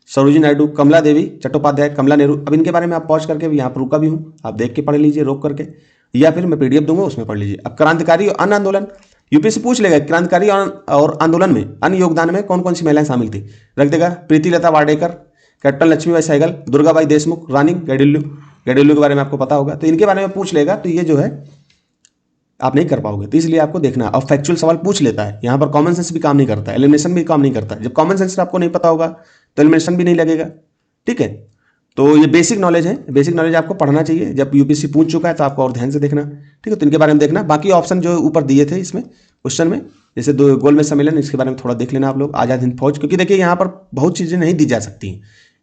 सरोजिनी नायडू, कमला देवी चट्टोपाध्याय, कमला नेहरू। अब इनके बारे में आप पॉज करके यहाँ पर रुका भी हूँ, आप देख के पढ़ लीजिए रोक करके, या फिर मैं पीडीएफ दूंगा उसमें पढ़ लीजिए। अब क्रांतिकारी और अन्य आंदोलन, यूपीएससी पूछ लेगा क्रांतिकारी और आंदोलन में अन्य योगदान में कौन कौन सी महिलाएं शामिल थी, रख देगा। प्रीति लता वाडेकर, कैप्टन लक्ष्मीबाई सहगल, दुर्गाबाई देशमुख, रानी गैडिल्लू के बारे में आपको पता होगा, तो इनके बारे में पूछ लेगा, तो ये जो है आप नहीं कर पाओगे, तो इसलिए आपको देखना। और फैक्चुअल सवाल पूछ लेता है, यहाँ पर कॉमन सेंस भी काम नहीं करता है, एलिमिनेशन भी काम नहीं करता है। जब कॉमन सेंस आपको नहीं पता होगा तो एलिमिनेशन भी नहीं लगेगा। ठीक है, तो ये बेसिक नॉलेज है, बेसिक नॉलेज आपको पढ़ना चाहिए। जब यूपीएससी पूछ चुका है तो आपको और ध्यान से देखना। ठीक है, तो इनके बारे में देखना। बाकी ऑप्शन जो ऊपर दिए थे इसमें क्वेश्चन में, जैसे दो गोलमेज सम्मेलन, इसके बारे में थोड़ा देख लेना आप लोग। आज़ाद हिंद फौज, क्योंकि देखिए यहाँ पर बहुत चीज़ें नहीं दी जा सकती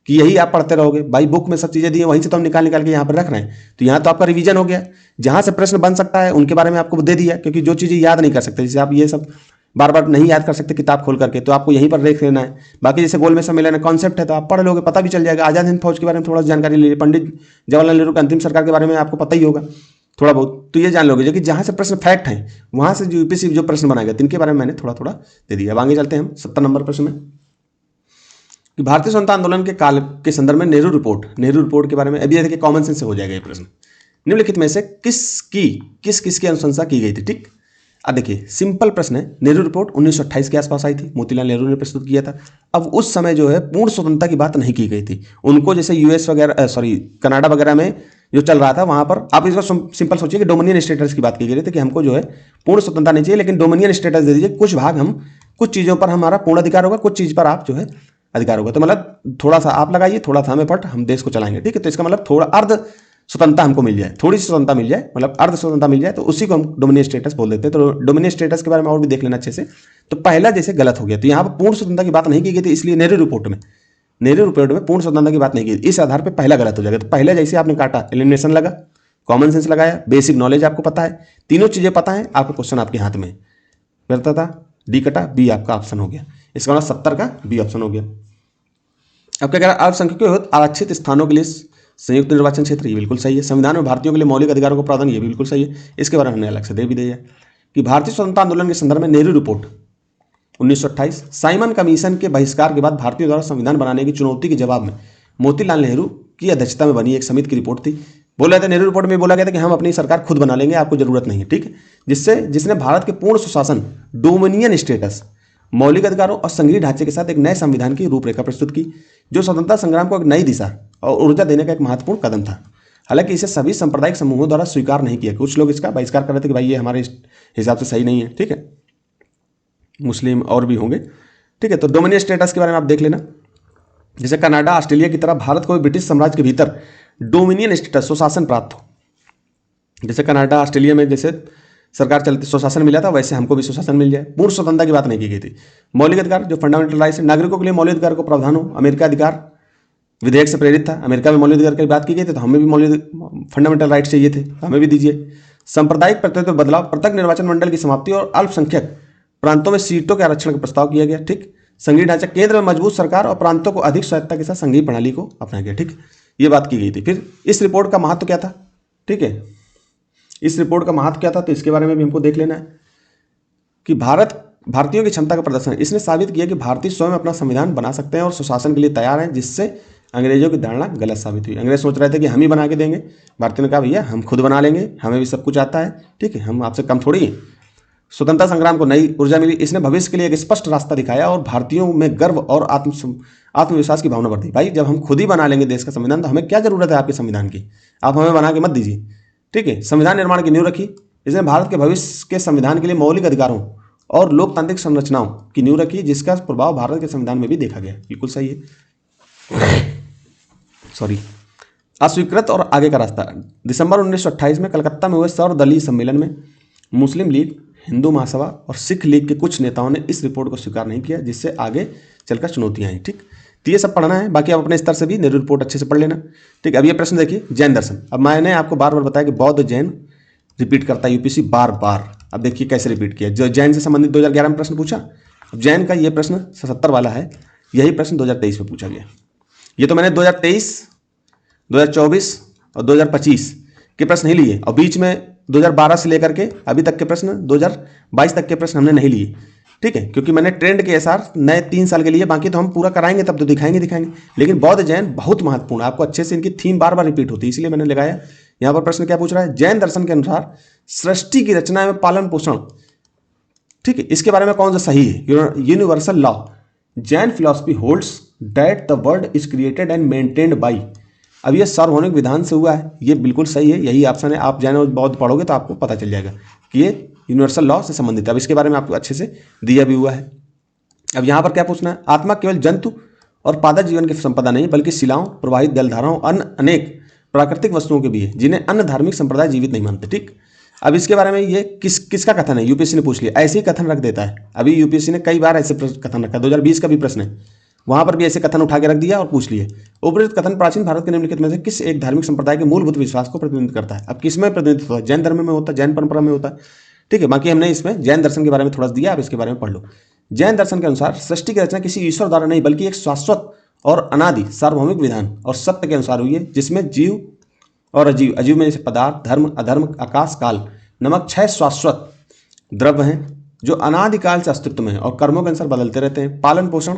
कि यही आप पढ़ते रहोगे, भाई बुक में सब चीज़ें दी हैं वहीं से तो हम निकाल के यहाँ पर रख रहे हैं, तो यहाँ तो आपका रिवीजन हो गया। जहाँ से प्रश्न बन सकता है उनके बारे में आपको दे दिया, क्योंकि जो चीज़ें याद नहीं कर सकते, जैसे आप ये सब बार बार नहीं याद कर सकते किताब खोल करके, तो आपको यहीं पर देख लेना है। बाकी जैसे गोलमेज सम्मेलन कॉन्सेप्ट है तो आप पढ़ लोगे, पता भी चल जाएगा। आज़ाद हिंद फौज के बारे में थोड़ा जानकारी लीजिए, पंडित जवाहरलाल नेहरू की अंतिम सरकार के बारे में आपको पता ही होगा थोड़ा बहुत, तो ये जान लोगे। जो कि जहाँ से प्रश्न फैक्ट हैं वहाँ से जो यूपीएससी जो प्रश्न बनाएगा, इनके बारे में मैंने थोड़ा थोड़ा दे दिया। अब आगे चलते हैं हम 70 नंबर प्रश्न में, कि भारतीय स्वतंत्रता आंदोलन के काल के संदर्भ में नेहरू रिपोर्ट के बारे में। अभी देखिए कॉमन सेंस से हो जाएगा ये प्रश्न। निम्नलिखित में से किसकी अनुशंसा की गई थी। ठीक, अब देखिए सिंपल प्रश्न है, नेहरू रिपोर्ट 1928 के आसपास आई थी, मोतीलाल नेहरू ने प्रस्तुत किया था। अब उस समय जो है पूर्ण स्वतंत्रता की बात नहीं की गई थी, उनको जैसे यूएस वगैरह कनाडा वगैरह में जो चल रहा था वहां पर आप इसको सिंपल सोचिए कि डोमिनियन स्टेटस की बात की गई थी कि हमको जो है पूर्ण स्वतंत्रता नहीं चाहिए, लेकिन डोमिनियन स्टेटस दे दीजिए, कुछ भाग हम कुछ चीज़ों पर हमारा पूर्ण अधिकार होगा, कुछ चीज़ पर आप जो है अधिकार होगा। तो मतलब थोड़ा सा आप लगाइए, थोड़ा सा हमें पट, हम देश को चलाएंगे, ठीक है। तो इसका मतलब थोड़ा अर्ध स्वतंत्रता हमको मिल जाए, थोड़ी सी स्वतंत्रता मिल जाए, मतलब अर्ध स्वतंत्रता मिल जाए, तो उसी को हम डोमिनियन स्टेटस बोल देते हैं। तो डोमिनियन स्टेटस के बारे में और भी देख लेना अच्छे से। तो पहला जैसे गलत हो गया, तो यहाँ पर पूर्ण स्वतंत्रता की बात नहीं की गई थी, इसलिए नेहरू रिपोर्ट में पूर्ण स्वतंत्रता की बात नहीं की, इस आधार पर पहला गलत हो जाएगा। तो पहले जैसे आपने काटा, एलिमिनेशन लगा, कॉमन सेंस लगाया, बेसिक नॉलेज आपको पता है, तीनों चीजें पता है आपको, क्वेश्चन आपके हाथ में करता था, डी कटा, बी आपका ऑप्शन हो गया। इसका मतलब 70 का बी ऑप्शन हो गया। अब क्या कह रहा है, अल्पसंख्यकों आरक्षित स्थानों के लिए संयुक्त निर्वाचन क्षेत्र, ये बिल्कुल सही है। संविधान में भारतीयों के लिए मौलिक अधिकारों को प्रावधान, ये बिल्कुल सही है। इसके बारे में हमने अलग से दे भी दिया कि भारतीय स्वतंत्रता आंदोलन के संदर्भ में नेहरू रिपोर्ट 1928, साइमन कमीशन के बहिष्कार के बाद भारतीयों द्वारा संविधान बनाने की चुनौती के जवाब में मोतीलाल नेहरू की अध्यक्षता में बनी एक समिति की रिपोर्ट थी। बोला था नेहरू रिपोर्ट में बोला गया था कि हम अपनी सरकार खुद बना लेंगे, आपको जरूरत नहीं है, ठीक है। जिसने भारत के पूर्ण सुशासन, डोमिनियन स्टेटस, मौलिक अधिकारों और संघीय ढांचे के साथ एक नए संविधान की रूपरेखा प्रस्तुत की, जो स्वतंत्रता संग्राम को एक नई दिशा और ऊर्जा देने का एक महत्वपूर्ण कदम था। हालांकि इसे सभी सांप्रदायिक समूहों द्वारा स्वीकार नहीं किया, कुछ लोग इसका बहिष्कार कर रहे थे कि भाई ये हमारे हिसाब से सही नहीं है, ठीक है, मुस्लिम और भी होंगे, ठीक है। तो डोमिनियन स्टेटस के बारे में आप देख लेना, जैसे कनाडा, ऑस्ट्रेलिया की तरह भारत को ब्रिटिश साम्राज्य के भीतर डोमिनियन स्टेटस, सुशासन प्राप्त हो। जैसे कनाडा, ऑस्ट्रेलिया में जैसे सरकार चलती, सुशासन मिला था, वैसे हमको भी सुशासन मिल जाए। पूर्ण स्वतंत्रता की बात नहीं की गई थी। मौलिक अधिकार जो फंडामेंटल राइट्स है, नागरिकों के लिए मौलिक अधिकार को प्रावधान हो, अमेरिका अधिकार विधेयक से प्रेरित था, अमेरिका में मौलिक अधिकार की बात की गई थी, तो हमें भी मौलिक फंडामेंटल राइट्स चाहिए थे, तो हमें भी दीजिए। सांप्रदायिक प्रतिनिधित्व बदलाव, पृथक निर्वाचन मंडल की समाप्ति और अल्पसंख्यक प्रांतों में सीटों के आरक्षण का प्रस्ताव किया गया, ठीक। संघीय ढांचा, केंद्र में मजबूत सरकार और प्रांतों को अधिक स्वायत्तता के साथ संघीय प्रणाली को अपनाया गया, ठीक, ये बात की गई थी। फिर इस रिपोर्ट का महत्व क्या था, ठीक है, इस रिपोर्ट का महत्व क्या था, तो इसके बारे में भी हमको देख लेना है कि भारतीयों की क्षमता का प्रदर्शन, इसने साबित किया कि भारतीय स्वयं अपना संविधान बना सकते हैं और सुशासन के लिए तैयार हैं, जिससे अंग्रेजों की धारणा गलत साबित हुई। अंग्रेज सोच रहे थे कि हम ही बना के देंगे, भारतीयों ने कहा भैया हम खुद बना लेंगे, हमें भी सब कुछ आता है, ठीक है, हम आपसे कम थोड़ी हैं। स्वतंत्रता संग्राम को नई ऊर्जा मिली, इसने भविष्य के लिए एक स्पष्ट रास्ता दिखाया और भारतीयों में गर्व और आत्मविश्वास की भावना बढ़ती। भाई जब हम खुद ही बना लेंगे देश का संविधान, तो हमें क्या जरूरत है आपके संविधान की, आप हमें बना के मत दीजिए, ठीक है। संविधान निर्माण की नींव रखी, इसने भारत के भविष्य के संविधान के लिए मौलिक अधिकारों और लोकतांत्रिक संरचनाओं की नींव रखी, जिसका प्रभाव भारत के संविधान में भी देखा गया। बिल्कुल सही है। अस्वीकृत और आगे का रास्ता, दिसंबर 1928 में कलकत्ता में हुए सर्वदलीय सम्मेलन में मुस्लिम लीग, हिंदू महासभा और सिख लीग के कुछ नेताओं ने इस रिपोर्ट को स्वीकार नहीं किया, जिससे आगे चलकर चुनौतियां आई, ठीक। तो ये सब पढ़ना है, बाकी आप अपने स्तर से भी नेहरू रिपोर्ट अच्छे से पढ़ लेना, ठीक। अब ये प्रश्न देखिए, जैन दर्शन। अब मैंने आपको बार बार बताया कि बौद्ध जैन रिपीट करता है यूपीएससी बार बार। अब देखिए कैसे रिपीट किया, जो जैन से संबंधित 2011 में प्रश्न पूछा, अब जैन का ये प्रश्न 77 वाला है, यही प्रश्न 2023 में पूछा गया। ये तो मैंने 2023, 2024 और 2025 के प्रश्न नहीं लिए, और बीच में 2012 से लेकर के अभी तक के प्रश्न, 2022 तक के प्रश्न हमने नहीं लिए, ठीक है, क्योंकि मैंने ट्रेंड के अनुसार नए 3 साल के लिए, बाकी तो हम पूरा कराएंगे तब तो दिखाएंगे। लेकिन बौद्ध जैन बहुत महत्वपूर्ण, आपको अच्छे से इनकी थीम बार बार रिपीट होती है, इसलिए मैंने लगाया। यहाँ पर प्रश्न क्या पूछ रहा है, जैन दर्शन के अनुसार सृष्टि की रचना में पालन पोषण, ठीक है, इसके बारे में कौन सा सही है। Universal law, Jain philosophy holds that the world is created and maintained by. अब ये सार्वभौमिक विधान से हुआ है, ये बिल्कुल सही है, यही ऑप्शन है। आप जैन और बौद्ध पढ़ोगे तो आपको पता चल जाएगा कि ये यूनिवर्सल लॉ से संबंधित है। अब इसके बारे में आपको अच्छे से दिया भी हुआ है। अब यहाँ पर क्या पूछना है, आत्मा केवल जंतु और पादप जीवन की संपदा नहीं, बल्कि शिलाओं, प्रवाहित जलधाराओं, अन्य अनेक प्राकृतिक वस्तुओं के भी है, जिन्हें अन्य धार्मिक संप्रदाय जीवित नहीं मानते, ठीक। अब इसके बारे में ये किसका कथन है, यूपीएससी ने पूछ लिया, ऐसे ही कथन रख देता है। अभी यूपीएससी ने कई बार ऐसे कथन रखा, 2020 का भी प्रश्न है, वहां पर भी ऐसे कथन उठा के रख दिया और पूछ लिए। उपरोक्त कथन प्राचीन भारत के निम्नलिखित में से किस एक धार्मिक संप्रदाय के मूलभूत विश्वास को प्रतिनिधित्व करता है। अब किसमें प्रतिनिधित्व होता है, जैन धर्म में होता है, जैन परंपरा में होता है, ठीक है। बाकी हमने इसमें जैन दर्शन के बारे में थोड़ा दिया, आप इसके बारे में पढ़ लो। जैन दर्शन के अनुसार सृष्टि की रचना किसी ईश्वर द्वारा नहीं, बल्कि एक शाश्वत और अनादि सार्वभौमिक विधान और सत्य के अनुसार हुई है, जिसमें जीव और अजीव, अजीव में जैसे पदार्थ, धर्म, अधर्म, आकाश, काल, नमक 6 शाश्वत द्रव्य हैं जो अनादिकाल से अस्तित्व में है और कर्मों के अनुसार बदलते रहते हैं। पालन पोषण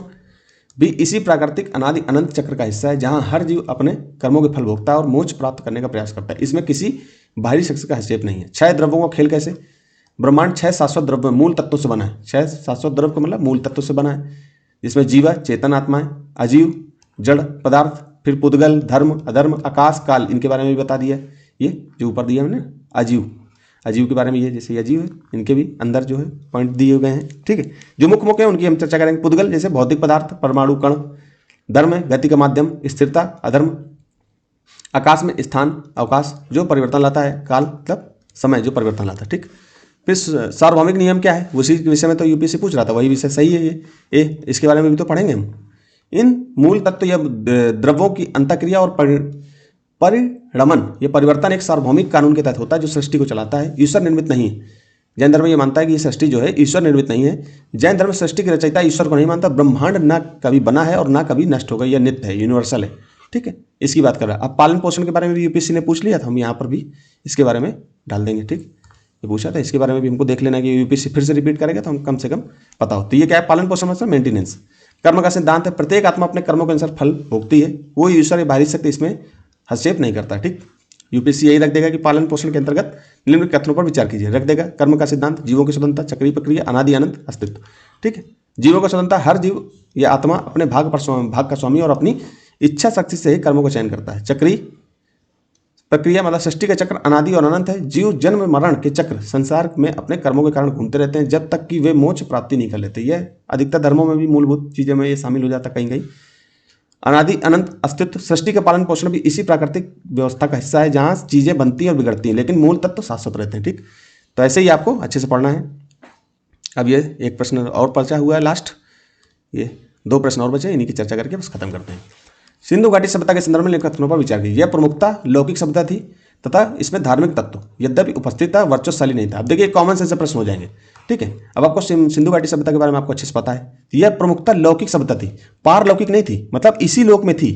भी इसी प्राकृतिक अनादि अनंत चक्र का हिस्सा है, जहां हर जीव अपने कर्मों के फल भोगता है और मोक्ष प्राप्त करने का प्रयास करता है। इसमें किसी बाहरी शख्स का हस्तक्षेप नहीं है। 6 द्रव्यों का खेल कैसे, ब्रह्मांड 6 शाश्वत द्रव्य मूल तत्वों से बना है। 6 शाश्वत द्रव्य का मतलब मूल तत्वों से बना है, जिसमें जीवा, चेतन आत्माएं, अजीव, जड़ पदार्थ, फिर पुद्गल, धर्म, अधर्म, आकाश, काल, इनके बारे में भी बता दिया। ये जो ऊपर दिया हमने अजीव, अजीव के बारे में, ये जैसे अजीव है इनके भी अंदर जो है पॉइंट दिए गए हैं। ठीक है, जो मुख्य मुख्य है उनकी हम चर्चा करेंगे। पुद्गल जैसे भौतिक पदार्थ, परमाणु, कण। धर्म है गति का माध्यम, स्थिरता। अधर्म आकाश में स्थान, अवकाश जो परिवर्तन लाता है। काल मतलब समय जो परिवर्तन लाता है। ठीक, फिर सार्वभौमिक नियम क्या है, उसी विषय में तो यूपीएससी पूछ रहा था, वही विषय सही है ये इसके बारे में भी तो पढ़ेंगे हम। इन मूल तत्व या द्रव्यों की अंतःक्रिया और परिणमन, ये परिवर्तन एक सार्वभौमिक कानून के तहत होता है जो सृष्टि को चलाता है, ईश्वर निर्मित नहीं है। जैन धर्म ये मानता है कि ये सृष्टि जो है ईश्वर निर्मित नहीं है। जैन धर्म सृष्टि के रचयिता ईश्वर को नहीं मानता। ब्रह्मांड ना कभी बना है और ना कभी नष्ट होगा, यह नित्य है, यूनिवर्सल है। ठीक है, इसकी बात कर रहा है। अब पालन पोषण के बारे में भी यूपीएससी ने पूछ लिया था, हम यहाँ पर भी इसके बारे में डाल देंगे। ठीक, ये पूछा था, इसके बारे में भी हमको देख लेना कि यूपीएससी फिर से रिपीट करेगा तो हम कम से कम पता हो। तो ये क्या है, पालन पोषण मतलब मेंटेनेंस। कर्म का सिद्धांत है, प्रत्येक आत्मा अपने कर्मों के अनुसार फल भोगती है, वो ईश्वर या बाहरी शक्ति इसमें हस्तक्षेप नहीं करता। ठीक, यूपीएससी यही रख देगा कि पालन पोषण के अंतर्गत निम्नलिखित कथनों पर विचार कीजिए। रख देगा कर्म का सिद्धांत, जीवों की स्वतंत्रता, चक्रीय प्रक्रिया, अनादि अनंत अस्तित्व। ठीक है, जीवों का स्वतंत्रता, हर जीव या आत्मा अपने भाग का स्वामी और अपनी इच्छा शक्ति से ही कर्मों का चयन करता है। चक्रीय प्रक्रिया मतलब सृष्टि का चक्र अनादि और अनंत है। जीव जन्म मरण के चक्र संसार में अपने कर्मों के कारण घूमते रहते हैं जब तक कि वे मोक्ष प्राप्ति नहीं कर लेते। यह अधिकतर धर्मों में भी मूलभूत चीज़ों में ये शामिल हो जाता कहीं कहीं। अनादि अनंत अस्तित्व, सृष्टि का पालन पोषण भी इसी प्राकृतिक व्यवस्था का हिस्सा है जहाँ चीज़ें बनती हैं और बिगड़ती हैं, लेकिन मूल तत्व तो शाश्वत रहते हैं। ठीक, तो ऐसे ही आपको अच्छे से पढ़ना है। अब ये एक प्रश्न और बचा हुआ है लास्ट, ये 2 प्रश्न और बचे, इन्हीं की चर्चा करके बस खत्म करते हैं। सिंधु घाटी सभ्यता के संदर्भ में निम्नलिखित कथनों पर विचार कीजिए। यह प्रमुखता लौकिक सभ्यता थी तथा इसमें धार्मिक तत्व यद्यपि उपस्थित था, वर्चस्वशाली नहीं था। अब देखिए कॉमन सेंस से प्रश्न हो जाएंगे। ठीक है, अब आपको सिंधु घाटी सभ्यता के बारे में आपको अच्छे से पता है। यह प्रमुखता लौकिक सभ्यता थी, पारलौकिक नहीं थी, मतलब इसी लोक में थी।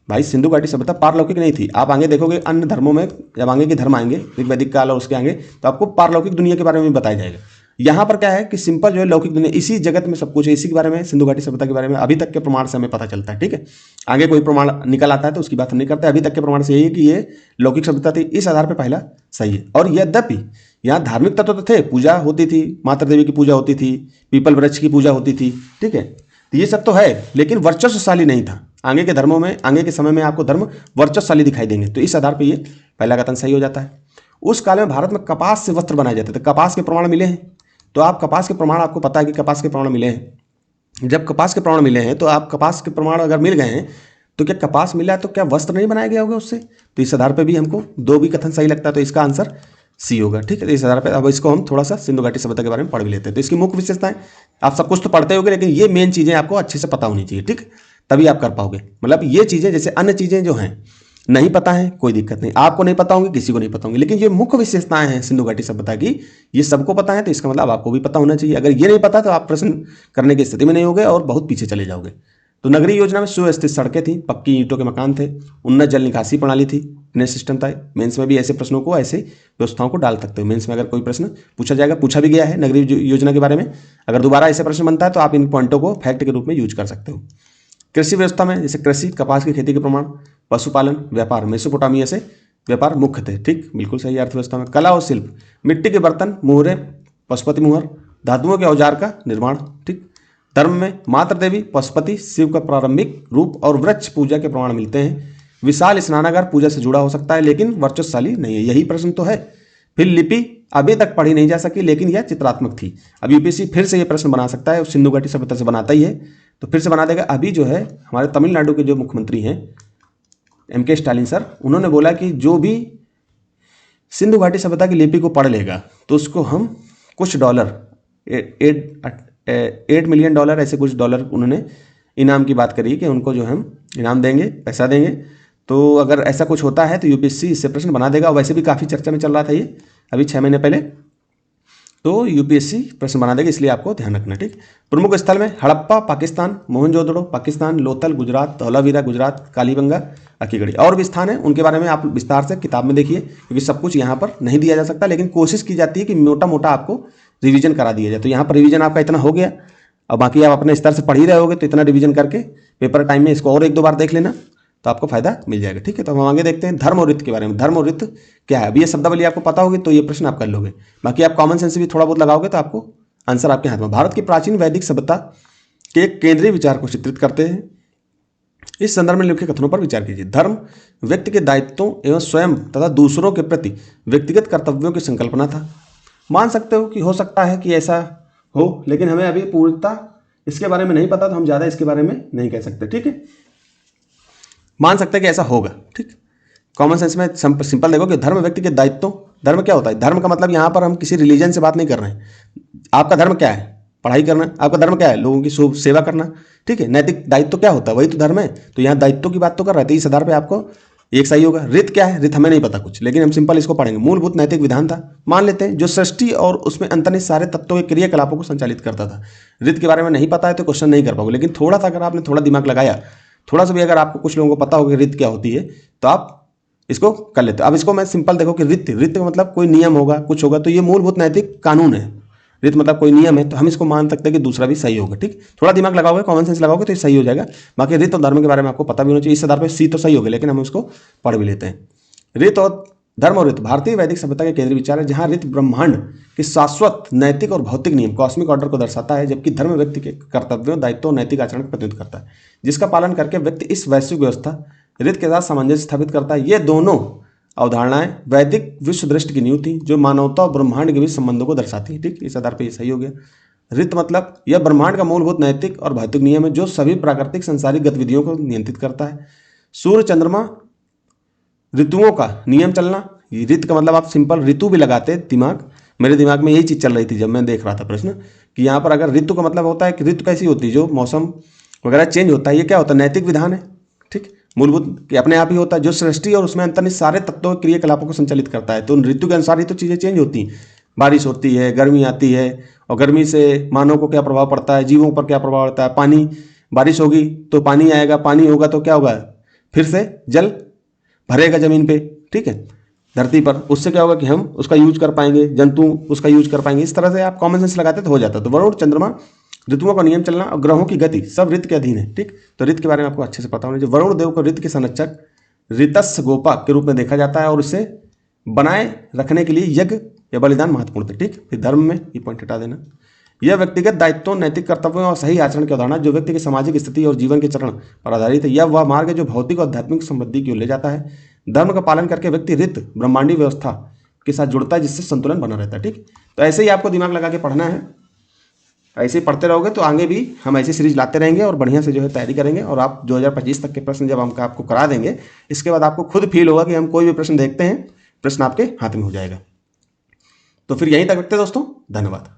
भाई सिंधु घाटी सभ्यता पारलौकिक नहीं थी। आप आगे देखोगे अन्य धर्मों में, जब आगे के धर्म आएंगे वैदिक काल और उसके आगे, तो आपको पारलौकिक दुनिया के बारे में बताया जाएगा। यहाँ पर क्या है कि सिंपल जो है लौकिक दुनिया, इसी जगत में सब कुछ है, इसी के बारे में सिंधु घाटी सभ्यता के बारे में अभी तक के प्रमाण से हमें पता चलता है। ठीक है, आगे कोई प्रमाण निकल आता है तो उसकी बात हम नहीं करते, अभी तक के प्रमाण से यही है कि ये लौकिक सभ्यता थी। इस आधार पर पहला सही है। और यद्यपि यहाँ धार्मिक तत्व तो थे, पूजा होती थी, माता देवी की पूजा होती थी, पीपल वृक्ष की पूजा होती थी। ठीक है, तो ये सब तो है, लेकिन वर्चस्वशाली नहीं था। आगे के धर्मों में, आगे के समय में आपको धर्म वर्चस्वशाली दिखाई देंगे, तो इस आधार पर ये पहला कथन सही हो जाता है। उस काल में भारत में कपास से वस्त्र बनाए जाते थे, कपास के प्रमाण मिले हैं। तो आप कपास के प्रमाण, आपको पता है कि कपास के प्रमाण मिले हैं। जब कपास के प्रमाण मिले हैं तो आप कपास के प्रमाण अगर मिल गए हैं तो क्या कपास मिला है तो क्या वस्त्र नहीं बनाया गया होगा उससे? तो इस आधार पे भी हमको 2 भी कथन सही लगता है, तो इसका आंसर सी होगा। ठीक है, तो इस आधार पे अब इसको हम थोड़ा सा सिंधु घाटी सभ्यता के बारे में पढ़ भी लेते हैं। तो इसकी मुख्य विशेषताएं आप सब कुछ तो पढ़ते होंगे, लेकिन ये मेन चीज़ें आपको अच्छे से पता होनी चाहिए। ठीक, तभी आप कर पाओगे। मतलब ये चीज़ें, जैसे अन्य चीज़ें जो हैं नहीं पता है कोई दिक्कत नहीं, आपको नहीं पता होंगी, किसी को नहीं पता होंगी, लेकिन ये मुख्य विशेषताएं हैं सिंधु घाटी सभ्यता की, ये सबको पता है, तो इसका मतलब आपको भी पता होना चाहिए। अगर ये नहीं पता तो आप प्रश्न करने की स्थिति में नहीं होगे और बहुत पीछे चले जाओगे। तो नगरीय योजना में सुव्यवस्थित सड़कें थी, पक्की ईंटों के मकान थे, उन्नत जल निकासी प्रणाली थी, ड्रेनेज सिस्टम था। मेंस में भी ऐसे प्रश्नों को, ऐसे व्यवस्थाओं को डाल सकते हो। मेंस में अगर कोई प्रश्न पूछा जाएगा, पूछा भी गया है नगरीय योजना के बारे में, अगर दोबारा ऐसे प्रश्न बनता है तो आप इन पॉइंटों को फैक्ट के रूप में यूज कर सकते हो। कृषि व्यवस्था में जैसे कृषि, कपास की खेती के प्रमाण, पशुपालन, व्यापार, मेसोपोटामिया से व्यापार मुख्य थे। ठीक, बिल्कुल सही। अर्थव्यवस्था में कला और शिल्प, मिट्टी के बर्तन, मुहरे, पशुपति मुहर, धातुओं के औजार का निर्माण। ठीक, धर्म में मातृ देवी, पशुपति, शिव का प्रारंभिक रूप और वृक्ष पूजा के प्रमाण मिलते हैं। विशाल स्नानागार पूजा से जुड़ा हो सकता है लेकिन वर्चस्वशाली नहीं है, यही प्रश्न तो है। फिर लिपि अभी तक पढ़ी नहीं जा सकी लेकिन यह चित्रात्मक थी। अब यूपीएससी फिर से ये प्रश्न बना सकता है, सिंधु घाटी सभ्यता से बनाता ही है तो फिर से बना देगा। अभी जो है हमारे तमिलनाडु के जो मुख्यमंत्री हैं MK स्टालिन सर, उन्होंने बोला कि जो भी सिंधु घाटी सभ्यता की लिपि को पढ़ लेगा तो उसको हम कुछ $8 मिलियन ऐसे कुछ डॉलर उन्होंने इनाम की बात करी कि उनको जो हम इनाम देंगे, पैसा देंगे। तो अगर ऐसा कुछ होता है तो यूपीएससी इससे प्रश्न बना देगा। वैसे भी काफ़ी चर्चा में चल रहा था ये अभी 6 महीने पहले, तो यूपीएससी प्रश्न बना देगा, इसलिए आपको ध्यान रखना। ठीक, प्रमुख स्थल में हड़प्पा पाकिस्तान, मोहनजोदड़ो पाकिस्तान, लोथल गुजरात, धौलावीरा गुजरात, कालीबंगा अकीगढ़ी, और भी स्थान है उनके बारे में आप विस्तार से किताब में देखिए, क्योंकि सब कुछ यहाँ पर नहीं दिया जा सकता, लेकिन कोशिश की जाती है कि मोटा मोटा आपको रिवीजन करा दिया जाए। तो यहाँ पर रिवीजन आपका इतना हो गया, अब बाकी आप अपने स्तर से पढ़ ही रहे होगे तो इतना रिवीजन करके पेपर टाइम में इसको और 1-2 बार देख लेना, तो आपको फायदा मिल जाएगा। ठीक है, तो हम आगे देखते हैं धर्म और रित के बारे में। धर्म और रित क्या है? अब ये शब्दावली आपको पता होगी तो ये प्रश्न आप कर लोगे, बाकी आप कॉमन सेंस भी थोड़ा बहुत लगाओगे तो आपको आंसर आपके हाथ में। भारत की प्राचीन वैदिक सभ्यता के एक केंद्रीय विचार को चित्रित करते हैं। इस संदर्भ में लिखे कथनों पर विचार कीजिए। धर्म व्यक्ति के दायित्वों एवं स्वयं तथा दूसरों के प्रति व्यक्तिगत कर्तव्यों की संकल्पना था। मान सकते हो कि हो सकता है कि ऐसा हो, लेकिन हमें अभी पूर्णतः इसके बारे में नहीं पता, तो हम ज़्यादा इसके बारे में नहीं कह सकते। ठीक है, मान सकते हैं कि ऐसा होगा। ठीक, कॉमन सेंस में सिंपल देखो कि धर्म व्यक्ति के दायित्व। धर्म क्या होता है? धर्म का मतलब यहाँ पर हम किसी रिलीजन से बात नहीं कर रहे हैं। आपका धर्म क्या है? पढ़ाई करना। आपका धर्म क्या है? लोगों की सेवा करना। ठीक है, नैतिक दायित्व क्या होता है? वही तो धर्म है। तो यहाँ दायित्व की बात तो कर रहे थे, इस आधार पर आपको एक सही होगा। रित क्या है? रित हमें नहीं पता कुछ, लेकिन हम सिंपल इसको पढ़ेंगे। मूलभूत नैतिक विधान था, मान लेते हैं, जो सृष्टि और उसमें अंतर्निहित सारे तत्वों के क्रियाकलापों को संचालित करता था। रित के बारे में नहीं पता है तो क्वेश्चन नहीं कर पाओगे, लेकिन थोड़ा सा अगर आपने थोड़ा दिमाग लगाया, थोड़ा सा भी अगर आपको कुछ लोगों को पता होगा रित क्या होती है, तो आप इसको कर लेते हो। अब इसको मैं सिंपल देखो कि रित का मतलब कोई नियम होगा, कुछ होगा, तो ये मूलभूत नैतिक कानून है। रित मतलब कोई नियम है, तो हम इसको मान सकते हैं कि दूसरा भी सही होगा। ठीक, थोड़ा दिमाग लगाओगे, कॉमन सेंस लगाओगे तो ये सही हो जाएगा। बाकी रित और धर्म के बारे में आपको पता भी होना चाहिए। इस आधार पर सी तो सही होगा, लेकिन हम इसको पढ़ भी लेते हैं। रित और धर्म और रित भारतीय वैदिक सभ्यता के केंद्रीय विचार है, जहां रित ब्रह्मांड के शाश्वत नैतिक और भौतिक नियम कॉस्मिक ऑर्डर को दर्शाता है, जबकि धर्म व्यक्ति के कर्तव्यों, दायित्वों, नैतिक आचरण का प्रतिनिधित्व करता है, जिसका पालन करके व्यक्ति इस वैश्विक व्यवस्था रित के साथ सामंजस्य स्थापित करता है। ये दोनों अवधारणाएं वैदिक विश्व दृष्टि की नींव थी, जो मानवता और ब्रह्मांड के बीच संबंधों को दर्शाती है। ठीक, इस आधार पर यह सही हो गया। रित मतलब यह ब्रह्मांड का मूलभूत नैतिक और भौतिक नियम है, जो सभी प्राकृतिक संसारिक गतिविधियों को नियंत्रित करता है। सूर्य, चंद्रमा, ऋतुओं का नियम चलना। ऋत का मतलब आप सिंपल ऋतु भी लगाते दिमाग, मेरे दिमाग में यही चीज़ चल रही थी जब मैं देख रहा था प्रश्न, कि यहाँ पर अगर ऋतु का मतलब होता है कि ऋतु कैसी होती है, जो मौसम वगैरह चेंज होता है, ये क्या होता है? नैतिक विधान है। ठीक, मूलभूत कि अपने आप ही होता है, जो सृष्टि और उसमें अंतर्निहित सारे तत्वों क्रियाकलापों को संचालित करता है। तो ऋतु के अनुसार ही तो चीज़ें चेंज होती हैं। बारिश होती है, गर्मी आती है, और गर्मी से मानव को क्या प्रभाव पड़ता है, जीवों पर क्या प्रभाव पड़ता है। पानी, बारिश होगी तो पानी आएगा, पानी होगा तो क्या होगा? फिर से जल भरेगा जमीन पे। ठीक है, धरती पर, उससे क्या होगा कि हम उसका यूज कर पाएंगे, जंतु उसका यूज कर पाएंगे। इस तरह से आप कॉमन सेंस लगाते तो हो जाता। तो वरुण, चंद्रमा, ऋतुओं का नियम चलना और ग्रहों की गति सब ऋत के अधीन है। ठीक, तो ऋत के बारे में आपको अच्छे से पता होना चाहिए। वरुण देव को ऋत के संरक्षक, ऋतस्य गोपा के रूप में देखा जाता है, और इसे बनाए रखने के लिए यज्ञ या बलिदान महत्वपूर्ण थे। ठीक, फिर धर्म में ये पॉइंट हटा देना। यह व्यक्तिगत दायित्वों, नैतिक कर्तव्यों और सही आचरण की अवधारणा, जो व्यक्ति की सामाजिक स्थिति और जीवन के चरण पर आधारित है। यह वह मार्ग है जो भौतिक और आध्यात्मिक समृद्धि की ओर ले जाता है। धर्म का पालन करके व्यक्ति रित ब्रह्मांडीय व्यवस्था के साथ जुड़ता है, जिससे संतुलन बना रहता है। ठीक, तो ऐसे ही आपको दिमाग लगा के पढ़ना है। ऐसे ही पढ़ते रहोगे तो आगे भी हम ऐसी सीरीज लाते रहेंगे और बढ़िया से जो है तैयारी करेंगे, और आप 2025 तक के प्रश्न जब हम आपको करा देंगे, इसके बाद आपको खुद फील होगा कि हम कोई भी प्रश्न देखते हैं, प्रश्न आपके हाथ में हो जाएगा। तो फिर यहीं तक रखते हैं दोस्तों, धन्यवाद।